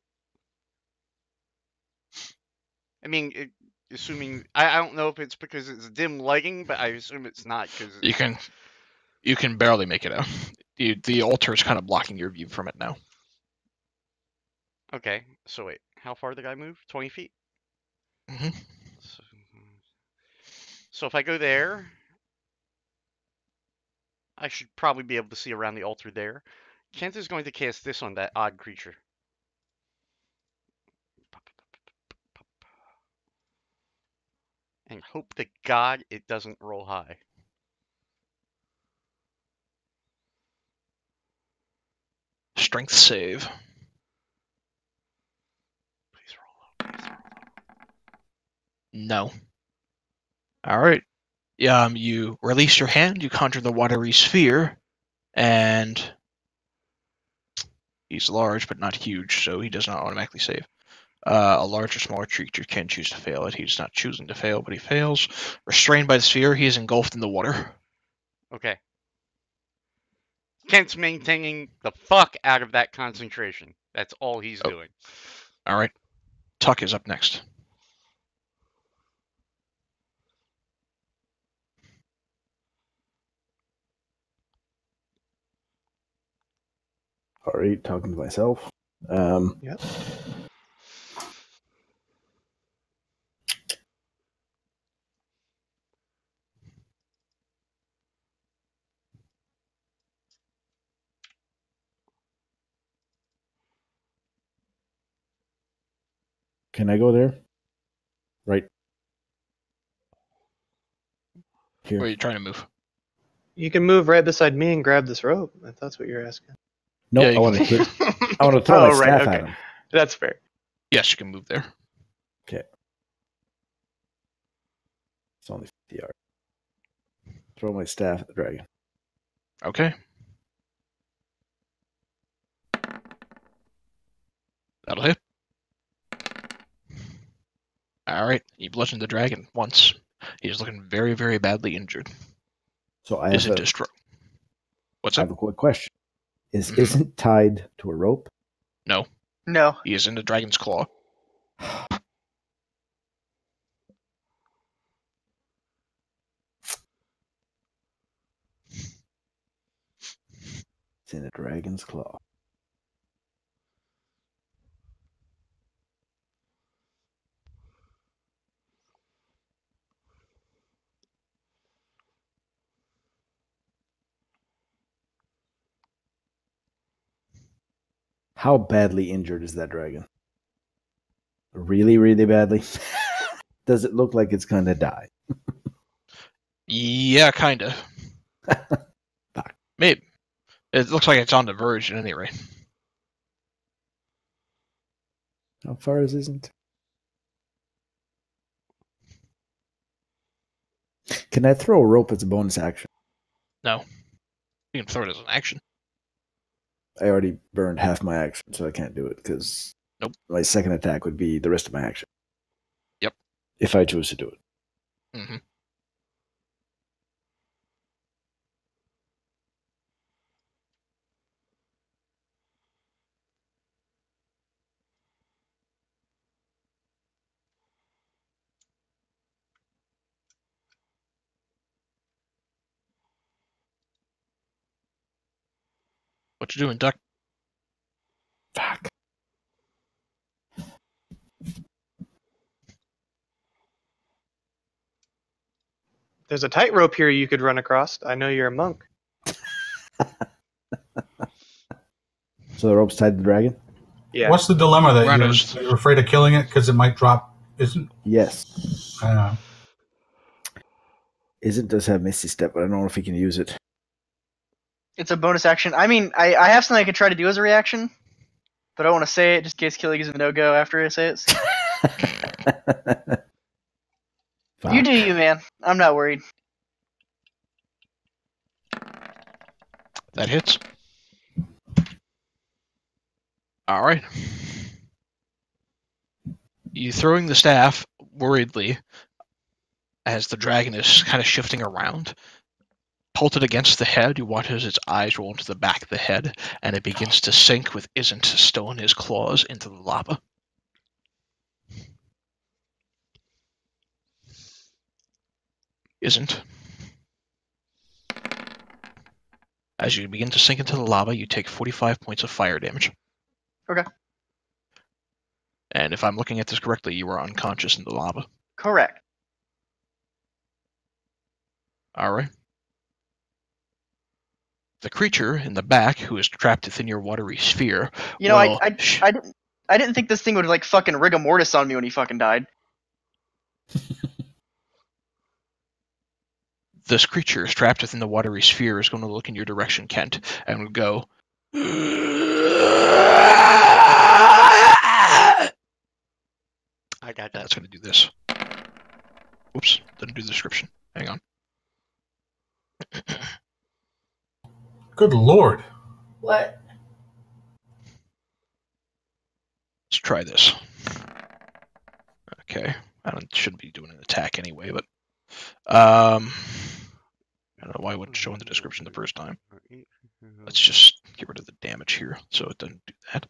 I mean, assuming... I don't know if it's because it's dim lighting, but I assume it's not because... You can barely make it out. The altar is kind of blocking your view from it now. Okay, so wait. How far did I move? 20 feet? Mm-hmm. So if I go there... I should probably be able to see around the altar there. Kent is going to cast this on that odd creature. And hope to God it doesn't roll high. Strength save. Please roll low. Please roll low. No. All right. You release your hand, you conjure the watery sphere, and he's large but not huge, so he does not automatically save. A large or smaller creature can choose to fail it. He's not choosing to fail, but he fails. Restrained by the sphere, he is engulfed in the water. Okay. Kent's maintaining the fuck out of that concentration. That's all he's doing. All right. Tuck is up next. All right, talking to myself. Yep. Can I go there? Right here. Where are you trying to move? You can move right beside me and grab this rope, if that's what you're asking. Nope, Yeah, I you want to can- hit. I want to throw my staff at him. That's fair. Yes, you can move there. Okay. It's only 50 yards. Throw my staff at the dragon. Okay. That'll hit. All right. You bludgeoned the dragon once. He's looking very, very badly injured. So I Is have, it destroyed? What's I up? have a quick question. Is Mhm. Izzant tied to a rope? No. No. He is in the dragon's claw. It's in a dragon's claw. How badly injured is that dragon? Really, really badly? Does it look like it's going to die? Yeah, kind of. Fuck. Maybe. It looks like it's on the verge at any rate. How far is Izzant? Can I throw a rope as a bonus action? No. You can throw it as an action. I already burned half my action, so I can't do it because Nope. my second attack would be the rest of my action. Yep. If I choose to do it. Mm-hmm. What you doing, Duck? Fuck. There's a tightrope here you could run across. I know you're a monk. So the rope's tied to the dragon? Yeah. What's the dilemma that Rhinos. you're afraid of killing it because it might drop? Isn't? Yes. I don't know. Izzant does have Misty Step, but I don't know if he can use it. It's a bonus action. I mean, I have something I could try to do as a reaction, but I don't want to say it just in case killing is a no-go after I say it. So. You do you, man. I'm not worried. That hits. Alright. You throwing the staff worriedly as the dragon is kind of shifting around. Pulted against the head, you watch as its eyes roll into the back of the head, and it begins to sink with Izzant still in his claws into the lava. Izzant. As you begin to sink into the lava, you take 45 points of fire damage. Okay. And if I'm looking at this correctly, you are unconscious in the lava. Correct. Alright. The creature in the back, who is trapped within your watery sphere, You know, will... I didn't think this thing would like fucking rigor mortis on me when he fucking died. This creature is trapped within the watery sphere is going to look in your direction, Kent, and will go... I got that. That's going to do this. Oops, didn't do the description. Hang on. Good lord. What? Let's try this. Okay, shouldn't be doing an attack anyway, but I don't know why I wasn't showing the description the first time. Let's just get rid of the damage here so it doesn't do that.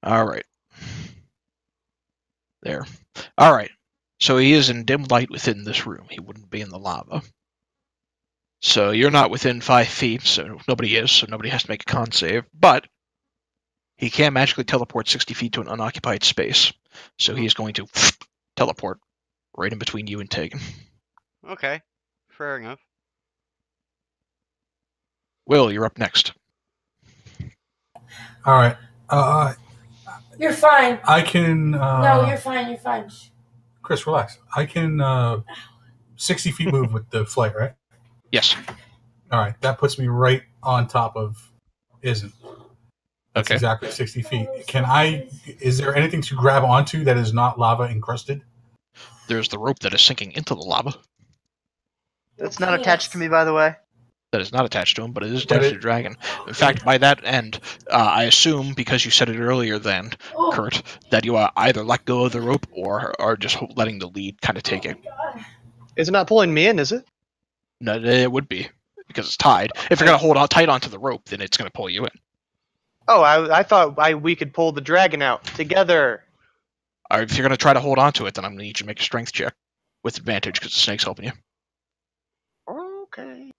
Alright. There. Alright. So he is in dim light within this room. He wouldn't be in the lava. So you're not within 5 feet, so nobody is, so nobody has to make a con save. But he can magically teleport 60 feet to an unoccupied space. So he is going to teleport right in between you and Tegan. Okay, fair enough. Will, you're up next. All right. You're fine. I can. No, you're fine. You're fine. Chris, relax. I can 60 feet move with the flight, right? Yes. All right. That puts me right on top of Izzant. That's Okay. exactly 60 feet. Is there anything to grab onto that is not lava encrusted? There's the rope that is sinking into the lava. That's not attached to me, by the way. That is not attached to him, but it is attached to the dragon. In fact, by that end, I assume, because you said it earlier then, Kurt, that you either let go of the rope or are just letting the lead kind of take it. It's not pulling me in, is it? No, it would be, because it's tied. If you're going to hold on tight onto the rope, then it's going to pull you in. Oh, I thought we could pull the dragon out together. Or if you're going to try to hold on to it, then I'm going to need you to make a strength check with advantage, because the snake's helping you. Okay.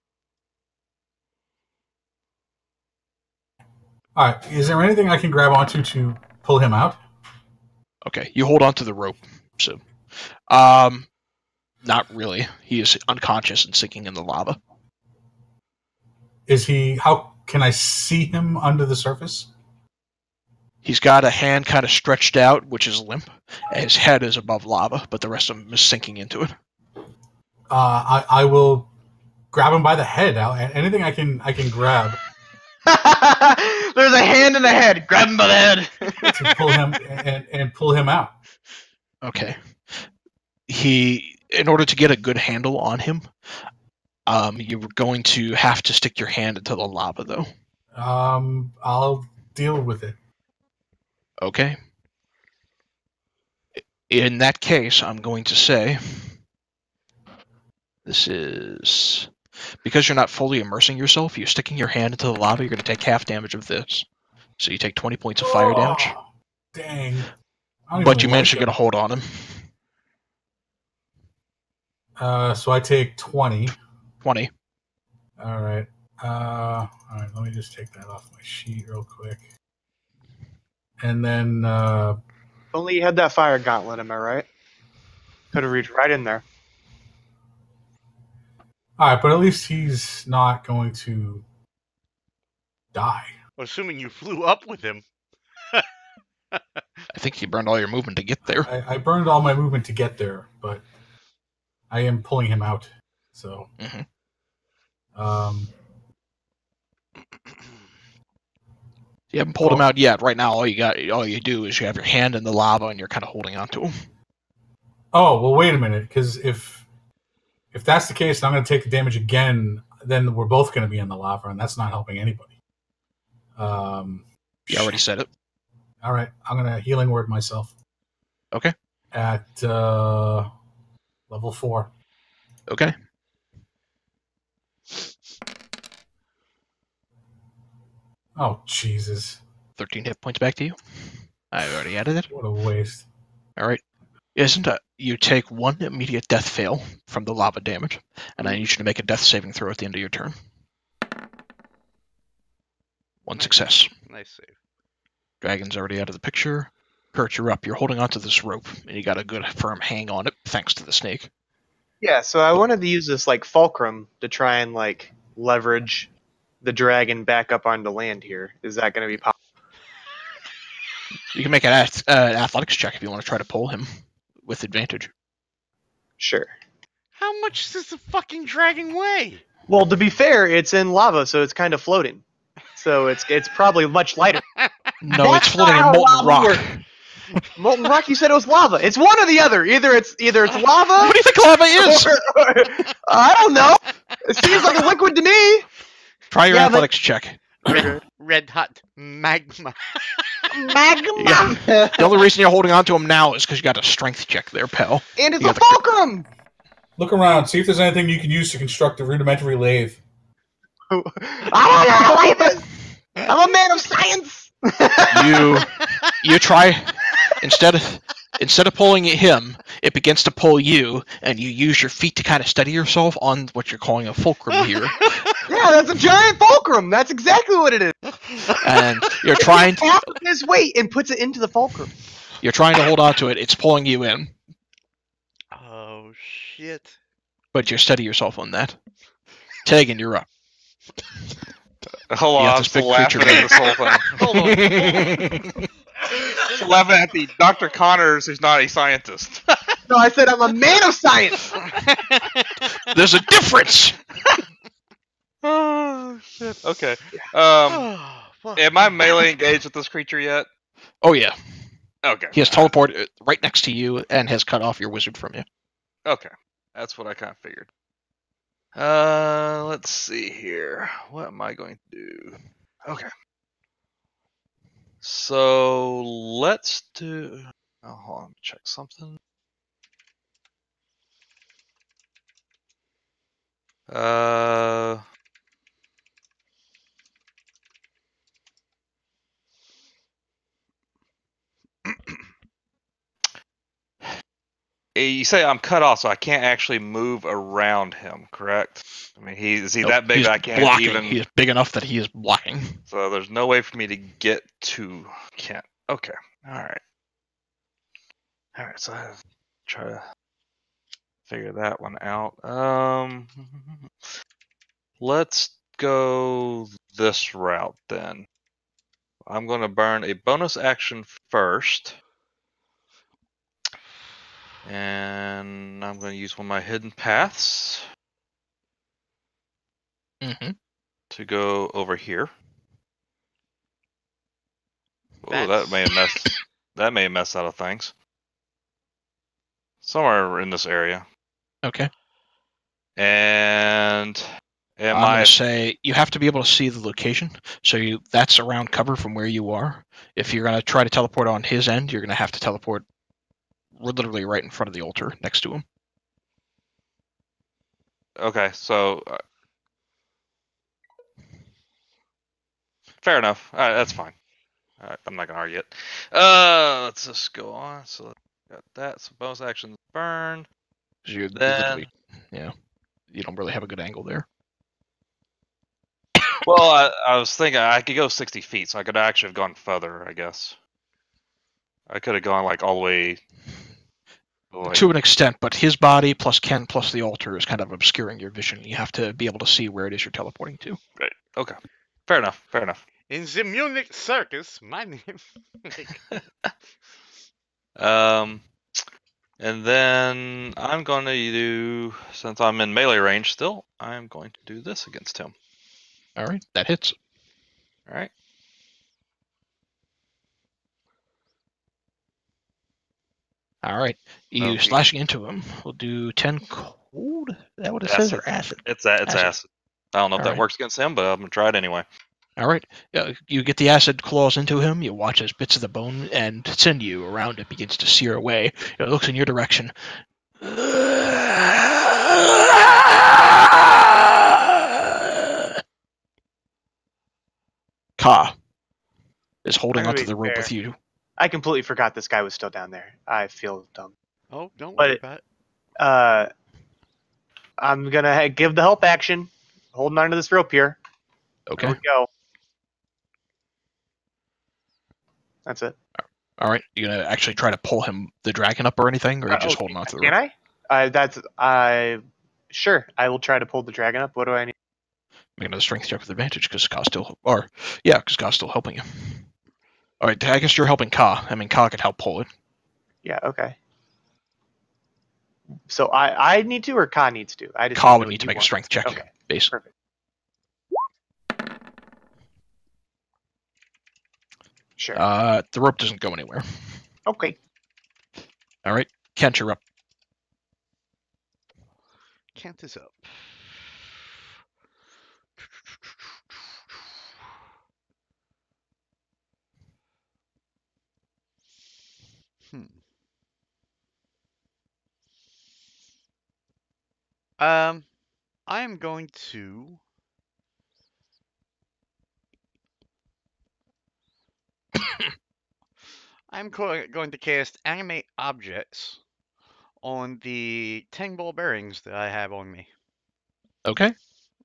All right. Is there anything I can grab onto to pull him out? Okay, you hold on to the rope. So, not really. He is unconscious and sinking in the lava. Is he? How can I see him under the surface? He's got a hand kind of stretched out, which is limp. And his head is above lava, but the rest of him is sinking into it. I will grab him by the head. Anything I can grab There's a hand in the head. Grab him by the head. to pull him and pull him out. Okay. He in order to get a good handle on him, you're going to have to stick your hand into the lava, though. I'll deal with it. Okay. In that case, I'm going to say this is because you're not fully immersing yourself. You're sticking your hand into the lava. You're going to take half damage of this, so you take 20 points of fire damage. Dang! But you managed to get a hold on him. So I take 20. 20. All right. All right. Let me just take that off my sheet real quick. And then. Only you had that fire gauntlet, am I right? Could have reached right in there. All right, but at least he's not going to die. Assuming you flew up with him. I think you burned all your movement to get there. I burned all my movement to get there, but I am pulling him out. So. You haven't pulled him out yet. Right now, all you do is you have your hand in the lava and you're kind of holding on to him. Oh well, wait a minute, because if that's the case, and I'm going to take the damage again, then we're both going to be in the lava, and that's not helping anybody. You already said it. All right, I'm going to healing word myself. Okay. At level 4. Okay. Oh, Jesus. 13 hit points back to you. I already added it. What a waste. All right. You take 1 immediate death fail from the lava damage, and I need you to make a death saving throw at the end of your turn. 1 success. Nice save. Dragon's already out of the picture. Kurt, you're up. You're holding onto this rope, and you got a good firm hang on it, thanks to the snake. Yeah, so I wanted to use this like fulcrum to try and like leverage the dragon back up onto land here. Is that going to be possible? You can make an athletics check if you want to try to pull him with advantage. Sure. How much does the fucking dragon weigh? Well, to be fair, it's in lava, so it's kind of floating. So it's probably much lighter. No, it's floating in molten rock. Molten rock? You said it was lava. It's one or the other. Either it's lava. What do you think lava is? Or, I don't know. It seems like a liquid to me. Try your athletics check. Red hot magma. Magma. Yeah. The only reason you're holding on to him now is because you got a strength check there, pal. And it's a fulcrum. Look around. See if there's anything you can use to construct a rudimentary lathe. I don't know how to lathe it. I'm a man of science. You try instead of pulling him, it begins to pull you, and you use your feet to kind of steady yourself on what you're calling a fulcrum here. Yeah, that's a giant fulcrum. That's exactly what it is. And you're trying half of his weight and puts it into the fulcrum. You're trying to hold on to it. It's pulling you in. Oh shit! But you steady yourself on that. Tegan, you're up. Hold on, I'm still laughing at this whole thing. Hold on. Just laughing at the Dr. Connors, who's not a scientist. No, I said I'm a man of science. There's a difference. Oh shit. Okay. Am I melee engaged with this creature yet? Oh yeah. Okay. He has teleported right next to you and has cut off your wizard from you. Okay. That's what I kind of figured. Let's see here. What am I going to do? Okay. So let's do. Oh, hold on. Check something. You say I'm cut off, so I can't actually move around him, correct? I mean, is he that big that I can't blocking. even... He is big enough that he is blocking. So there's no way for me to get to... Can't. Okay. Alright. Alright, so I have to try to figure that one out. Let's go this route, then. I'm going to burn a bonus action first. And I'm going to use one of my hidden paths to go over here. Oh, that may have messed out of things. Somewhere in this area. Okay. And am I'm I? going to say you have to be able to see the location. So that's around cover from where you are. If you're going to try to teleport on his end, you're going to have to teleport literally right in front of the altar next to him. Okay, so fair enough. That's fine. All right, I'm not gonna argue it. Let's just go on. So got that. So bonus actions burn. You're Then, literally, you don't really have a good angle there. well, I was thinking I could go 60 feet, so I could actually have gone further. I guess I could have gone like all the way. To an extent, but his body plus Ken plus the altar is kind of obscuring your vision. You have to be able to see where it is you're teleporting to. Right. Okay. Fair enough. Fair enough. In the Munich circus, my name. And then I'm going to do, since I'm in melee range still, I'm going to do this against him. All right, that hits. All right. All right, you Okay. slashing into him. We'll do 10 cold. Is that what it says, or acid? It's acid. I don't know if that works against him, but I'm going to try it anyway. All right, you get the acid claws into him. You watch as bits of the bone and sinew around it begins to sear away. It looks in your direction. Ka is holding onto the rope with you. I completely forgot this guy was still down there. I feel dumb. Oh, don't worry about it. I'm gonna give the help action, holding onto this rope here. Okay. There we go. That's it. All right, you gonna actually try to pull the dragon up or anything, or are you just holding onto the rope? Can I? Sure. I will try to pull the dragon up. What do I need? Make another strength check with advantage because Ka's still helping you. All right, I guess you're helping Ka. I mean, Ka could help pull it. Yeah. Okay. So I need to, or Ka needs to? Ka would need to make a strength check. Okay. Basically. Perfect. Sure. The rope doesn't go anywhere. Okay. All right, Kent, you're up. Kent is up. I am going to. I'm going to cast animate objects on the 10 ball bearings that I have on me. Okay.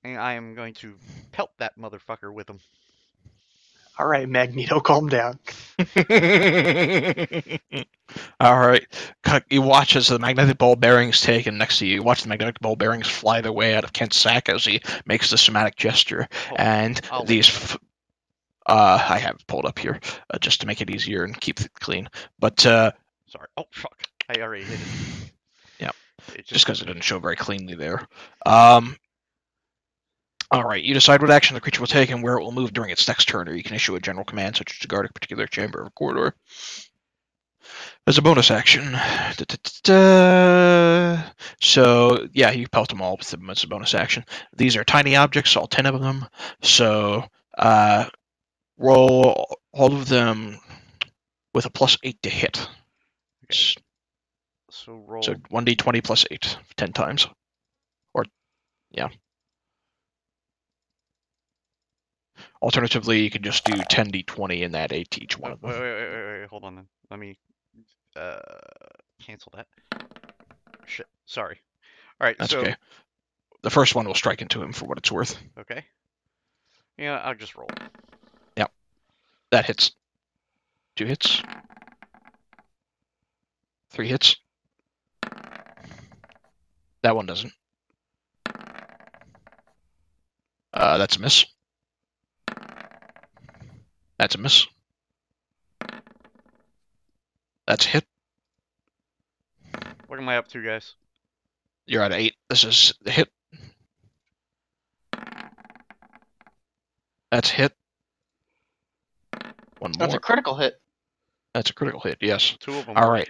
And I am going to pelt that motherfucker with them. All right, Magneto, calm down. All right. You watch as the magnetic ball bearings take, and next to you, you watch the magnetic ball bearings fly their way out of Kent's sack as he makes the somatic gesture. I have it pulled up here just to make it easier and keep it clean. But sorry. Oh fuck! I already hit it. Yeah. Just because it didn't show very cleanly there. All right, you decide what action the creature will take and where it will move during its next turn, or you can issue a general command such as to guard a particular chamber or corridor. As a bonus action, so yeah, you pelt them all with them as a bonus action. These are tiny objects, all 10 of them. So roll all of them with a +8 to hit. Okay. So roll. So 1d20 plus 8, 10 times. Or yeah. Alternatively, you can just do 10d20 and add 8 to each one of them. Wait, hold on then. Let me cancel that. Shit, sorry. Alright, That's okay. The first one will strike into him for what it's worth. Okay. Yeah, I'll just roll. Yep. That hits. 2 hits. 3 hits. That one doesn't. That's a miss. That's a miss. That's a hit. What am I up to, guys? You're at 8. This is the hit. That's a hit. One more. That's a critical hit. That's a critical hit, yes. 2 of them. All right.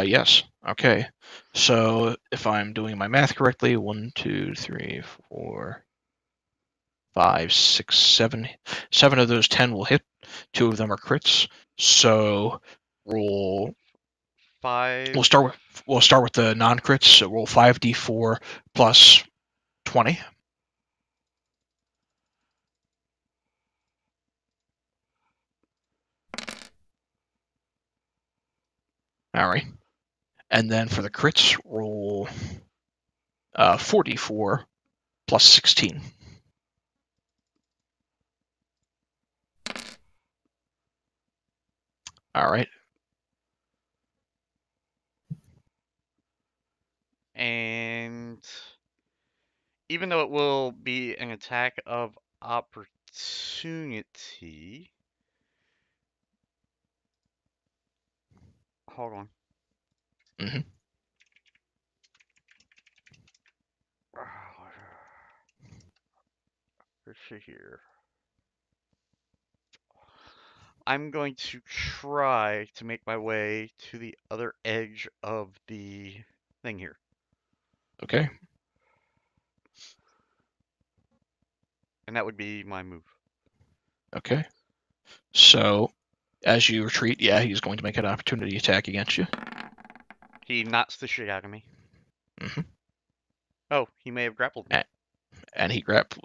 Yes. Okay, so if I'm doing my math correctly, 1, 2, 3, 4, 5, 6, 7. 7 of those 10 will hit. 2 of them are crits. So roll. 5. We'll start with the non-crits. So roll 5d4 plus 20. All right. And then for the crits, roll 4d4 plus 16. All right. And even though it will be an attack of opportunity. Hold on. Mm-hmm. Let's see here. I'm going to try to make my way to the other edge of the thing here. Okay. And that would be my move. Okay. So as you retreat, yeah, he's going to make an opportunity attack against you. He knocks the shit out of me. Mm-hmm. Oh, he may have grappled me. And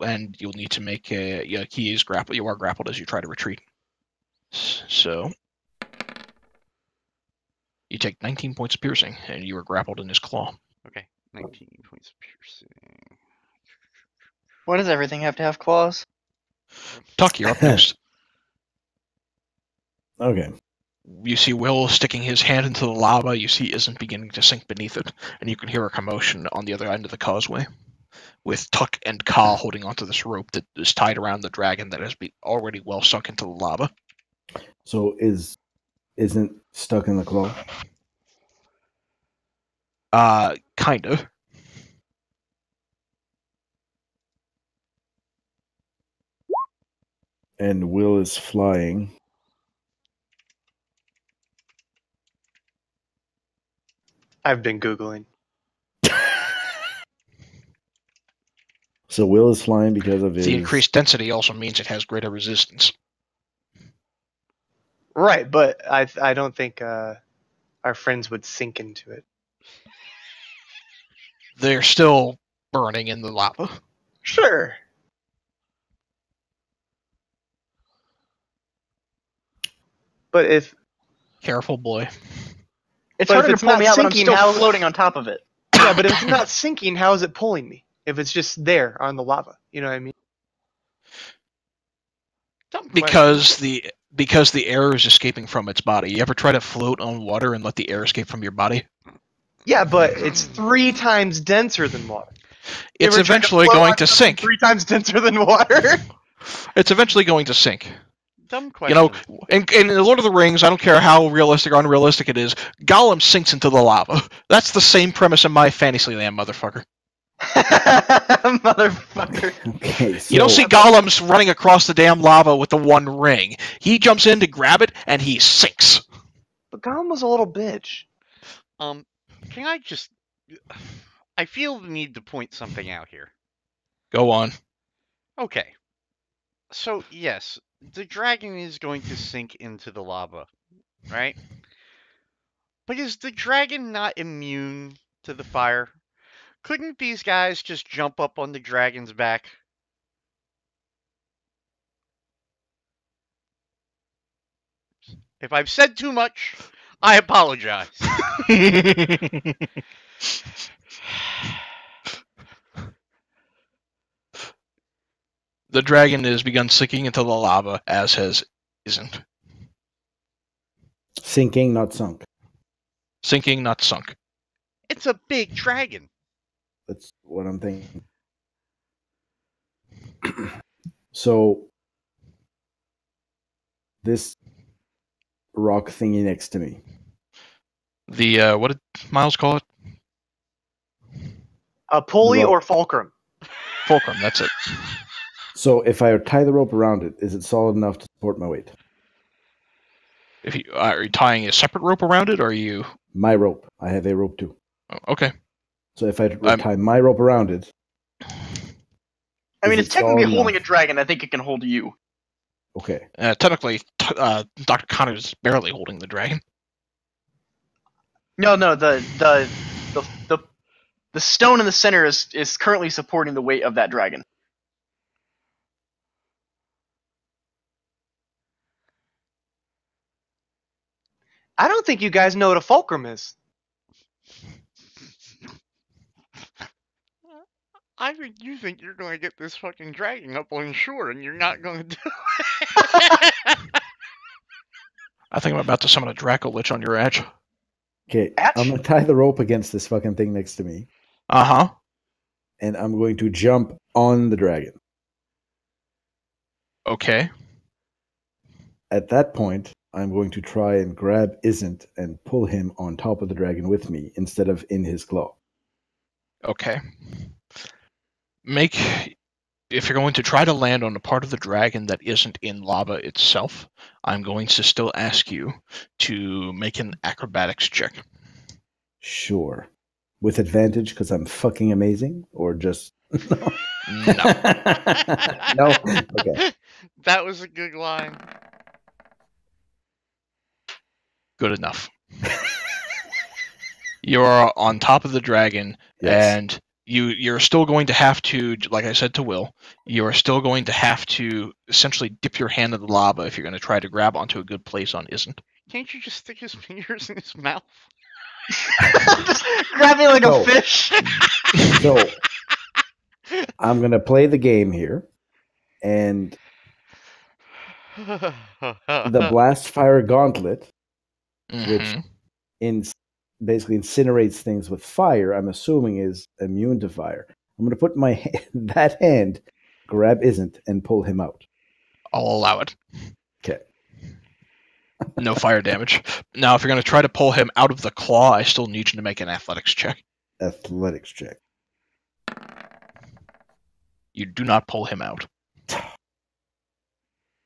and you'll need to make a. Yeah, he is grappled. You are grappled as you try to retreat. So you take 19 points of piercing, and you are grappled in his claw. Okay, 19 points of piercing. Why does everything have to have claws? Tuck, you're up next. Okay. You see Will sticking his hand into the lava. You see Izzant beginning to sink beneath it, and you can hear a commotion on the other end of the causeway, with Tuck and Ka holding onto this rope that is tied around the dragon that has been already well sunk into the lava. So isn't stuck in the claw? Kind of. And Will is flying. I've been Googling. So Will is flying because of his... The increased density also means it has greater resistance. Right, but I don't think our friends would sink into it. They're still burning in the lava. Sure. But if... Careful, boy. It's But if harder to it's pull not me out, but I'm sinking, still how- floating on top of it. Yeah, but if it's not sinking, how is it pulling me? If it's just there on the lava, you know what I mean? Because the air is escaping from its body. You ever try to float on water and let the air escape from your body? Yeah, but it's 3 times denser than water. You It's ever tried to eventually float going on to something sink. 3 times denser than water. It's eventually going to sink. Dumb question. You know, in the Lord of the Rings, I don't care how realistic or unrealistic it is, Gollum sinks into the lava. That's the same premise in my Fantasyland, motherfucker. Motherfucker. Okay, so... You don't see Gollum running across the damn lava with the one ring. He jumps in to grab it, and he sinks. But Gollum was a little bitch. Can I just... I feel the need to point something out here. Go on. Okay. So, yes, the dragon is going to sink into the lava, right? But is the dragon not immune to the fire? Couldn't these guys just jump up on the dragon's back? If I've said too much, I apologize. The dragon has begun sinking into the lava, as has Izzant. Sinking, not sunk. Sinking, not sunk. It's a big dragon. That's what I'm thinking. So, this rock thingy next to me. The, what did Miles call it? A pulley Rope. or fulcrum? Fulcrum, that's it. So, if I tie the rope around it, is it solid enough to support my weight? Are you tying a separate rope around it, or are you My rope. I have a rope too. Oh, okay. So if I tie my rope around it, I mean, is it's it technically strong holding a enough? dragon. I think it can hold you. Okay. Technically, Dr. Connor is barely holding the dragon. No, the stone in the center is currently supporting the weight of that dragon. I don't think you guys know what a fulcrum is. I think you think you're going to get this fucking dragon up on shore, and you're not going to do I think I'm about to summon a Draco Lich on your edge. Okay. Atch? I'm gonna tie the rope against this fucking thing next to me, Uh-huh. and I'm going to jump on the dragon. Okay. At that point, I'm going to try and grab Izzant and pull him on top of the dragon with me instead of in his claw. Okay. If you're going to try to land on a part of the dragon that isn't in lava itself, I'm going to still ask you to make an acrobatics check. Sure. With advantage because I'm fucking amazing? Or just... No. No? Okay. That was a good line. Good enough. You're on top of the dragon, Yes. and you're still going to have to, like I said to Will, you're still going to have to essentially dip your hand in the lava if you're going to try to grab onto a good place on Izzant. Can't you just stick his fingers in his mouth? Just grab me like So- a fish. So, I'm going to play the game here, and the Blast Fire Gauntlet, which Mhm. basically incinerates things with fire, I'm assuming is immune to fire. I'm going to put my that hand, grab Izzant, and pull him out. I'll allow it. Okay. No fire damage. Now, if you're going to try to pull him out of the claw, I still need you to make an athletics check. Athletics check. You do not pull him out.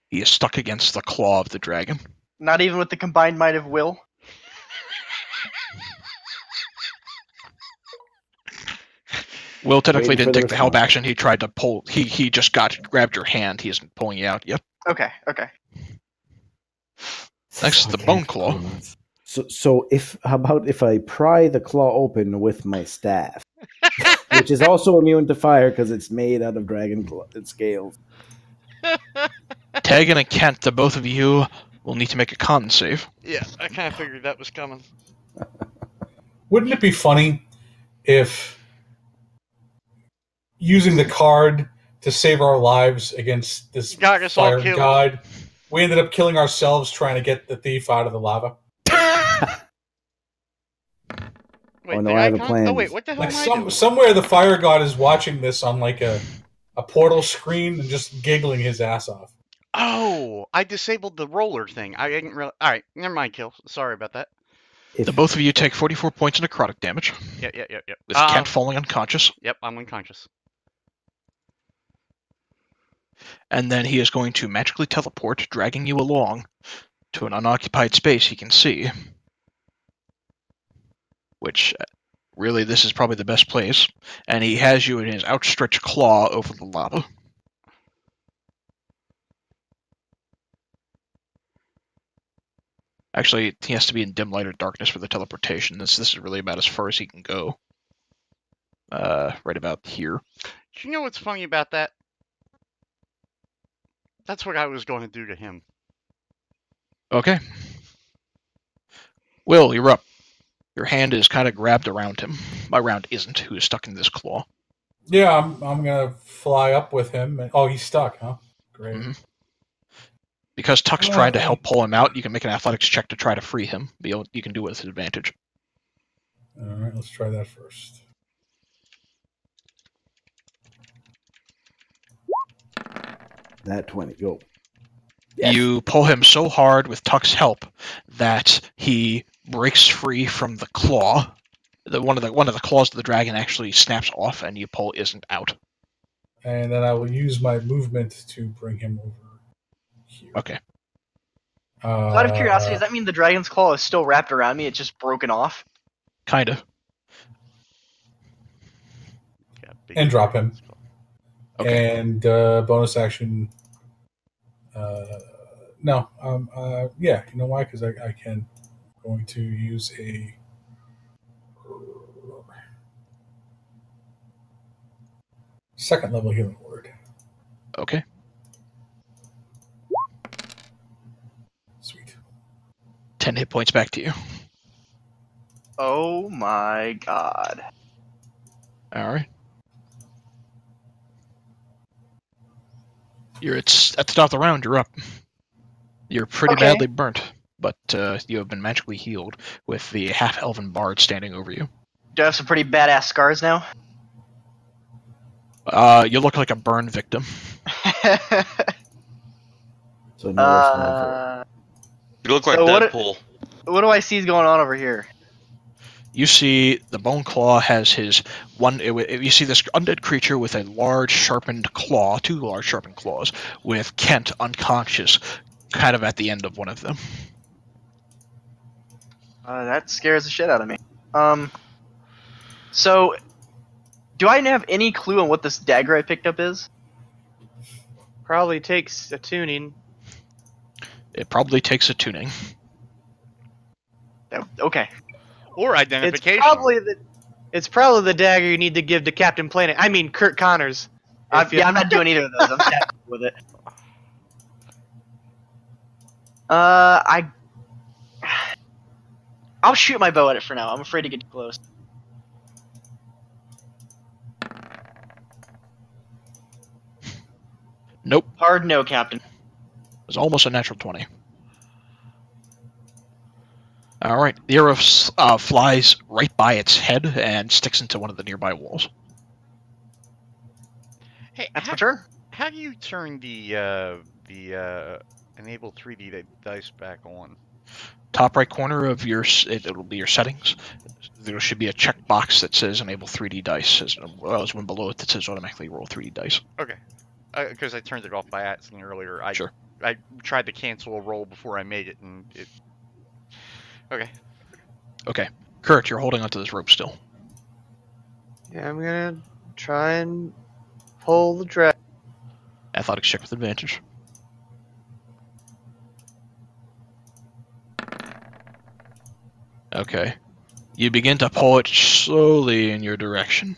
He is stuck against the claw of the dragon. Not even with the combined might of will. Will technically Waiting for didn't the take the help response. action. He tried to pull. He just grabbed your hand. He isn't pulling you out yet. Okay. Next is the Okay. bone claw. So how about if I pry the claw open with my staff, which is also immune to fire because it's made out of dragon scales. Tegan and Kent, the both of you will need to make a con save. Yeah, I kind of figured that was coming. Wouldn't it be funny if using the card to save our lives against this Got us all fire killed. god, we ended up killing ourselves trying to get the thief out of the lava? Wait, Oh, no, did I have a con- plan. Oh wait, what the hell Like am I doing? somewhere the fire god is watching this on like a portal screen and just giggling his ass off. Oh, I disabled the roller thing. I didn't realize. All right, never mind, Kill. Sorry about that. If The both of you take 44 points of necrotic damage, Yep. with Kent falling unconscious. Yep, I'm unconscious. And then he is going to magically teleport, dragging you along to an unoccupied space he can see. Which, really, this is probably the best place. And he has you in his outstretched claw over the lava. Actually, he has to be in dim light or darkness for the teleportation. This is really about as far as he can go. Right about here. Do you know what's funny about that? That's what I was going to do to him. Okay. Will, you're up. Your hand is kind of grabbed around him. Around Izzant, who is stuck in this claw. Yeah, I'm gonna fly up with him. Oh, he's stuck, huh? Great. Mhm. Because Tuck's trying to help pull him out, you can make an athletics check to try to free him. But you can do it with advantage. All right, let's try that first. that 20, go. You pull him so hard with Tuck's help that he breaks free from the claw. One of the claws of the dragon actually snaps off, and you pull Izzant out. And then I will use my movement to bring him over here. Okay. Out of curiosity, does that mean the dragon's claw is still wrapped around me? It's just broken off? Kinda. And drop him. Okay. And bonus action. No. Yeah. You know why? Because I can. I'm going to use a. Second level healing word. Okay. Sweet. 10 hit points back to you. Oh my god. All right. You're at the top of the round. You're up. You're pretty Okay. badly burnt, but you have been magically healed with the half-elven bard standing over you. Do I have some pretty badass scars now? You look like a burn victim. So no worse than You look like So what- Deadpool. What do I see is going on over here? You see the Bone Claw has his one. You see this undead creature with a large sharpened claw, 2 large sharpened claws, with Kent unconscious, kind of at the end of one of them. That scares the shit out of me. So, do I have any clue on what this dagger I picked up is? Probably takes a tuning. It probably takes a tuning. Okay. Or identification. It's probably the dagger you need to give to Captain Planet. I mean, Kurt Connors. Yeah, I'm not doing either of those. I'm happy with it. I'll shoot my bow at it for now. I'm afraid to get too close. Nope. Hard no, Captain. It was almost a natural 20. All right. The arrow flies right by its head and sticks into one of the nearby walls. Hey, That's my turn. how do you turn the enable 3D dice back on? Top right corner of it'll be your settings. There should be a checkbox that says enable 3D dice, as well as one below it that says automatically roll 3D dice. Okay. Because I turned it off by accident earlier. Sure. I tried to cancel a roll before I made it, and it. Okay. Okay. Kurt, you're holding onto this rope still. Yeah, I'm gonna try and pull the drag. Athletics check with advantage. Okay. You begin to pull it slowly in your direction,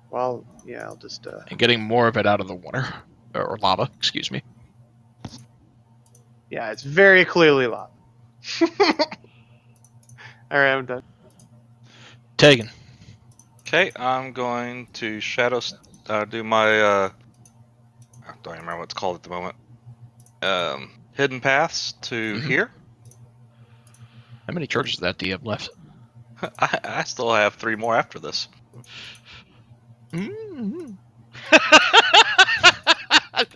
Well, yeah, I'll just. and getting more of it out of the water. Or lava, excuse me. Yeah, it's very clearly lava. Alright, I'm done. Tegan. Okay, I'm going to do my I don't even remember what it's called at the moment. Hidden paths to here. How many charges of that do you have left? I still have 3 more after this. Mm-hmm.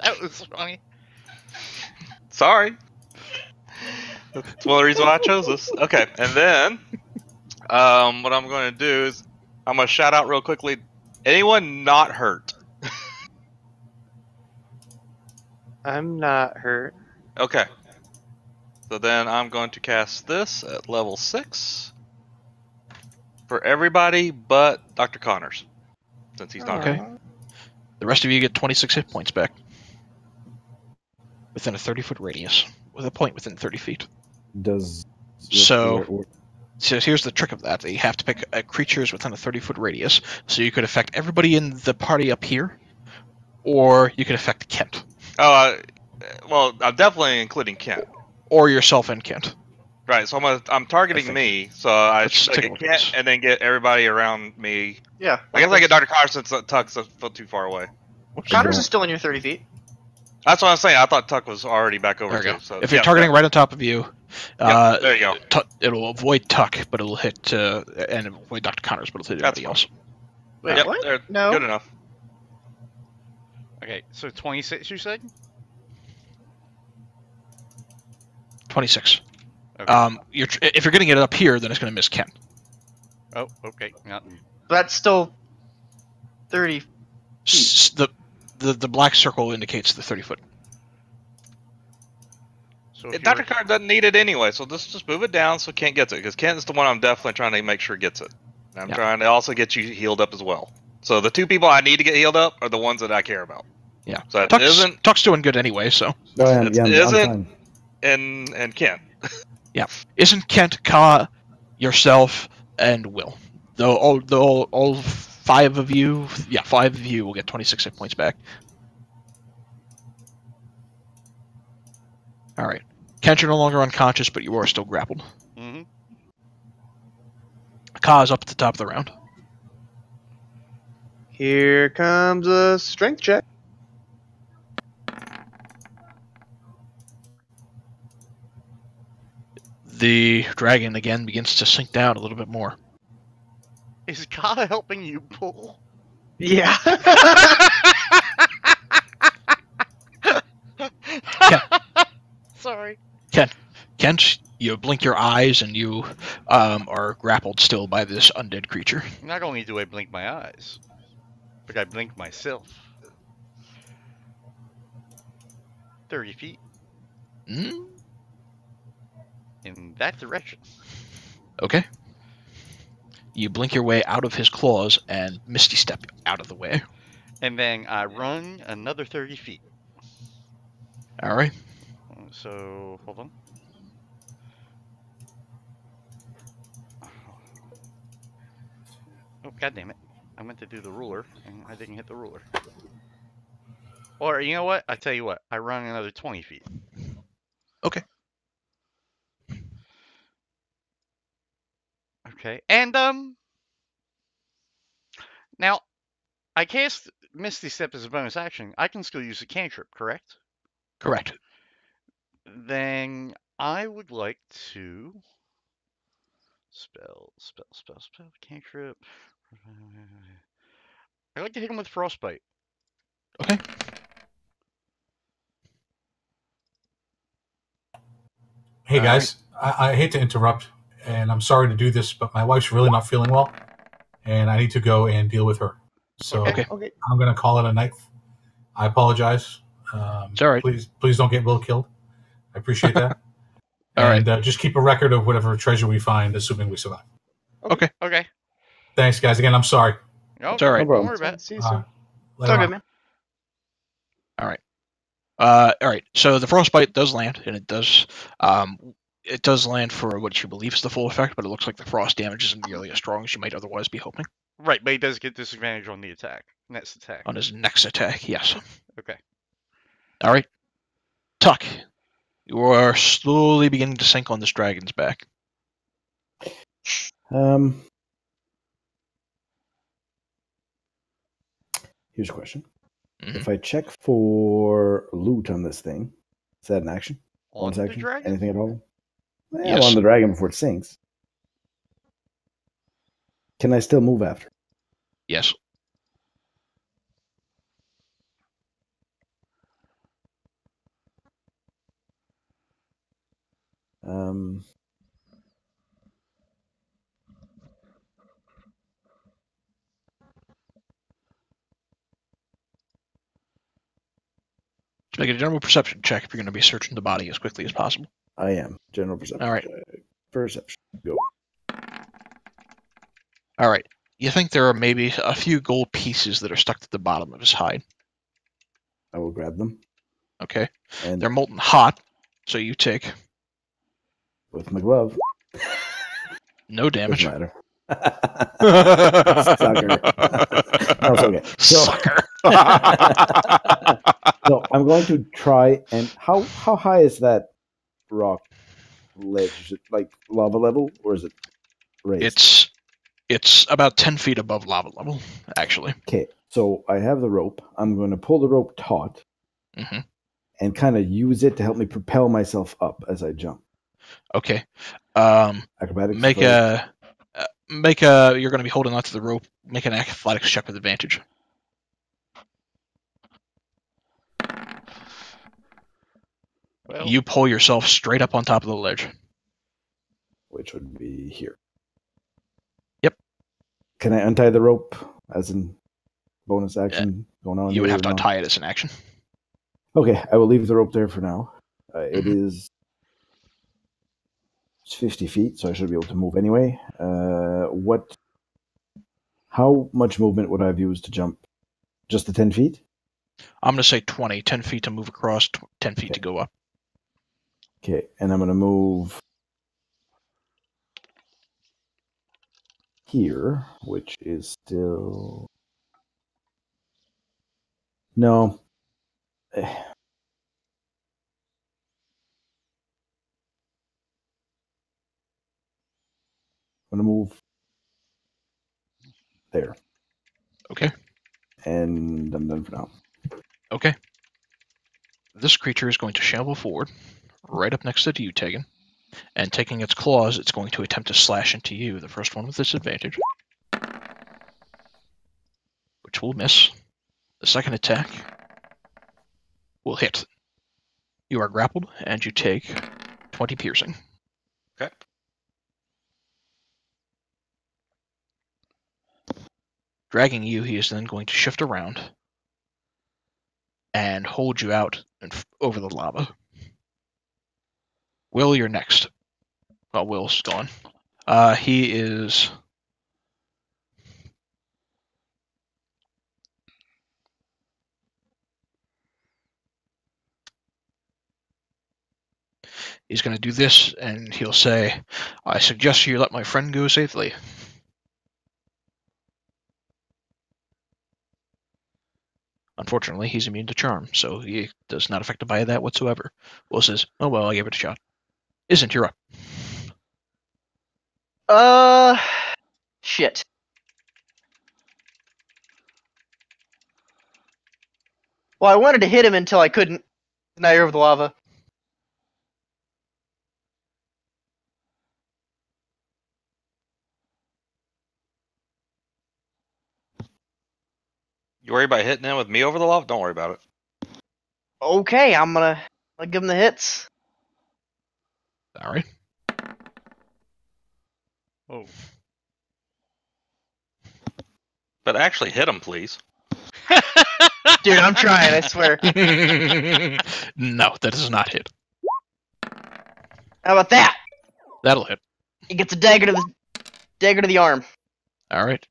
That was funny. Sorry. That's one of the reasons why I chose this. Okay, and then what I'm going to do is I'm going to shout out real quickly. Anyone not hurt? I'm not hurt. Okay. So then I'm going to cast this at level 6 for everybody but Dr. Connors, since he's not Okay. hurt. The rest of you get 26 hit points back. Within a 30-foot radius. With a point within 30 feet. So here's the trick of that. You have to pick creatures within a 30-foot radius. So you could affect everybody in the party up here, or you could affect Kent. Oh, well, I'm definitely including Kent. Or yourself and Kent. Right, so I'm targeting me, so I Let's should take a get look at this. Kent and then get everybody around me. Yeah. I guess I get Dr. Connors since Tuck's a foot too far away. Connors is still in your 30 feet. That's what I'm saying. I thought Tuck was already back over There we too. go. So If you're targeting right on top of you, there you go. It'll avoid Tuck, but it'll hit and avoid Dr. Connors, but it'll hit That's everybody else. Wait, Yep, what? they're No. good enough. Okay, so 26 you said? 26. Okay. If you're getting it up here, then it's going to miss Kent. Oh, okay. Yeah. That's still 30. The black circle indicates the 30-foot. So if Dr. you're- Card doesn't need it anyway, so let's just move it down so Kent gets it, because Kent's the one I'm definitely trying to make sure gets it. And I'm trying to also get you healed up as well. So the 2 people I need to get healed up are the ones that I care about. Yeah. So that isn't Tuck's doing good anyway, so. I'm isn't fine. and Kent. Isn't Kent, Ka, yourself, and Will. All 5 of you, 5 of you will get 26 hit points back. Alright. Kent, you're no longer unconscious, but you are still grappled. Mhm. Ka is up at the top of the round. Here comes a strength check. The dragon again begins to sink down a little bit more. Is God helping you pull? Yeah. Sorry. Kent, you blink your eyes and you are grappled still by this undead creature. Not only do I blink my eyes, but I blink myself. 30 feet Mm? in that direction. Okay. You blink your way out of his claws and misty step out of the way. And then I run another 30 feet. Alright. So, hold on. Oh, god damn it. I meant to do the ruler, and I didn't hit the ruler. Or, you know what? I tell you what. I run another 20 feet. Okay. Okay, and, now, I cast Misty Step as a bonus action. I can still use a cantrip, correct? Correct. Then I would like to spell, cantrip. I'd like to hit him with frostbite. Okay. Hey All guys, I hate to interrupt, and I'm sorry to do this, but my wife's really not feeling well, and I need to go and deal with her. So Okay. Okay. I'm going to call it a night. I apologize. It's all right. Please don't get Will killed. I appreciate that. All and just keep a record of whatever treasure we find, assuming we survive. Okay. Okay. Thanks, guys. Again, I'm sorry. No, It's all right. Don't No worry about it. See you soon. Later It's all on. good, man. Alright. So the frostbite does land, and it does land for what you believe is the full effect, but it looks like the frost damage isn't nearly as strong as you might otherwise be hoping. Right, but he does get disadvantage on the attack. Next attack. On his next attack, yes. Okay. Alright. Tuck, you are slowly beginning to sink on this dragon's back. Here's a question. Mhm. If I check for loot on this thing, is that an action? On Bonus the action? dragon? Anything at all? Yeah, Yes. on the dragon before it sinks. Can I still move after? Yes. Just make a general perception check if you're going to be searching the body as quickly as possible. I am. General perception. All right. check. Perception. Go. Alright. You think there are maybe a few gold pieces that are stuck to the bottom of his hide. I will grab them. Okay. And They're molten hot, so you take with my glove. no damage. Doesn't matter. Sucker. No, it's okay. Sucker. So I'm going to try and how high is that rock ledge? Is it like lava level or is it raised? It's about 10 feet above lava level, actually. Okay, so I have the rope. I'm going to pull the rope taut Mhm. and kind of use it to help me propel myself up as I jump. Okay. Acrobatics. Make a you're going to be holding onto the rope. Make an athletics check with advantage. Well, You pull yourself straight up on top of the ledge. which would be here. Yep. Can I untie the rope as in bonus action going on? You would here have to or not? untie it as an action. Okay, I will leave the rope there for now. It is It's 50 feet, so I should be able to move anyway. How much movement would I have used to jump? Just the 10 feet? I'm going to say 20. 10 feet to move across, 10 feet to go up. Okay, and I'm going to move here, which is still... No. I'm going to move there. Okay. And I'm done for now. Okay. This creature is going to shamble forward, right up next to you, Tegan. And taking its claws, it's going to attempt to slash into you. The first one with disadvantage, which will miss. The second attack will hit. You are grappled, and you take 20 piercing. Okay. Dragging you, he is then going to shift around and hold you out over the lava. Will, you're next. Well, Will's gone. He is... He's going to do this, and he'll say, I suggest you let my friend go safely. Unfortunately, he's immune to charm, so he does not affected by that whatsoever. Will says, oh well, I gave it a shot. Izzant, you're up. Shit. Well, I wanted to hit him until I couldn't. Now you're over the lava. You worry about hitting him with me over the lava? Don't worry about it. Okay, I'm gonna give him the hits. All right. Oh. But actually hit him, please. Dude, I'm trying, I swear. No, that does not hit. How about that? That'll hit. He gets a dagger to the arm. All right.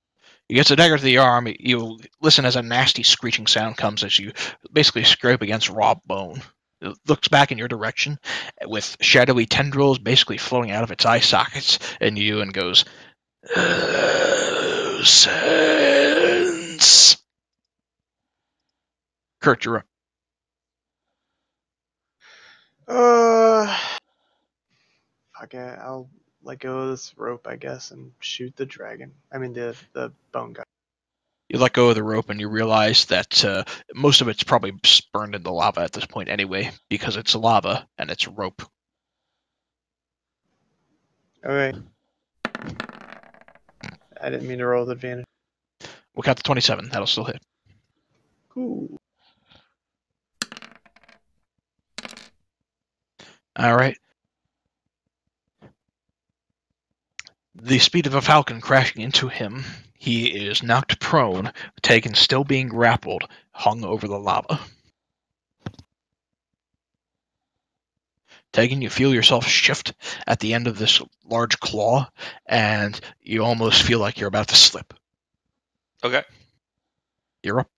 He gets a dagger to the arm. You listen as a nasty screeching sound comes as you basically scrape against raw bone. It looks back in your direction with shadowy tendrils basically flowing out of its eye sockets and you and goes, sense. Kurt, you're up. Fuck it. I'll let go of this rope, I guess, and shoot the dragon. I mean, the bone guy. You let go of the rope and you realize that most of it's probably burned into lava at this point anyway, because it's lava and it's rope. Okay. I didn't mean to roll with advantage. We'll count to 27. That'll still hit. Cool. All right. The speed of a falcon crashing into him. He is knocked prone, Tegan still being grappled, hung over the lava. Tegan, you feel yourself shift at the end of this large claw, and you almost feel like you're about to slip. Okay. You're up.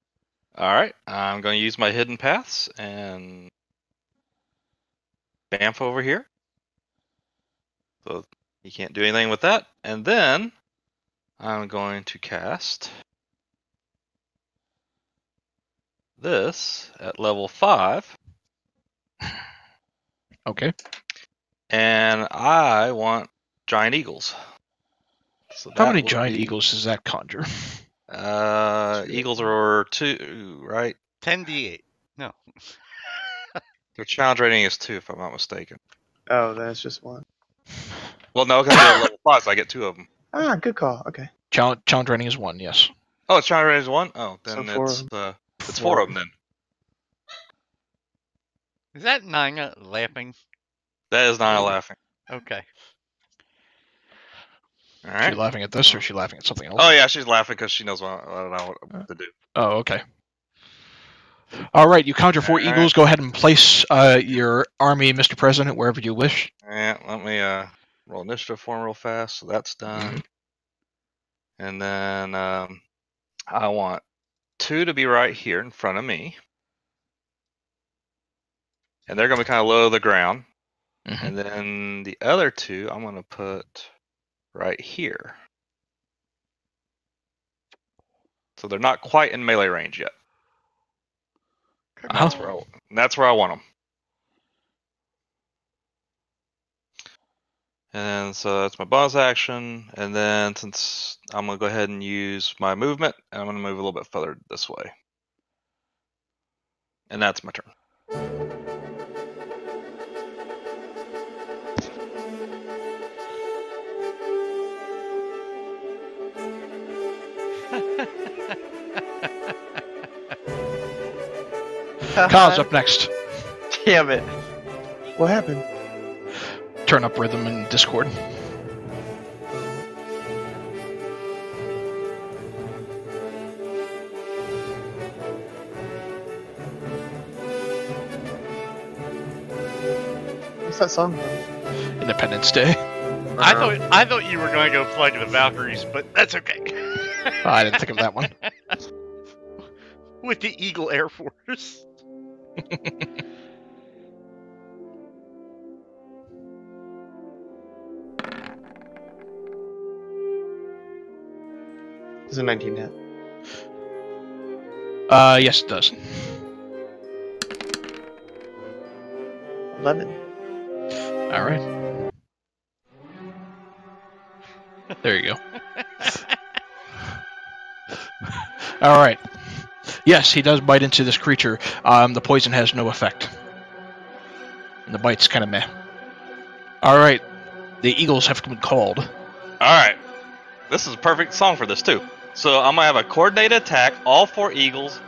All right. I'm going to use my hidden paths and bamf over here. So you can't do anything with that. And then I'm going to cast this at level 5. Okay. And I want giant eagles. So How that many would giant be- eagles does that conjure? Eagles are 2, right? 10d8. No. Their challenge rating is 2, if I'm not mistaken. Oh, that's just one. Well, no, because they're level 5, so I get 2 of them. Ah, good call. Okay. Challenge rating is 1, yes. Oh, it's challenge rating is 1? Oh, then So 4 it's, of it's 4 of them then. Is that Nina laughing? That is not laughing. Okay. All Is right. she laughing at this or is she laughing at something else? Oh, yeah, she's laughing because she knows what I don't know what to do. Oh, okay. All right, you conjure 4 All right. eagles. Go ahead and place your army, Mr. President, wherever you wish. Yeah, let me roll initiative for him real fast. So that's done. And then I want 2 to be right here in front of me. And they're going to be kind of low to the ground. And then the other 2 I'm going to put right here. So they're not quite in melee range yet. And that's where I want them. And so that's my bonus action. And then since I'm going to go ahead and use my movement, and I'm going to move a little bit further this way. And that's my turn. Kyle's up next. Damn it. What happened? Turn up rhythm in Discord. What's that song? Independence Day. I thought you were going to go Flag of the Valkyries, but that's okay. I didn't think of that one. With the Eagle Air Force. Is a 19 hit? Yes, it does. 11. All right. There you go. All right. Yes, he does bite into this creature. The poison has no effect. And the bite's kind of meh. All right. The eagles have been called. All right. This is a perfect song for this, too. So I'm going to have a coordinated attack. All 4 eagles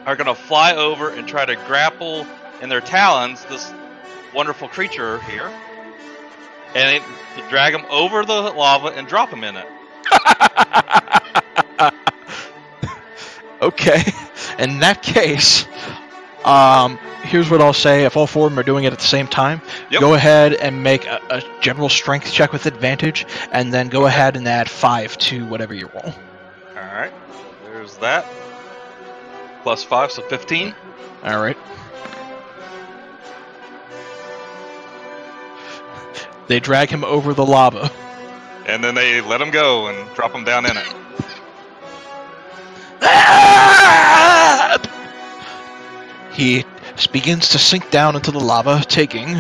are going to fly over and try to grapple in their talons this wonderful creature here. And drag him over the lava and drop him in it. Okay. In that case, here's what I'll say. If all 4 of them are doing it at the same time, go ahead and make a general strength check with advantage, and then go ahead and add 5 to whatever you roll. Alright. There's that. Plus 5, so 15. Alright. They drag him over the lava. And then they let him go and drop him down in it. He begins to sink down into the lava, taking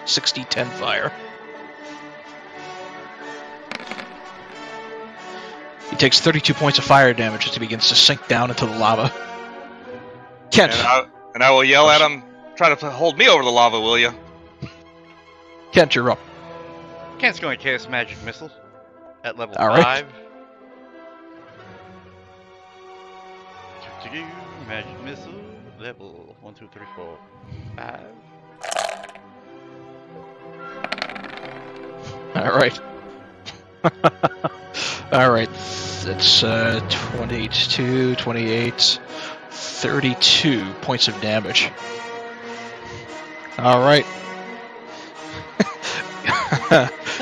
60-10 fire. He takes 32 points of fire damage as he begins to sink down into the lava. Kent. And I will yell at him, try to hold me over the lava, will you? Kent, you're up. Kent's going to cast Magic Missile at level All 5. right. Magic Missile, level 1, 2, 3, 4, 5. Alright. Alright. It's 22, 28, 32 points of damage. Alright.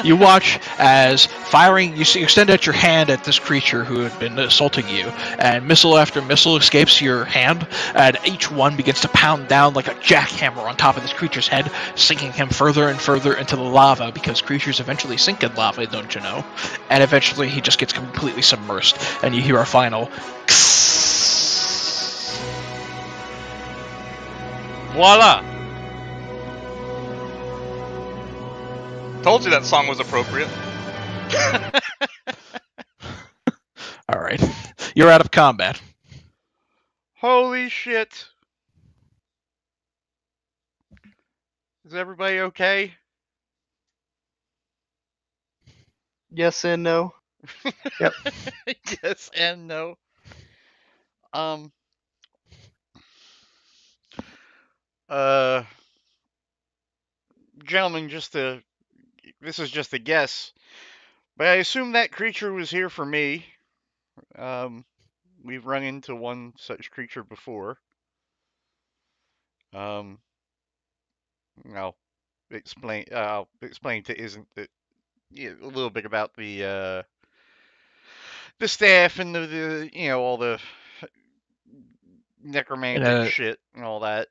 You watch as firing, you extend out your hand at this creature who had been assaulting you, and missile after missile escapes your hand, and each one begins to pound down like a jackhammer on top of this creature's head, sinking him further and further into the lava, because creatures eventually sink in lava, don't you know? And eventually he just gets completely submersed, and you hear a final Voila! Told you that song was appropriate. Alright. You're out of combat. Holy shit. Is everybody okay? Yes and no. Yep. Yes and no. Gentlemen, this is just a guess, but I assume that creature was here for me. We've run into one such creature before. I'll explain to Izzant that a little bit about the staff and the all the And necromantic shit and all that.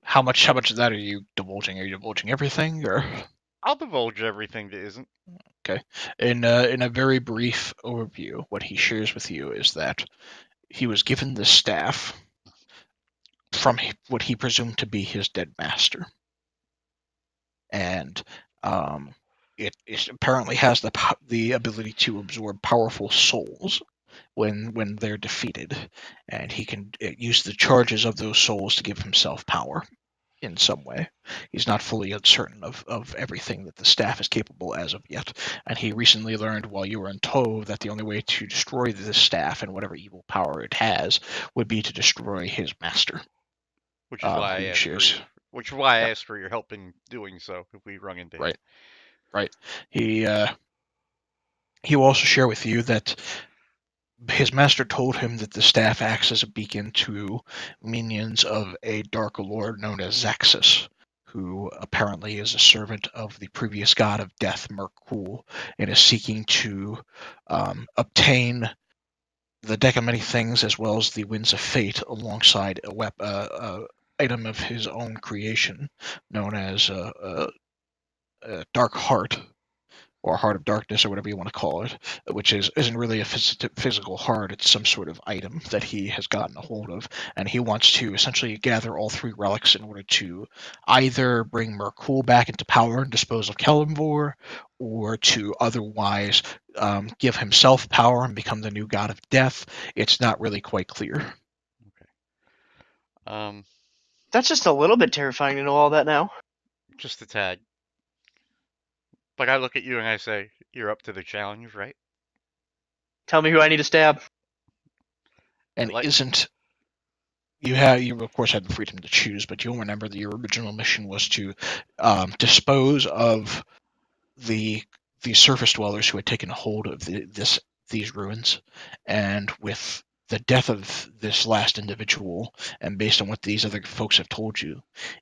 how much of that are you divulging? Are you divulging everything, or I'll divulge everything to Izzant. okay? In a very brief overview, what he shares with you is that he was given the staff from what he presumed to be his dead master, and it apparently has the ability to absorb powerful souls when they're defeated, and he can use the charges of those souls to give himself power in some way. He's not fully uncertain of everything that the staff is capable as of yet, and he recently learned while you were in tow that the only way to destroy the staff and whatever evil power it has would be to destroy his master. Which is why I asked for your, which is why I asked for your help in doing so if we run into him. Right. He will also share with you that his master told him that the staff acts as a beacon to minions of a dark lord known as Zaxxas, who apparently is a servant of the previous god of death, Merkul, and is seeking to obtain the deck of many things as well as the winds of fate alongside a item of his own creation known as a dark heart, or Heart of Darkness, or whatever you want to call it, which isn't really a physical heart. It's some sort of item that he has gotten a hold of, and he wants to essentially gather all three relics in order to either bring Merkul back into power and dispose of Kelimvor, or to otherwise give himself power and become the new god of death. It's not really quite clear. Okay. That's just a little bit terrifying to know all that now. Just a tad. But I look at you and I say, you're up to the challenge, right? Tell me who I need to stab. And Izzant, you of course had the freedom to choose, but you'll remember that your original mission was to dispose of the surface dwellers who had taken hold of these ruins, and with the death of this last individual, and based on what these other folks have told you,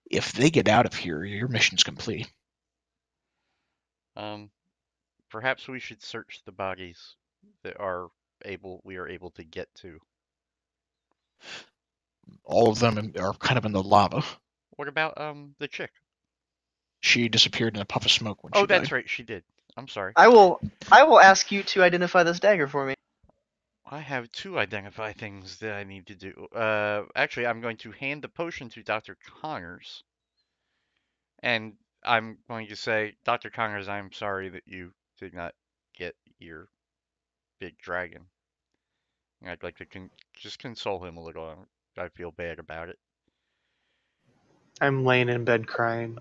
if they get out of here, your mission's complete. Perhaps we should search the bodies that we are able to get to. All of them are kind of in the lava. What about the chick? She disappeared in a puff of smoke when she died. Oh, that's right, she did. I'm sorry. I will ask you to identify this dagger for me. I have 2 identify things that I need to do. Actually, I'm going to hand the potion to Dr. Connors. And I'm going to say, Dr. Connors, I'm sorry that you did not get your big dragon. I'd like to just console him a little. I feel bad about it. I'm laying in bed crying.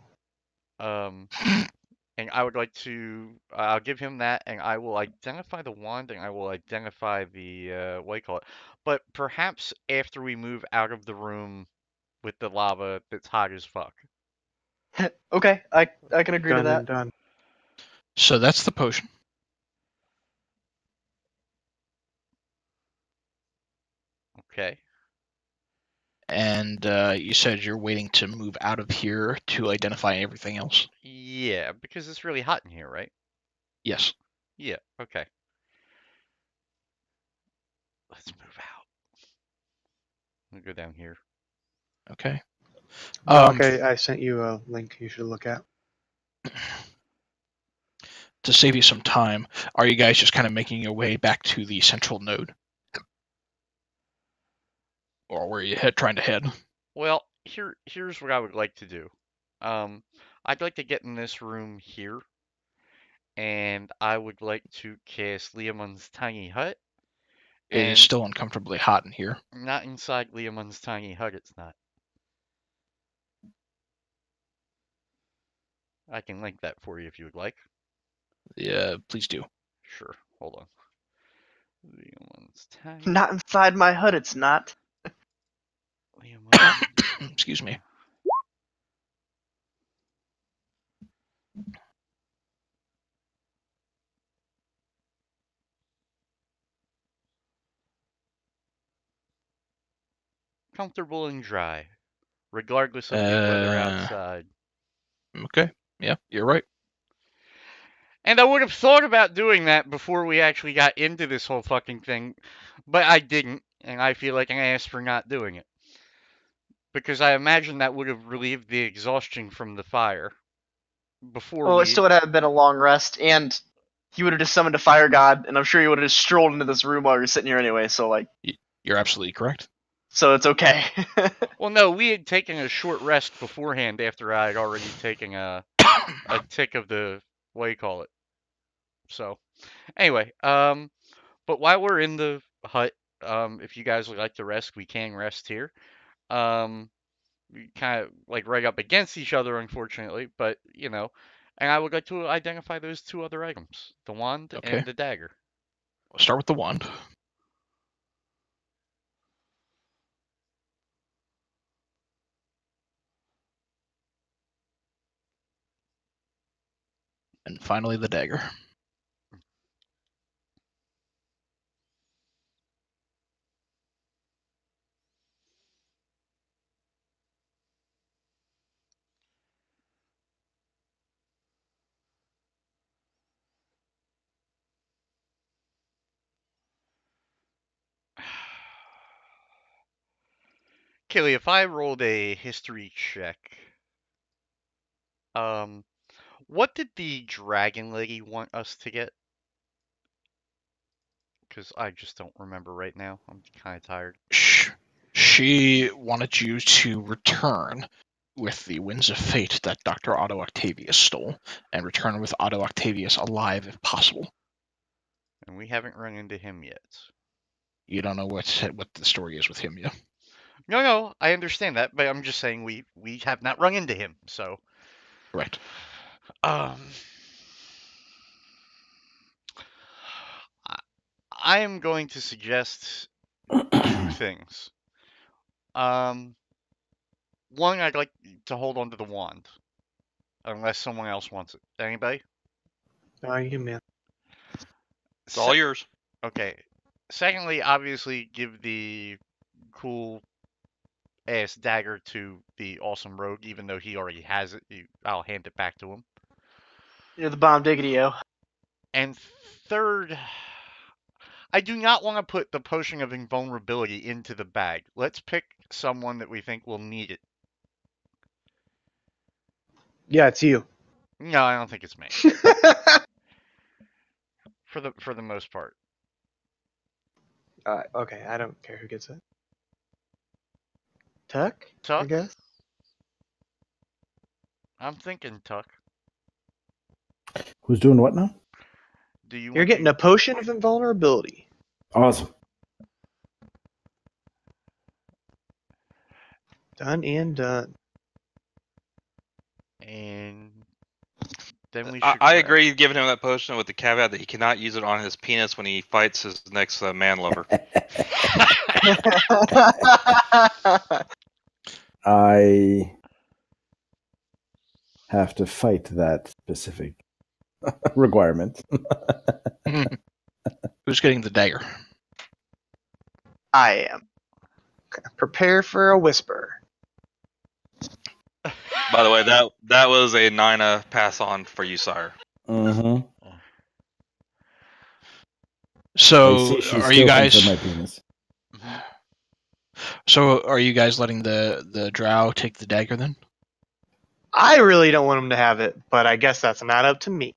And I would like to, I'll give him that, and I will identify the wand, and I will identify the, what do you call it? But perhaps after we move out of the room with the lava that's hot as fuck. Okay, I can agree to Done that. and done. So that's the potion. Okay. And you said you're waiting to move out of here to identify everything else? Yeah, because it's really hot in here, right? Yes. Yeah, okay. Let's move out. I'll go down here. Okay. Doc, I sent you a link you should look at. To save you some time, are you guys just kind of making your way back to the central node? Or where you trying to head? Well, here's what I would like to do. I'd like to get in this room here, and I would like to cast Leomun's tiny hut. It is still uncomfortably hot in here. Not inside Leomun's tiny hut, it's not. I can link that for you if you would like. Yeah, please do. Sure, hold on. Leomun's tiny. Not inside my hut, it's not. Excuse me. Comfortable and dry, regardless of the weather outside. Okay. Yeah, you're right. And I would have thought about doing that before we actually got into this whole fucking thing, but I didn't, and I feel like an ass for not doing it. Because I imagine that would have relieved the exhaustion from the fire before Well, it we. still would have been a long rest, and he would have just summoned a fire god, and I'm sure he would have just strolled into this room while you're sitting here anyway. So like, You're absolutely correct. so it's okay. Well, no, we had taken a short rest beforehand after I had already taken a tick of the what do you call it. So, anyway, but while we're in the hut, if you guys would like to rest, we can rest here. We kind of like right up against each other, unfortunately, but you know. And I would like to identify those two other items: the wand Okay. and the dagger. We'll start with the wand. And finally, the dagger. Killy, if I rolled a history check, what did the dragon lady want us to get? Because I just don't remember right now. I'm kind of tired. She wanted you to return with the Winds of Fate that Dr. Otto Octavius stole, and return with Otto Octavius alive if possible. And we haven't run into him yet. You don't know what the story is with him yet. No, I understand that, but I'm just saying we have not run into him, so. Right. I am going to suggest two things. One, I'd like to hold on to the wand, unless someone else wants it. Anybody? You man. It's all yours. Okay. Secondly, obviously, give the cool ass dagger to the awesome rogue, even though he already has it. I'll hand it back to him. You're the bomb diggity-o. And third, I do not want to put the potion of invulnerability into the bag. Let's pick someone that we think will need it. Yeah, it's you. No, I don't think it's me. For the most part. Okay, I don't care who gets it. Tuck? Tuck? I guess. I'm thinking Tuck. Who's doing what now? Do you? You're getting a potion of invulnerability. Awesome. Done and done. And then we should. I agree giving him that potion with the caveat that he cannot use it on his penis when he fights his next man lover. I have to fight that specific requirement. Who's getting the dagger? I am. Prepare for a whisper. By the way, that was a Nina pass on for you, sire. Mm-hmm. So, are you guys? My penis. So, are you guys letting the drow take the dagger then? I really don't want him to have it, but I guess that's not up to me.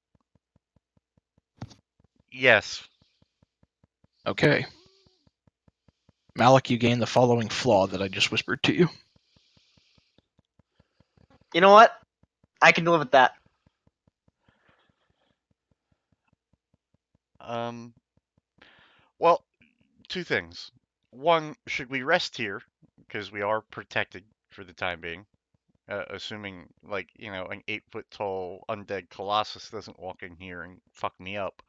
Yes. Okay. Malik, you gain the following flaw that I just whispered to you. You know what? I can live with that. Well, two things. One, should we rest here? Because we are protected for the time being. Assuming, like, you know, an 8-foot-tall undead colossus doesn't walk in here and fuck me up.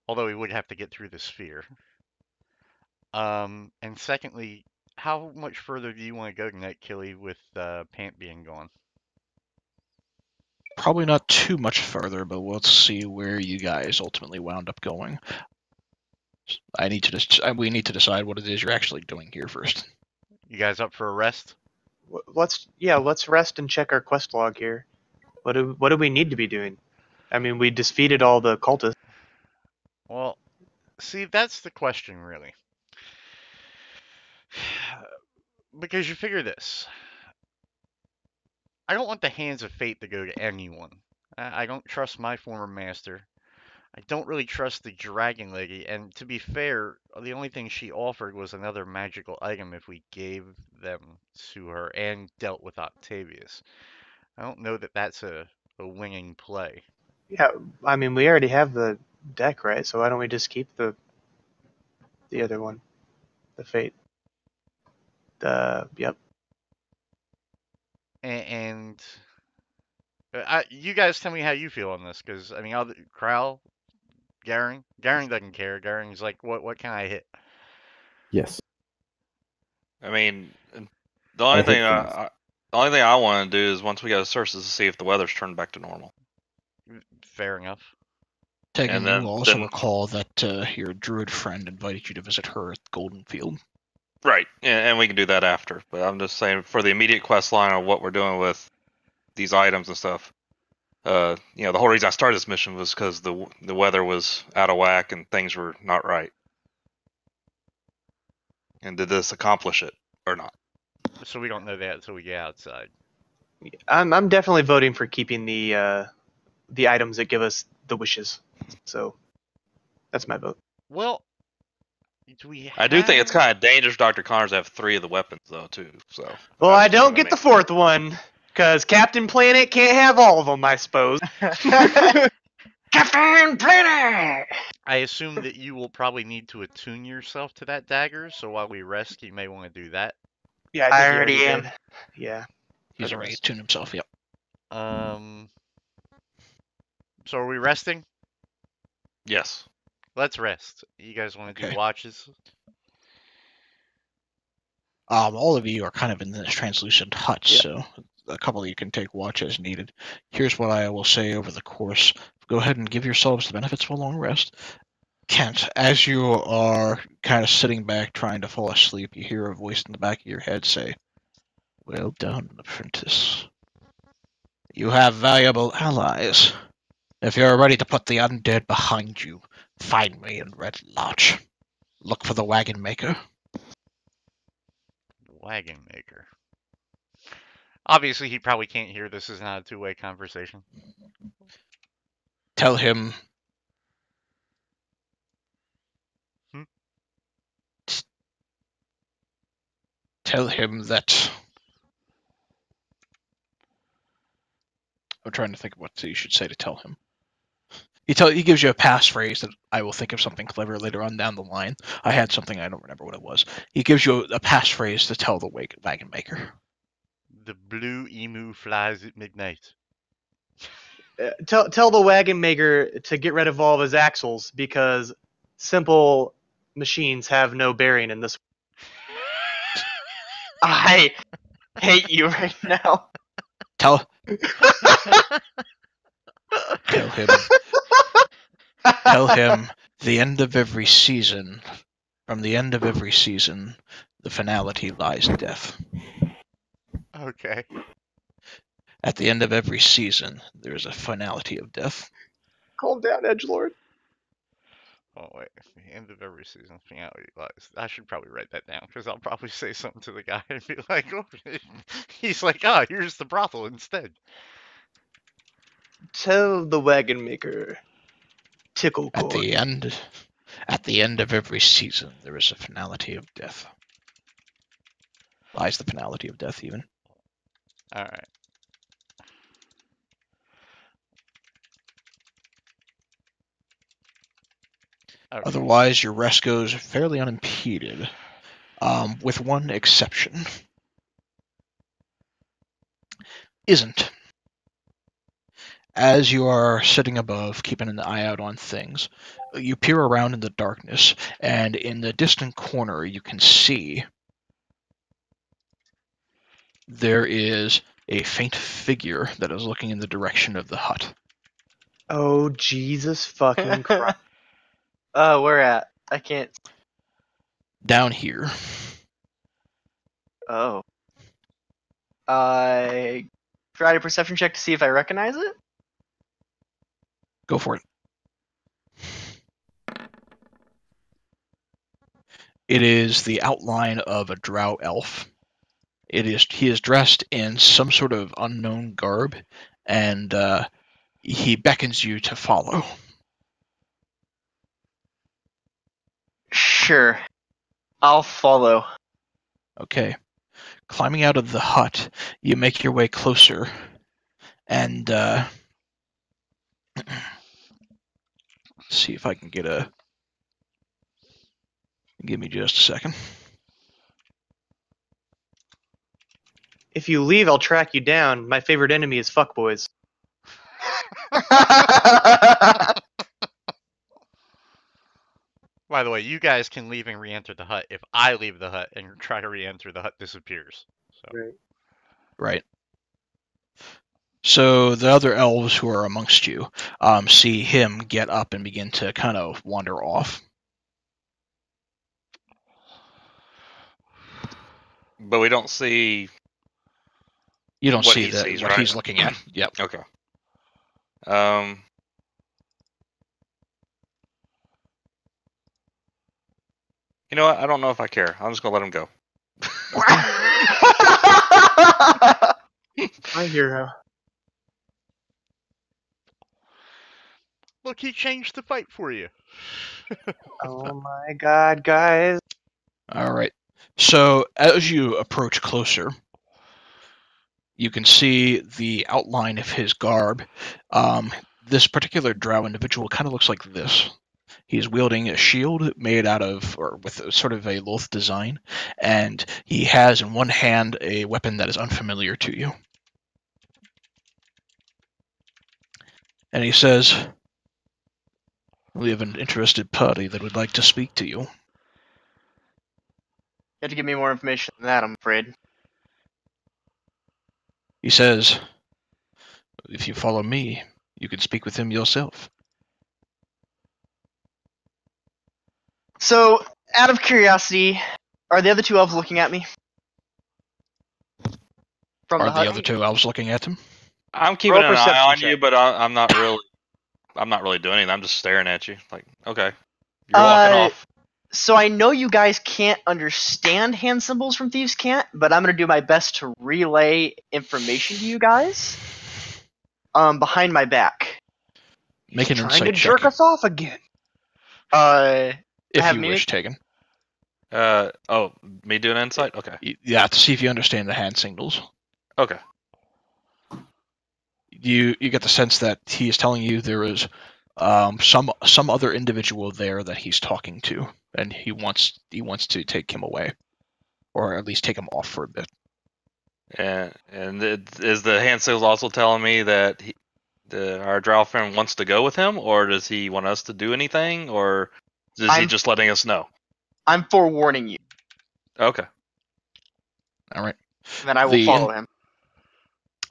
Although we would have to get through the sphere. And secondly, how much further do you want to go tonight, Killy, with Pant being gone? Probably not too much further, but we'll see where you guys ultimately wound up going. We need to decide what it is you're actually doing here first. You guys up for a rest? Let's rest and check our quest log here. What do we need to be doing? I mean, we defeated all the cultists. Well, see, that's the question, really. Because you figure this. I don't want the hands of fate to go to anyone. I don't trust my former master. I don't really trust the dragon lady, and to be fair, the only thing she offered was another magical item if we gave them to her and dealt with Octavius. I don't know that that's a winning play. Yeah, I mean, we already have the deck, right? So why don't we just keep the other one, the fate? Yep. And you guys tell me how you feel on this, because I mean, Krell, Garen doesn't care. Garen's like, what can I hit? Yes. I mean, the only thing I want to do is once we go to sources to see if the weather's turned back to normal. Fair enough. Tegan, And then- you will also then- recall that your druid friend invited you to visit her at Goldenfield. Right, and we can do that after. But I'm just saying, for the immediate quest line of what we're doing with these items and stuff, the whole reason I started this mission was because the weather was out of whack and things were not right. And did this accomplish it or not? So we don't know that until we get outside. I'm definitely voting for keeping the items that give us the wishes. So that's my vote. Well, do we? I do think it's have- kind of dangerous, Dr. Connors, to have 3 of the weapons though too. So. Well, I that's don't what get the mean. 4th one because Captain Planet can't have all of them, I suppose. Captain Planet! I assume that you will probably need to attune yourself to that dagger, so while we rest, you may want to do that. Yeah, I he already am. did. Yeah. He's For the already rest. tuned himself, yep. So are we resting? Yes. Let's rest. You guys want to Okay. do watches? All of you are kind of in this translucent hut, Yeah. so a couple of you can take watch as needed. Here's what I will say over the course. Go ahead and give yourselves the benefits of a long rest. Kent, as you are kind of sitting back trying to fall asleep, you hear a voice in the back of your head say, "Well done, apprentice. You have valuable allies. If you're ready to put the undead behind you, find me in Red Lodge. Look for the wagon maker." Wagon maker. Obviously, he probably can't hear this. Is not a two-way conversation. Tell him. Hmm? Tell him that. I'm trying to think of what you should say to tell him. He gives you a passphrase that I will think of something clever later on down the line. I had something, I don't remember what it was. He gives you a passphrase to tell the wagon maker. The blue emu flies at midnight. Tell the wagon maker to get rid of all of his axles because simple machines have no bearing in this. I hate you right now. Tell him. Tell him the end of every season. From the end of every season, the finality lies death. Okay. At the end of every season, there is a finality of death. Calm down, Edgelord. Oh wait, the end of every season finale lies. I should probably write that down because I'll probably say something to the guy and be like, "Oh," he's like, "Ah, here's the brothel instead." Tell the wagon maker. Tickle At cord. the end of every season, there is a finality of death. Lies the finality of death, even. All right. Okay. Otherwise, your rest goes fairly unimpeded, with one exception. Izzant. As you are sitting above, keeping an eye out on things, you peer around in the darkness, and in the distant corner you can see there is a faint figure that is looking in the direction of the hut. Oh, Jesus fucking Christ. Oh, where at? I can't. Down here. Oh. I try a perception check to see if I recognize it. Go for it. It is the outline of a drow elf. He is dressed in some sort of unknown garb, and he beckons you to follow. Sure. I'll follow. Okay. Climbing out of the hut, you make your way closer, and see if I can get a... Give me just a second. If you leave, I'll track you down. My favorite enemy is fuckboys. By the way, you guys can leave and re-enter the hut. If I leave the hut and try to re-enter, the hut disappears. So. Right. So the other elves who are amongst you see him get up and begin to kind of wander off. But we don't see. You don't what see he that sees, what right? he's looking at. Yep. Okay. You know what? I don't know if I care. I'm just gonna let him go. My hero. Look, he changed the fight for you. Oh my god, guys. All right. So as you approach closer, you can see the outline of his garb. This particular drow individual kind of looks like this. He's wielding a shield made out of, or with sort of a loth design, and he has in one hand a weapon that is unfamiliar to you. And he says, "We have an interested party that would like to speak to you." You have to give me more information than that, I'm afraid. He says, "If you follow me, you can speak with him yourself." So, out of curiosity, are the other two elves looking at me? From Are the the hut? other two elves looking at him? I'm keeping Roll an eye perception on check. you, but I'm not really. I'm not really doing anything. I'm just staring at you. Like, okay, you're walking off. So I know you guys can't understand hand symbols from Thieves' Cant, but I'm gonna do my best to relay information to you guys. Behind my back. Make an Trying insight to check, jerk us off again. if have you me wish, make- Tegan. Oh, me doing insight? Okay. Yeah, to see if you understand the hand signals. Okay. You get the sense that he is telling you there is some other individual there that he's talking to, and he wants to take him away, or at least take him off for a bit. And is the hand signals also telling me that our drow friend wants to go with him, or does he want us to do anything, or is he just letting us know? I'm forewarning you. Okay. All right. And then I will follow him.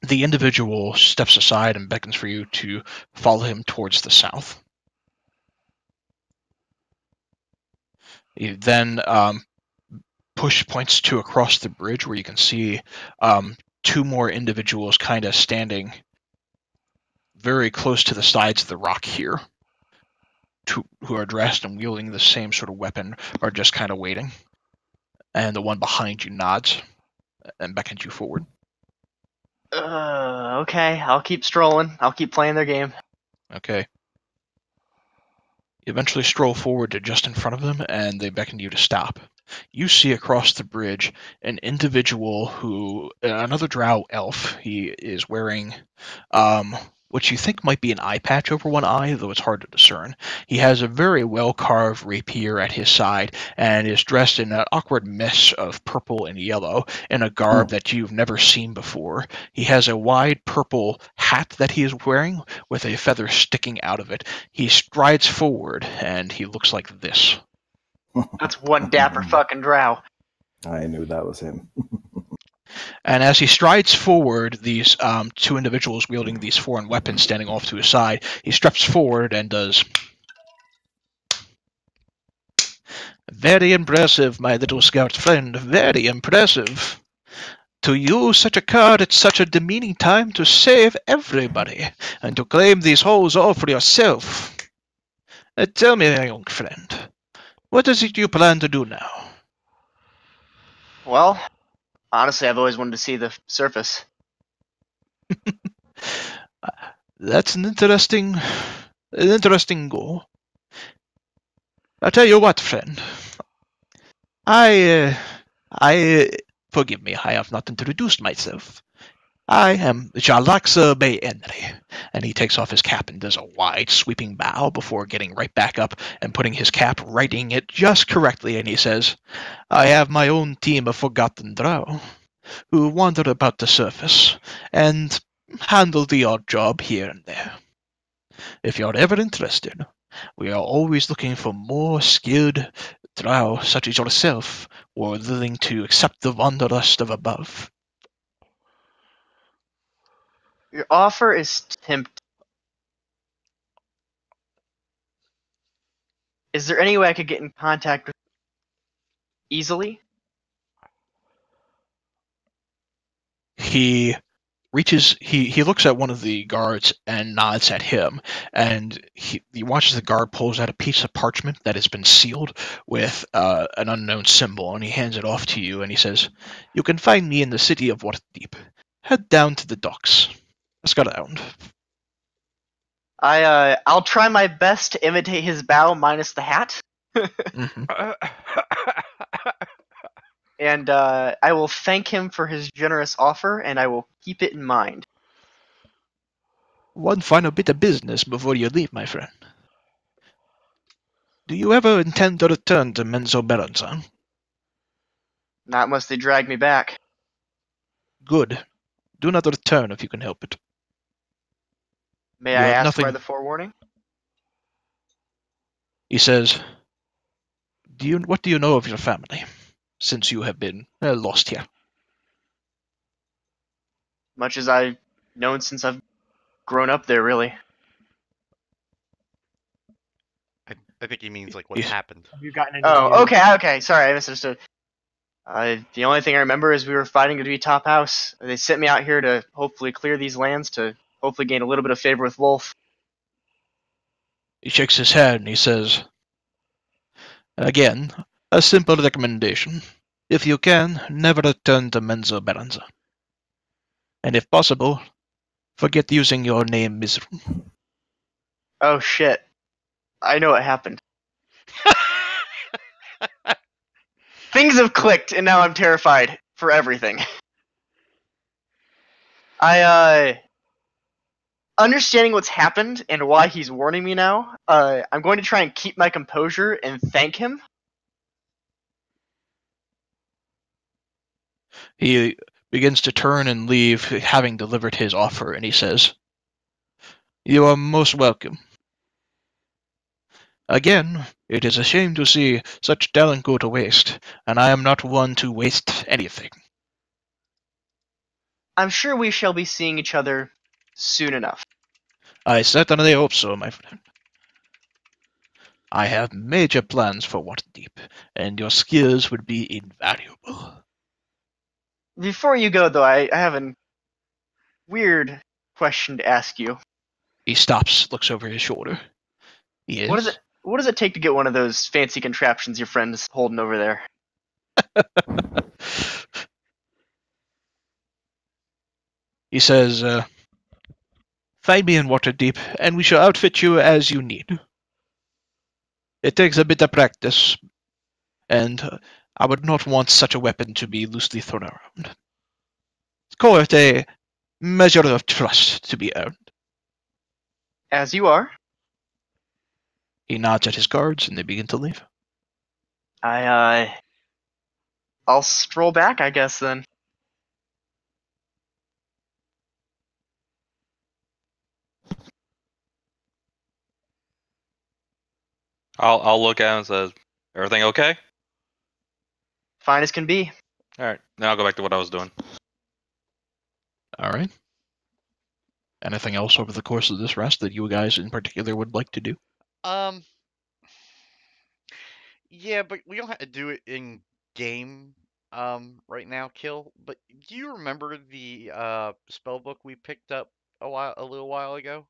The individual steps aside and beckons for you to follow him towards the south. He then points to across the bridge where you can see two more individuals kind of standing very close to the sides of the rock here, who are dressed and wielding the same sort of weapon, are just kind of waiting. And the one behind you nods and beckons you forward. Okay, I'll keep strolling. I'll keep playing their game. Okay. You eventually stroll forward to just in front of them, and they beckon you to stop. You see across the bridge an individual another drow elf. He is wearing what you think might be an eye patch over one eye, though it's hard to discern. He has a very well-carved rapier at his side and is dressed in an awkward mess of purple and yellow in a garb that you've never seen before. He has a wide purple hat that he is wearing with a feather sticking out of it. He strides forward, and he looks like this. That's one dapper fucking drow. I knew that was him. And as he strides forward, these two individuals wielding these foreign weapons standing off to his side, he steps forward and does... "Very impressive, my little scout friend. Very impressive. To use such a card at such a demeaning time to save everybody, and to claim these holes all for yourself. Tell me, my young friend, what is it you plan to do now? Well, honestly, I've always wanted to see the surface. That's an interesting goal. I'll tell you what, friend. I forgive me, I have not introduced myself. I am Jalaxa Bay Henry. And he takes off his cap and does a wide, sweeping bow before getting right back up and putting his cap, writing it just correctly, and he says, I have my own team of forgotten drow, who wander about the surface, and handle the odd job here and there. If you're ever interested, we are always looking for more skilled drow such as yourself, who are willing to accept the wanderlust of above. Your offer is tempting. Is there any way I could get in contact with you easily? He looks at one of the guards and nods at him, and he watches the guard pulls out a piece of parchment that has been sealed with an unknown symbol, and he hands it off to you, and he says, you can find me in the city of Waterdeep. Head down to the docks. Let's go down. I'll try my best to imitate his bow minus the hat. Mhm. And I will thank him for his generous offer, and I will keep it in mind. One final bit of business before you leave, my friend. Do you ever intend to return to Menzo Beranzan? Not unless they drag me back. Good. Do not return if you can help it. May You I have ask nothing- why the forewarning? He says, what do you know of your family, since you have been lost here? Much as I've known since I've grown up there, really. I think he means like what Yeah. happened. Have you gotten any Oh, okay. Sorry, I misunderstood. The only thing I remember is we were fighting to be top house. They sent me out here to hopefully clear these lands to hopefully gain a little bit of favor with Wolf. He shakes his head and he says, again, a simple recommendation. If you can, never return to Menzo Beranza. And if possible, forget using your name Mizrum. Oh shit. I know what happened. Things have clicked, and now I'm terrified for everything. Understanding what's happened and why he's warning me now, I'm going to try and keep my composure and thank him. He begins to turn and leave, having delivered his offer, and he says, you are most welcome. Again, it is a shame to see such talent go to waste, and I am not one to waste anything. I'm sure we shall be seeing each other soon enough. I certainly hope so, my friend. I have major plans for Waterdeep, and your skills would be invaluable. Before you go, though, I have a weird question to ask you. He stops, looks over his shoulder. Yes? What does it take to get one of those fancy contraptions your friend is holding over there? He says, find me in Waterdeep, and we shall outfit you as you need. It takes a bit of practice, and I would not want such a weapon to be loosely thrown around. Call it a measure of trust to be earned. As you are. He nods at his guards, and they begin to leave. I'll stroll back, I guess, then. I'll look at him and says, everything okay? Fine as can be. Alright, now I'll go back to what I was doing. All right. Anything else over the course of this rest that you guys in particular would like to do? Yeah, but we don't have to do it in game. right now, Kill. But do you remember the spell book we picked up a little while ago?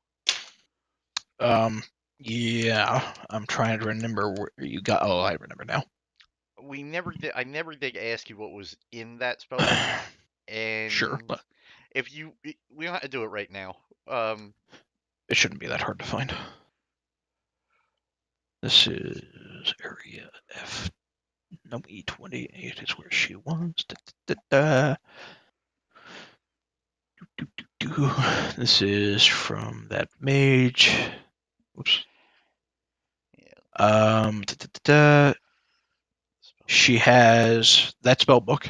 Yeah, I'm trying to remember where you got. Oh, I remember now. We never did. I never did ask you what was in that spell book, and Sure, if you, we don't have to do it right now. it shouldn't be that hard to find. This is area F. No, E28 is where she was. This is from that mage. Whoops. She has that spell book.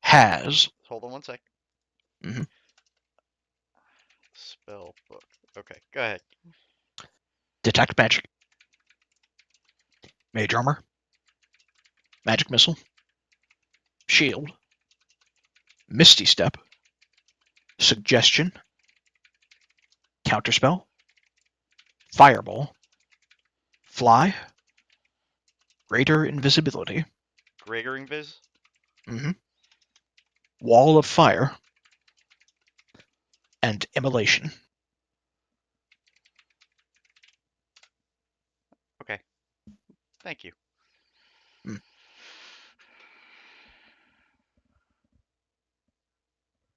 Has. Hold on one sec. Mhm. Spell book. Okay, go ahead. Detect magic. Mage armor. Magic missile. Shield. Misty step. Suggestion. Counterspell. Fireball. Fly. Greater invisibility. Greater invis. Wall of fire. And immolation. Okay. Thank you.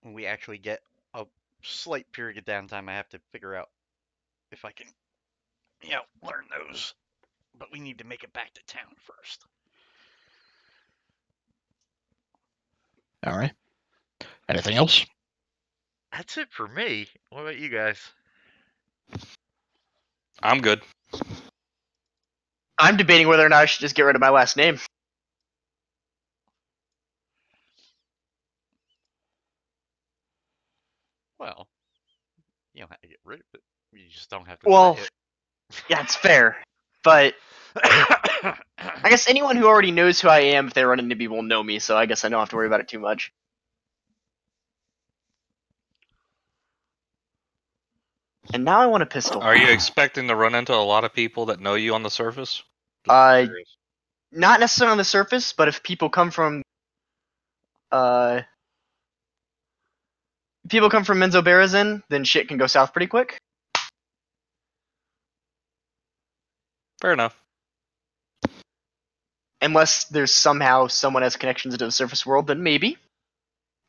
We actually get a slight period of downtime. I have to figure out if I can, learn those. But we need to make it back to town first. All right. Anything else? That's it for me. What about you guys? I'm good. I'm debating whether or not I should just get rid of my last name. Well, you don't have to get rid of it. You just don't have to Well, say it. yeah, it's fair. But I guess anyone who already knows who I am, if they run into me, will know me, so I guess I don't have to worry about it too much. And now I want a pistol. Are you expecting to run into a lot of people that know you on the surface? Not necessarily on the surface, but if people come from Menzo Berezin, then shit can go south pretty quick. Fair enough. Unless there's somehow someone has connections into the surface world, then maybe.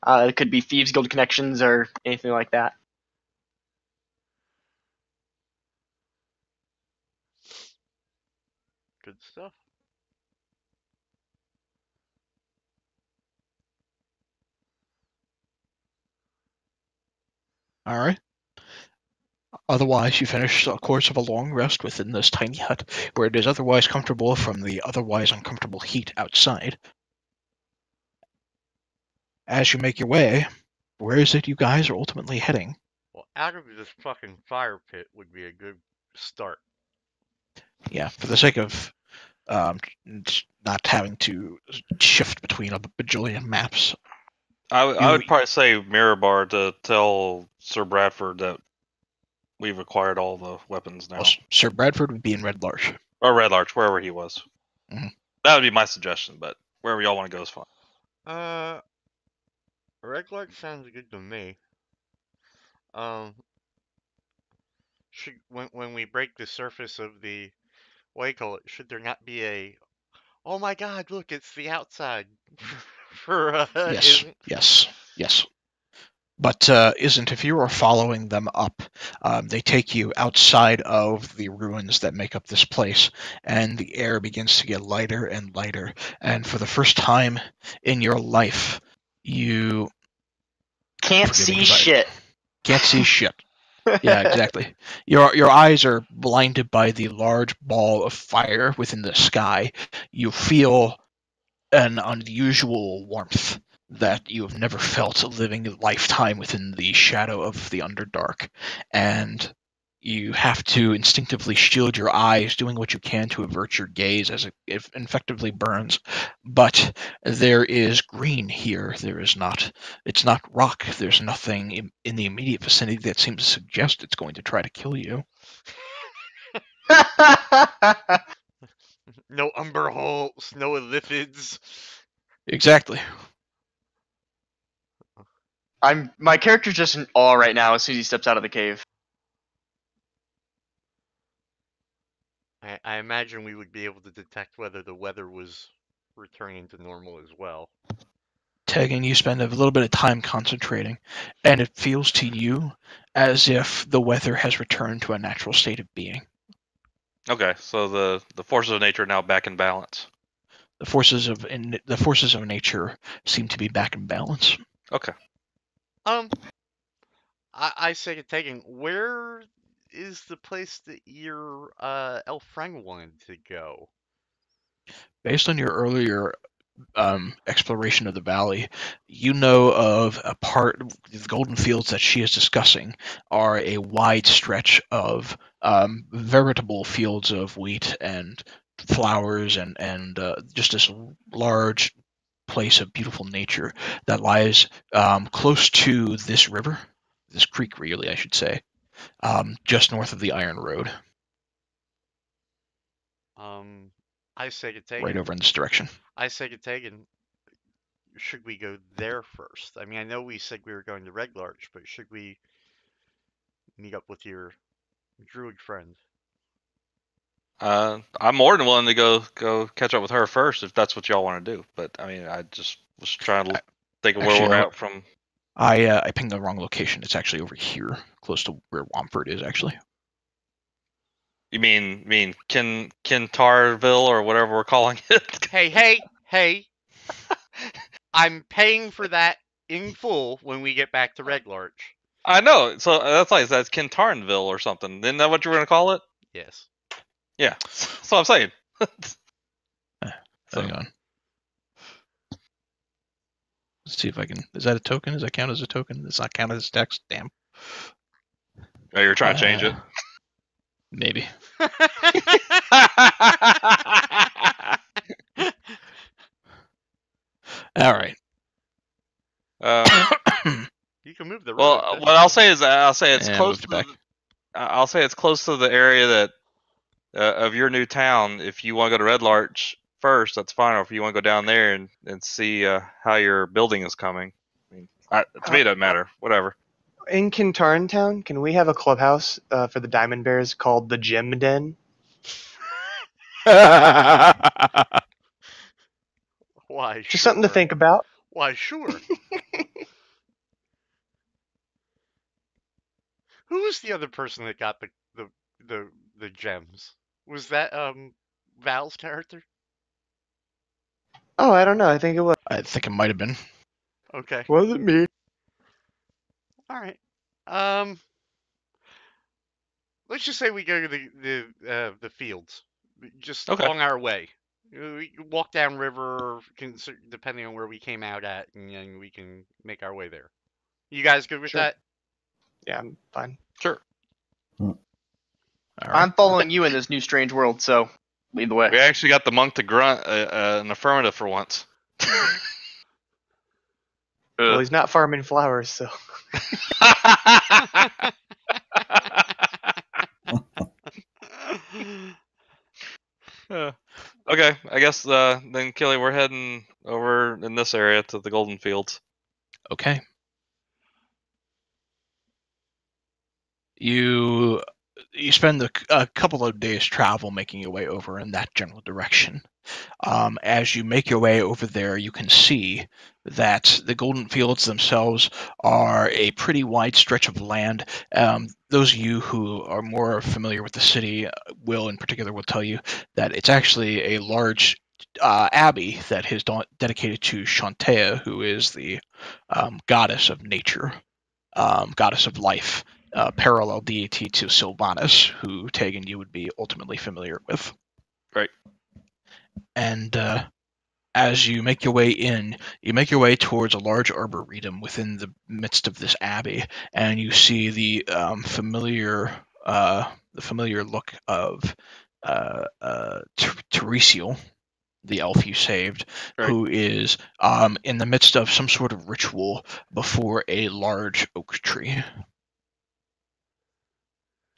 It could be Thieves Guild connections or anything like that. Good stuff. All right. Otherwise, you finish a course of a long rest within this tiny hut, where it is otherwise comfortable from the otherwise uncomfortable heat outside. As you make your way, where is it you guys are ultimately heading? Well, out of this fucking fire pit would be a good start. Yeah, for the sake of not having to shift between a bajillion maps. I would probably say Mirror Bar to tell Sir Bradford that we've acquired all the weapons now. Well, Sir Bradford would be in Red Larch. Or Red Larch, wherever he was. Mhm. That would be my suggestion, but wherever y'all want to go is fine. Red Larch sounds good to me. When we break the surface of the, what do you call it? Should there not be a, oh my God, look, it's the outside for Yes. But Izzant, if you are following them up, they take you outside of the ruins that make up this place, and the air begins to get lighter and lighter. And for the first time in your life, you can't see shit. Can't see shit. Yeah, exactly. Your eyes are blinded by the large ball of fire within the sky. You feel an unusual warmth that you have never felt living a lifetime within the shadow of the Underdark. And you have to instinctively shield your eyes, doing what you can to avert your gaze as it effectively burns. But there is green here. It's not rock. There's nothing in the immediate vicinity that seems to suggest it's going to try to kill you. No umber holes, no lithids. Exactly. My character's just in awe right now as soon as he steps out of the cave. I imagine we would be able to detect whether the weather was returning to normal as well. Tegan, you spend a little bit of time concentrating, and it feels to you as if the weather has returned to a natural state of being. Okay, so the forces of nature are now back in balance. The forces of nature seem to be back in balance. Okay. I say to Tegan, where is the place that your elf friend wanted to go? Based on your earlier exploration of the valley, you know of a part, the golden fields that she is discussing are a wide stretch of veritable fields of wheat and flowers and just this large place of beautiful nature that lies close to this river, this creek really I should say, just north of the Iron Road, I say to Tegan, right over in this direction. I say to Tegan, should we go there first? I mean, I know we said we were going to Red Larch, but should we meet up with your druid friend? I'm more than willing to go catch up with her first if that's what y'all want to do. But I mean, I just was trying to think of where Actually, we're at from. I pinged the wrong location. It's actually over here, close to where Womford is, actually. You mean Kentarville or whatever we're calling it? Hey! I'm paying for that in full when we get back to Red Larch. I know. So that's Kentarnville or something. Isn't that what you were gonna call it? Yes. Yeah. That's what I'm saying. Hang on. Let's see if I can. Is that a token? Does that count as a token? Does that count as text? Damn. Oh, you're trying to change it. Maybe. All right. You can move the road. Well, what I'll say is it's close. To I'll say it's close to the area that of your new town. If you want to go to Red Larch first, that's fine. Or if you want to go down there and see how your building is coming, I mean, to me it doesn't matter. Whatever. In Kintarn Town, can we have a clubhouse for the Diamond Bears called the Gym Den? Why? Just something to think about. Why? Sure. Who was the other person that got the gems? Was that Val's character? Oh, I don't know. I think it was. I think it might have been. Okay. Wasn't me. All right. Let's just say we go to the fields, just along our way. We walk down river, depending on where we came out at, and then we can make our way there. You guys good with that? Yeah, I'm fine. Sure. Right. I'm following you in this new strange world, so lead the way. We actually got the monk to grunt an affirmative for once. Well, he's not farming flowers, so. Okay, I guess then, Kelly, we're heading over in this area to the Golden Fields. Okay. You spend a couple of days travel making your way over in that general direction. As you make your way over there, you can see that the Golden Fields themselves are a pretty wide stretch of land. Those of you who are more familiar with the city will tell you that it's actually a large abbey that is dedicated to Shantea, who is the goddess of nature, goddess of life, parallel deity to Sylvanas, who Tegan you would be ultimately familiar with. Right. And as you make your way in, you make your way towards a large arboretum within the midst of this abbey, and you see the familiar look of Teresial, the elf you saved, right, who is in the midst of some sort of ritual before a large oak tree.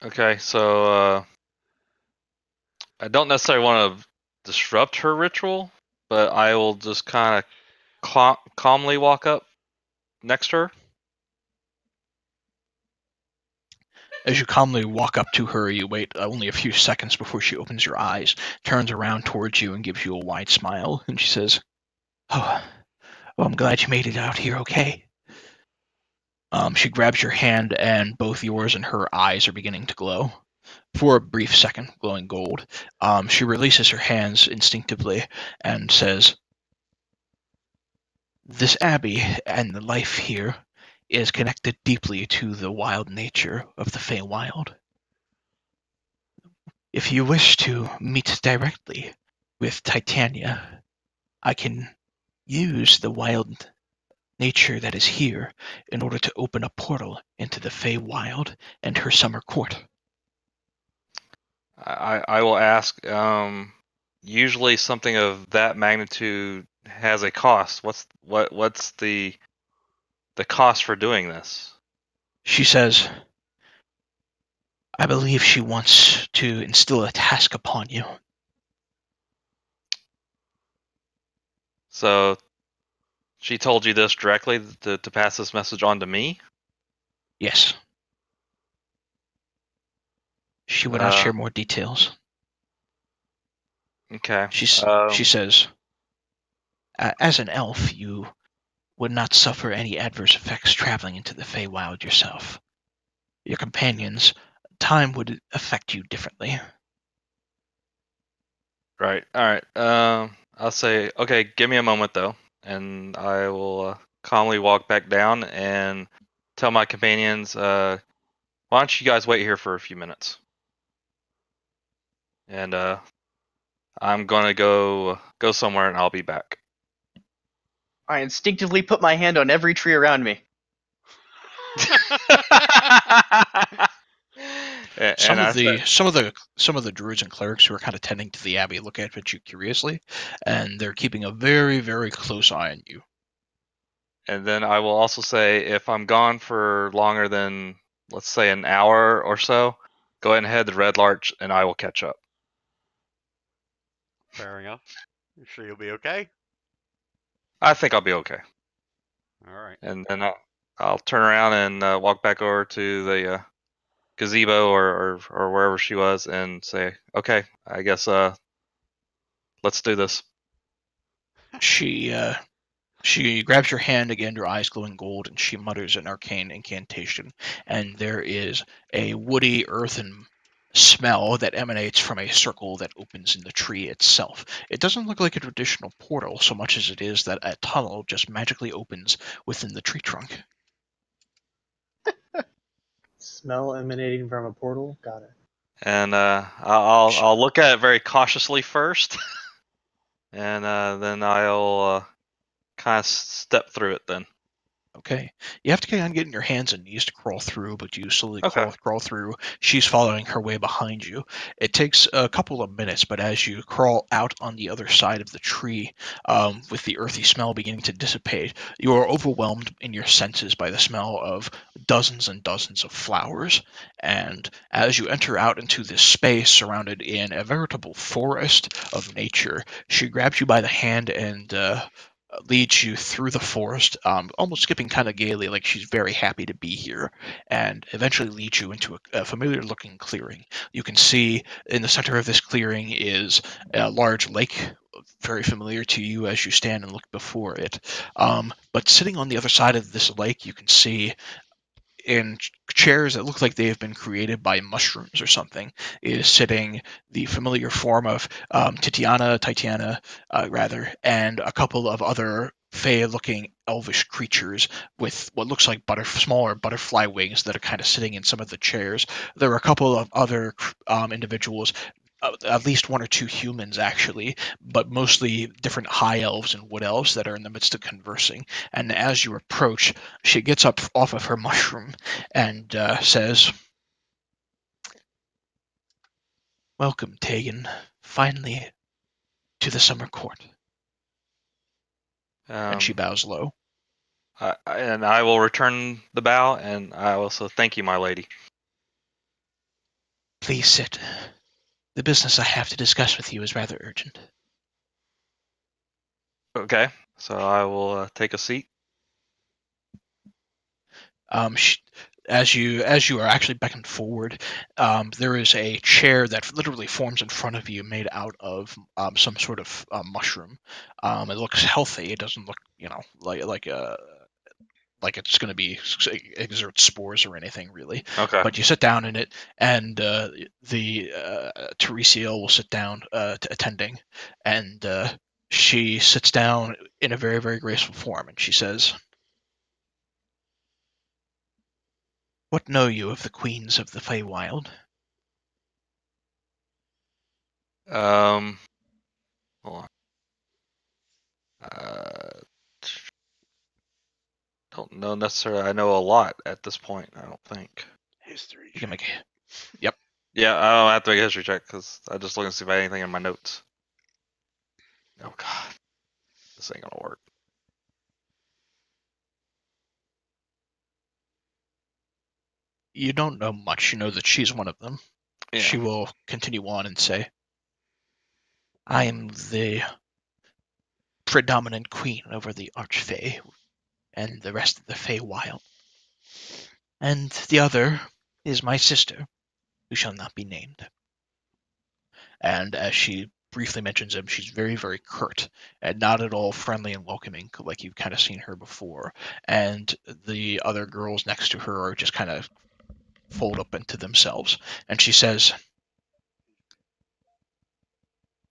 Okay, so I don't necessarily want to disrupt her ritual, but I will just kind of calmly walk up next to her As you calmly walk up to her, you wait only a few seconds before she opens her eyes, turns around towards you, and gives you a wide smile. And she says, "Oh, well, I'm glad you made it out here okay." She grabs your hand, and both yours and her eyes are beginning to glow. For a brief second, glowing gold. She releases her hands instinctively and says, "This abbey and the life here is connected deeply to the wild nature of the Feywild. If you wish to meet directly with Titania, I can use the wild nature that is here in order to open a portal into the Feywild and her summer court." I will ask. Usually, something of that magnitude has a cost. What's the cost for doing this? She says, "I believe she wants to instill a task upon you." So she told you this directly to pass this message on to me? Yes. She would not share more details. Okay. She says, "As an elf, you would not suffer any adverse effects traveling into the Feywild yourself. Your companions, time would affect you differently." Right. All right. I'll say, okay, give me a moment though, and I will calmly walk back down and tell my companions, why don't you guys wait here for a few minutes? And I'm gonna go somewhere, and I'll be back. I instinctively put my hand on every tree around me. Some of the druids and clerics who are kind of tending to the abbey look at you curiously, and they're keeping a very, very close eye on you. And then I will also say, if I'm gone for longer than, let's say, an hour or so, go ahead and head to Red Larch, and I will catch up. Fair enough. You sure you'll be okay? I think I'll be okay. All right. And then I'll turn around and walk back over to the gazebo or wherever she was and say, okay, I guess let's do this. She grabs your hand again, her eyes glowing gold, and she mutters an arcane incantation, and there is a woody earthen smell that emanates from a circle that opens in the tree itself. It doesn't look like a traditional portal so much as it is that a tunnel just magically opens within the tree trunk. Smell emanating from a portal. Got it. And I'll look at it very cautiously first, and then I'll kind of step through it then. Okay. You have to kind of get on your hands and knees to crawl through, but you slowly Okay. crawl through. She's following her way behind you. It takes a couple of minutes, but as you crawl out on the other side of the tree, with the earthy smell beginning to dissipate, you are overwhelmed in your senses by the smell of dozens and dozens of flowers. And as you enter out into this space surrounded in a veritable forest of nature, she grabs you by the hand and leads you through the forest, almost skipping kind of gaily, like she's very happy to be here, and eventually leads you into a familiar-looking clearing. You can see in the center of this clearing is a large lake, very familiar to you as you stand and look before it. But sitting on the other side of this lake, you can see in chairs that look like they have been created by mushrooms or something, is sitting the familiar form of Titiana, rather, and a couple of other fey-looking elvish creatures with what looks like smaller butterfly wings that are kind of sitting in some of the chairs. There are a couple of other individuals, at least one or two humans actually, but mostly different high elves and wood elves that are in the midst of conversing. And as you approach, she gets up off of her mushroom and says, "Welcome, Tegan, finally to the summer court." And she bows low. And I will return the bow, and I also thank you, my lady. "Please sit. The business I have to discuss with you is rather urgent." Okay, so I will take a seat. as you are actually beckoned forward, there is a chair that literally forms in front of you, made out of some sort of mushroom. It looks healthy. It doesn't look, like it's going to be exert spores or anything really. Okay. But you sit down in it, and the Teresia will sit down attending, and she sits down in a very, very graceful form, and she says, "What know you of the queens of the Feywild?" Hold on. Don't know necessarily. I know a lot at this point. I don't think. History. You can make Yeah, I don't have to make a history check because I just look and see if I have anything in my notes. Oh god, this ain't gonna work. You don't know much. You know that she's one of them. Yeah. She will continue on and say, "I am the predominant queen over the Archfey and the rest of the Feywild. And the other is my sister, who shall not be named." And as she briefly mentions him, she's very, very curt and not at all friendly and welcoming, like you've kind of seen her before. And the other girls next to her are just kind of fold up into themselves. And she says,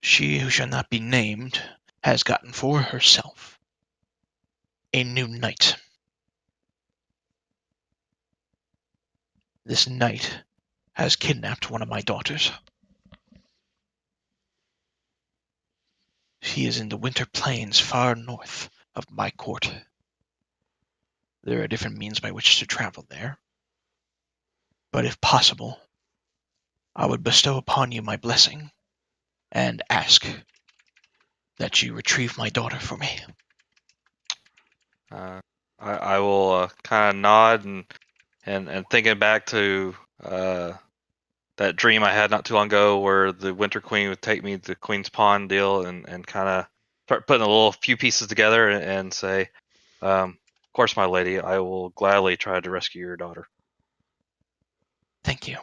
"She who shall not be named has gotten for herself a new knight. This knight has kidnapped one of my daughters. He is in the winter plains far north of my court. There are different means by which to travel there. But if possible, I would bestow upon you my blessing and ask that you retrieve my daughter for me." I will kind of nod and thinking back to that dream I had not too long ago where the Winter Queen would take me to the Queen's Pawn deal and kind of start putting a little few pieces together and say, of course, my lady, I will gladly try to rescue your daughter. "Thank you."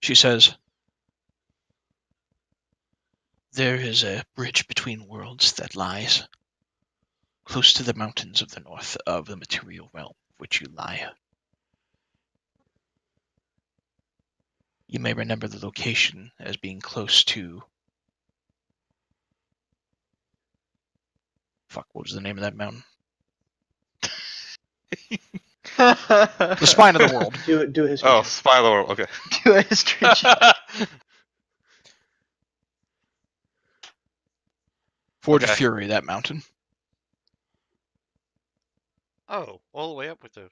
She says, "There is a bridge between worlds that lies close to the mountains of the north of the material realm which you lie. You may remember the location as being close to... Fuck, what was the name of that mountain? The spine of the world. Do a history Oh, check. Spy of the World. Okay. Do a history check. Forge of Okay. Fury, that mountain. Oh, all the way up with the. What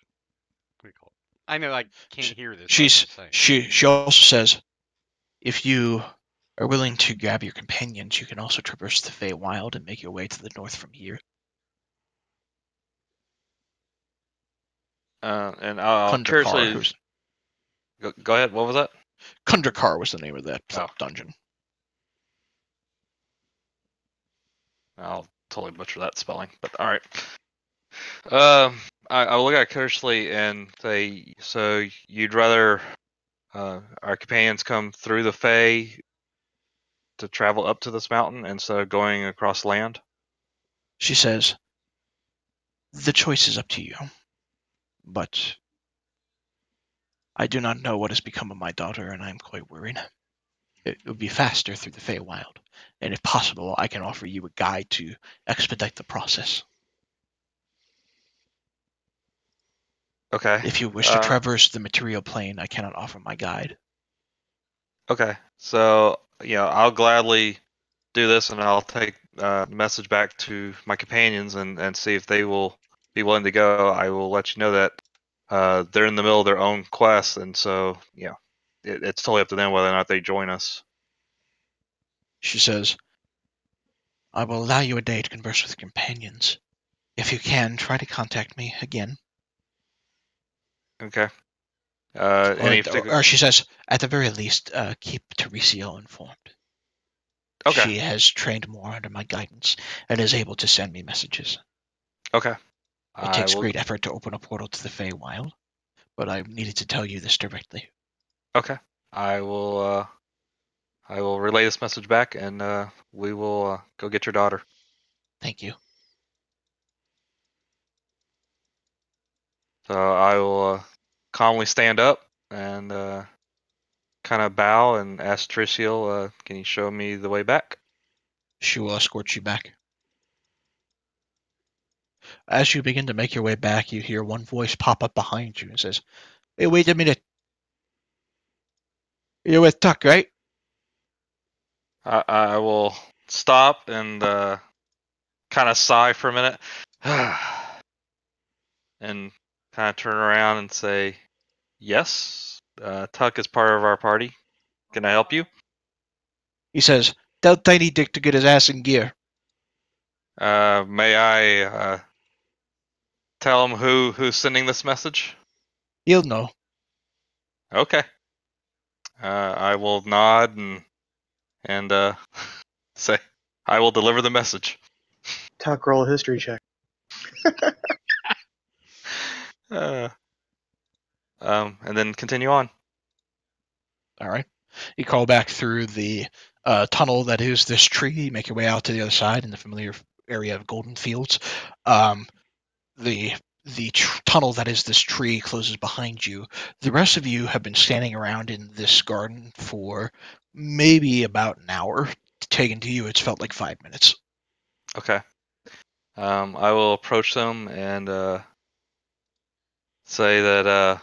do you call it? I know I can't hear this. She also says, if you are willing to grab your companions, you can also traverse the Feywild and make your way to the north from here. And I'll Kundrakar, curiously go ahead. What was that? Kundrakar was the name of that dungeon. I'll totally butcher that spelling, but all right. I will look at it curiously and say, so you'd rather our companions come through the Fey to travel up to this mountain instead of going across land? She says, the choice is up to you, but I do not know what has become of my daughter, and I am quite worried. It would be faster through the Feywild, and if possible, I can offer you a guide to expedite the process. Okay. If you wish to traverse the material plane, I cannot offer my guide. Okay. So, I'll gladly do this, and I'll take the message back to my companions and see if they will be willing to go. I will let you know that they're in the middle of their own quest, and so, it's totally up to them whether or not they join us. She says, I will allow you a day to converse with your companions. If you can, try to contact me again. Okay. Particular... or she says, at the very least, keep Teresia informed. Okay. She has trained more under my guidance and is able to send me messages. Okay. It takes great effort to open a portal to the Feywild. but I needed to tell you this directly. Okay. I will relay this message back, and we will go get your daughter. Thank you. So I will calmly stand up and kind of bow and ask Triciel, can you show me the way back? She will escort you back. As you begin to make your way back, you hear one voice pop up behind you and says, "Hey, wait a minute. You're with Tuck, right?" I will stop and kind of sigh for a minute and kind of turn around and say, yes, Tuck is part of our party. Can I help you? He says, "Tell Tiny Dick to get his ass in gear." May I tell him who's sending this message? He'll know. Okay. I will nod and say, I will deliver the message. Tuck, roll a history check. And then continue on. All right. You call back through the tunnel that is this tree, make your way out to the other side in the familiar area of Golden Fields. The tunnel that is this tree closes behind you. The rest of you have been standing around in this garden for maybe about an hour. Taken to you, it's felt like 5 minutes. Okay. I will approach them and say that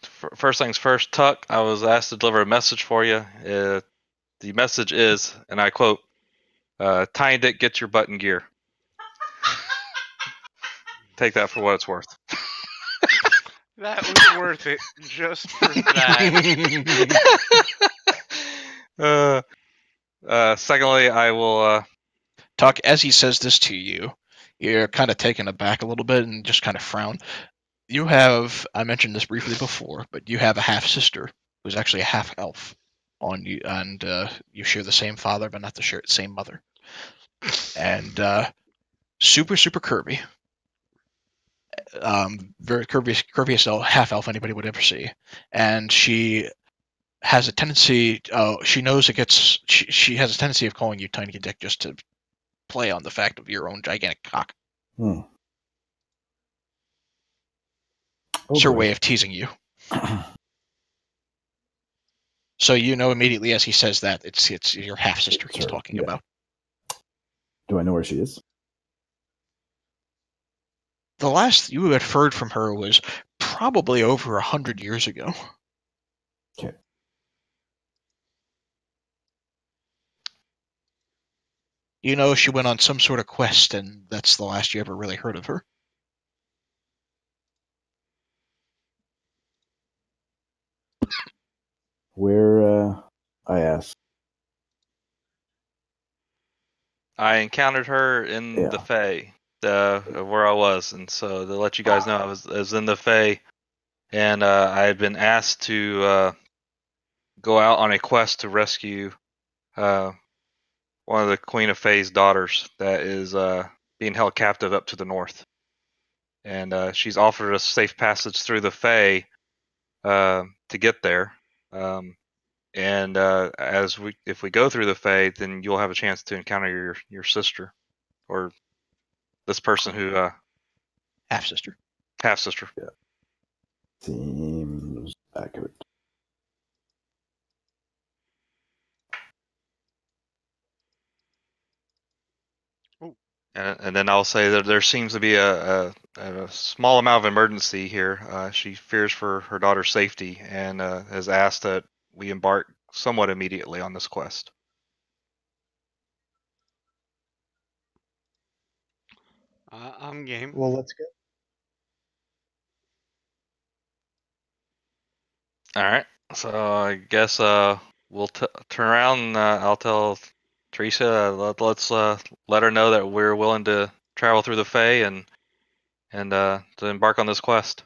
first things first, Tuck, I was asked to deliver a message for you. The message is, and I quote, Tiny Dick, get your butt in gear. Take that for what it's worth. That was worth it just for that. Secondly, I will. Tuck, as he says this to you, you're kind of taken aback a little bit and just kind of frown. You have, I mentioned this briefly before, but you have a half sister who's actually a half elf on you, and you share the same father, but not the same mother. And super curvy. Very curviest half elf anybody would ever see, and she has a tendency. She knows it gets. She has a tendency of calling you Tiny Dick just to play on the fact of your own gigantic cock. Hmm. It's her way of teasing you. So you know immediately as he says that it's your half sister he's talking about. Do I know where she is? The last you had heard from her was probably over 100 years ago. Okay. You know she went on some sort of quest, and that's the last you ever really heard of her. Where, I asked. I encountered her in the Fae, where I was, and so to let you guys know, I was in the Fae, and I had been asked to go out on a quest to rescue one of the Queen of Fae's daughters that is being held captive up to the north, and she's offered us safe passage through the Fae to get there. And if we go through the Fae, then you'll have a chance to encounter your sister, or this person who half sister. Half sister. Yeah. Seems accurate. And then I'll say that there seems to be a small amount of emergency here. She fears for her daughter's safety and has asked that we embark somewhat immediately on this quest. I'm game. Well, let's go. All right. So I guess we'll turn around and I'll tell Teresa, let's let her know that we're willing to travel through the Fae and to embark on this quest.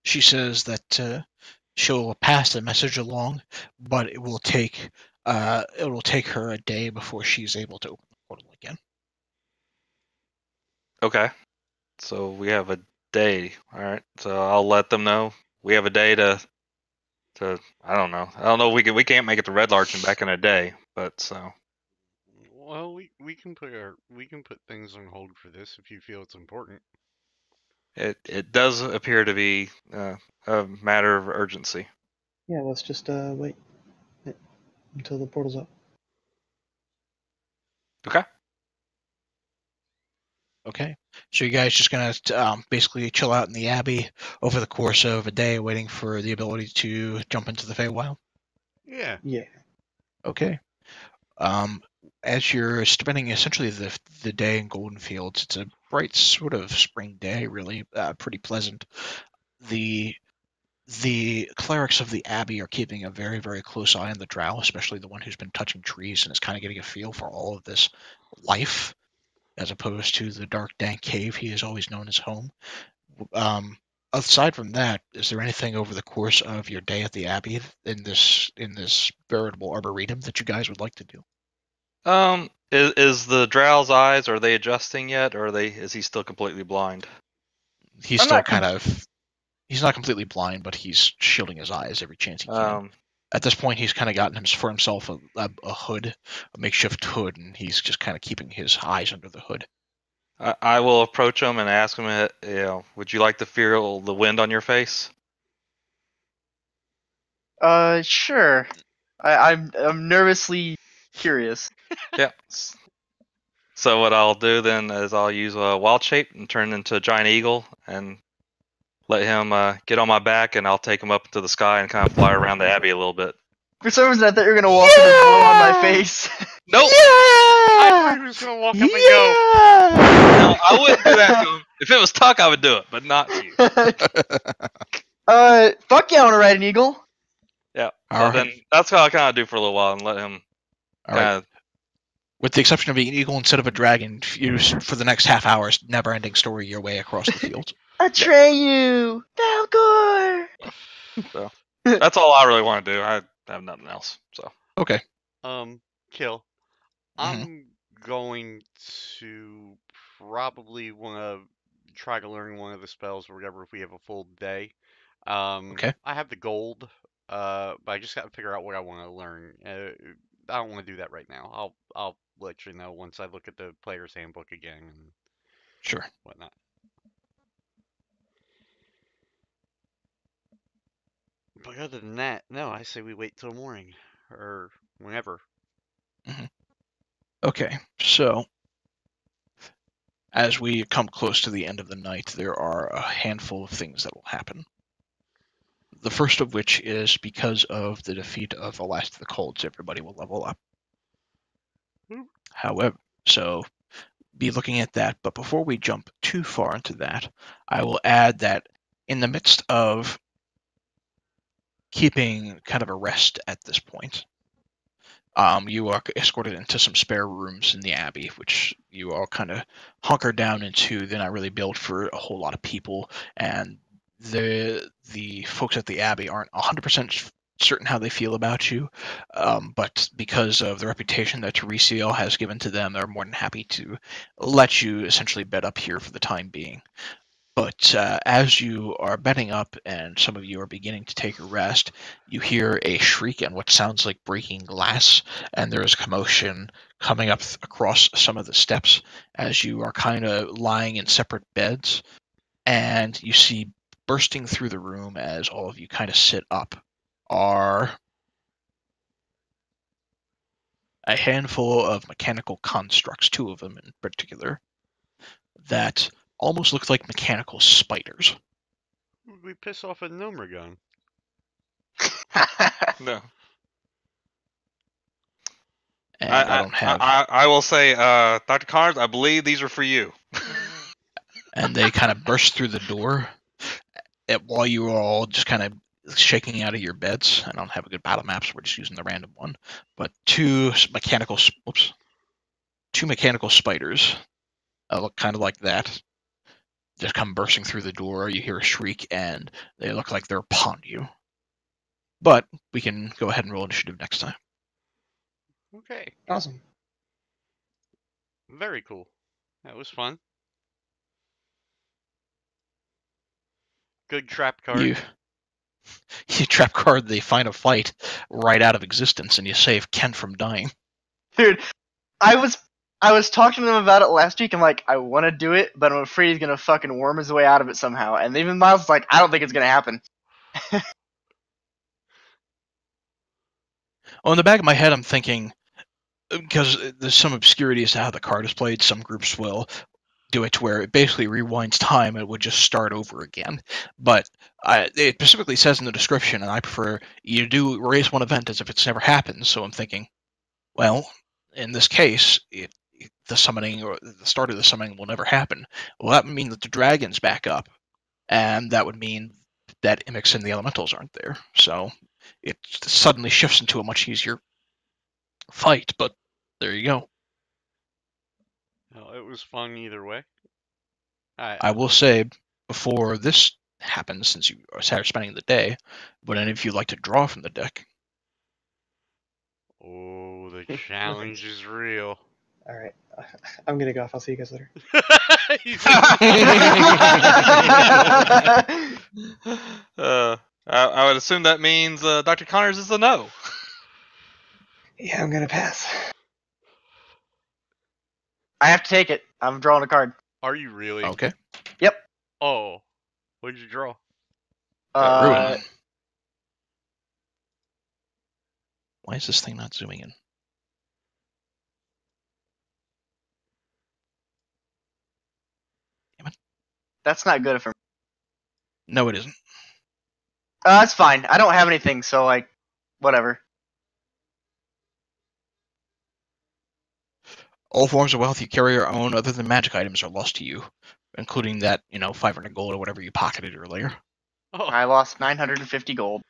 She says that she'll pass the message along, but it will take her a day before she's able to open the portal again. Okay. So we have a day. All right. So I'll let them know we have a day to I don't know. I don't know. If we can't make it to Red Larch back in a day, but so. Well, we can put things on hold for this if you feel it's important. It does appear to be a matter of urgency. Yeah, let's just wait until the portal's up. Okay. Okay. So you guys just gonna basically chill out in the Abbey over the course of a day, waiting for the ability to jump into the Feywild? Yeah. Yeah. Okay. As you're spending essentially the day in Golden Fields, it's a bright sort of spring day, really pretty pleasant. The clerics of the Abbey are keeping a very, very close eye on the Drow, especially the one who's been touching trees and is kind of getting a feel for all of this life, as opposed to the dark, dank cave he has always known as home. Aside from that, is there anything over the course of your day at the Abbey in this veritable arboretum that you guys would like to do? Is the Drow's eyes, are they adjusting yet, or is he still completely blind? He's still he's not completely blind, but he's shielding his eyes every chance he can. At this point, he's kind of gotten for himself a hood, a makeshift hood, and he's just kind of keeping his eyes under the hood. I will approach him and ask him, would you like to feel the wind on your face? Sure. I'm nervously curious. Yeah. So what I'll do then is I'll use a wild shape and turn into a giant eagle and let him get on my back, and I'll take him up to the sky and kind of fly around the Abbey a little bit. For some reason, I thought you were gonna walk in and blow on my face. Nope. I thought he was gonna walk up and go. No, I wouldn't do that to him. If it was Tuck, I would do it, but not to you. Fuck yeah, I wanna ride an eagle. Yeah. All So right. then that's what I'll kind of do for a little while and let him. All right. With the exception of being an eagle instead of a dragon, you for the next half hour, never-ending story your way across the field. Atreyu! Falcor! So that's all I really want to do. I have nothing else. So Okay. Kill. I'm going to probably want to try to learn one of the spells or whatever if we have a full day. Okay. I have the gold, but I just got to figure out what I want to learn. I don't want to do that right now. I'll let you know once I look at the player's handbook again and Sure. whatnot. But other than that, no, I say we wait till morning or whenever. Okay. So, as we come close to the end of the night, there are a handful of things that will happen. The first of which is because of the defeat of the last of the colds, everybody will level up. However, so be looking at that. But before we jump too far into that, I will add that in the midst of keeping kind of a rest at this point, you are escorted into some spare rooms in the Abbey, which you all kind of hunker down into. They're not really built for a whole lot of people, and the folks at the Abbey aren't 100% certain how they feel about you, but because of the reputation that Teresiel has given to them, they're more than happy to let you essentially bed up here for the time being. But as you are bedding up and some of you are beginning to take a rest, you hear a shriek and what sounds like breaking glass, and there is commotion coming up across some of the steps as you are kind of lying in separate beds, and you see bursting through the room as all of you kind of sit up are a handful of mechanical constructs, two of them in particular, that almost look like mechanical spiders. We piss off a Gnomergon. no. And I don't have. I will say, Dr. Carnes, I believe these are for you. And they kind of burst through the door while you are all just kind of shaking out of your beds. I don't have a good battle map, so we're just using the random one. But two mechanical spiders look kind of like that. Just come bursting through the door. You hear a shriek, and they look like they're upon you. But we can go ahead and roll initiative next time. Okay. Awesome. Very cool. That was fun. Good trap card. You trap card the Find a Fight right out of existence, and you save Ken from dying. Dude, I was talking to them about it last week. I'm like, I want to do it, but I'm afraid he's gonna fucking worm his way out of it somehow. And even Miles is like, I don't think it's gonna happen. Well, in the back of my head, I'm thinking, because there's some obscurity as to how the card is played, some groups will do it to where it basically rewinds time and it would just start over again. But it specifically says in the description, and I prefer you do raise one event as if it's never happened. So I'm thinking, well, in this case, the summoning or the start of the summoning will never happen. Well, that would mean that the dragon's back up, and that would mean that Imix and the elementals aren't there. So it suddenly shifts into a much easier fight. But there you go. Well, it was fun either way. I will say, before this happens, since you are spending the day, would any of you like to draw from the deck? Oh, the challenge is real. All right, I'm gonna go off. I'll see you guys later. I would assume that means Dr. Connors is a no. Yeah, I'm gonna pass. I have to take it. I'm drawing a card. Are you really? Okay. Oh, what did you draw? Ruin. Why is this thing not zooming in? That's not good for me. No, it isn't. That's fine. I don't have anything, so like, whatever. All forms of wealth you carry or own other than magic items are lost to you, including that, 500 gold or whatever you pocketed earlier. Oh, I lost 950 gold.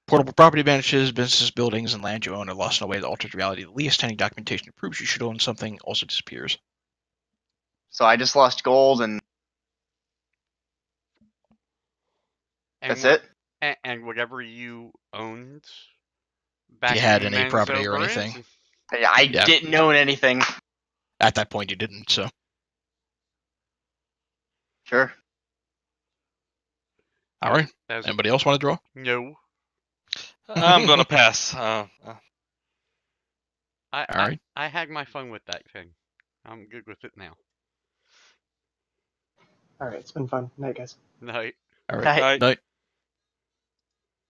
Portable property advantages, businesses, buildings, and land you own are lost in a way that alters reality. At least any documentation that proves you should own something also disappears. So I just lost gold, and that's it. And whatever you owned If back you had in any Manzo property or Brands? anything. I Yeah. didn't own anything. At that point, you didn't, so. Sure. All right. That was- Anybody else want to draw? No. I'm gonna pass. All right. I had my fun with that thing. I'm good with it now. All right, it's been fun. Night, guys. Night. All right. Night. Night.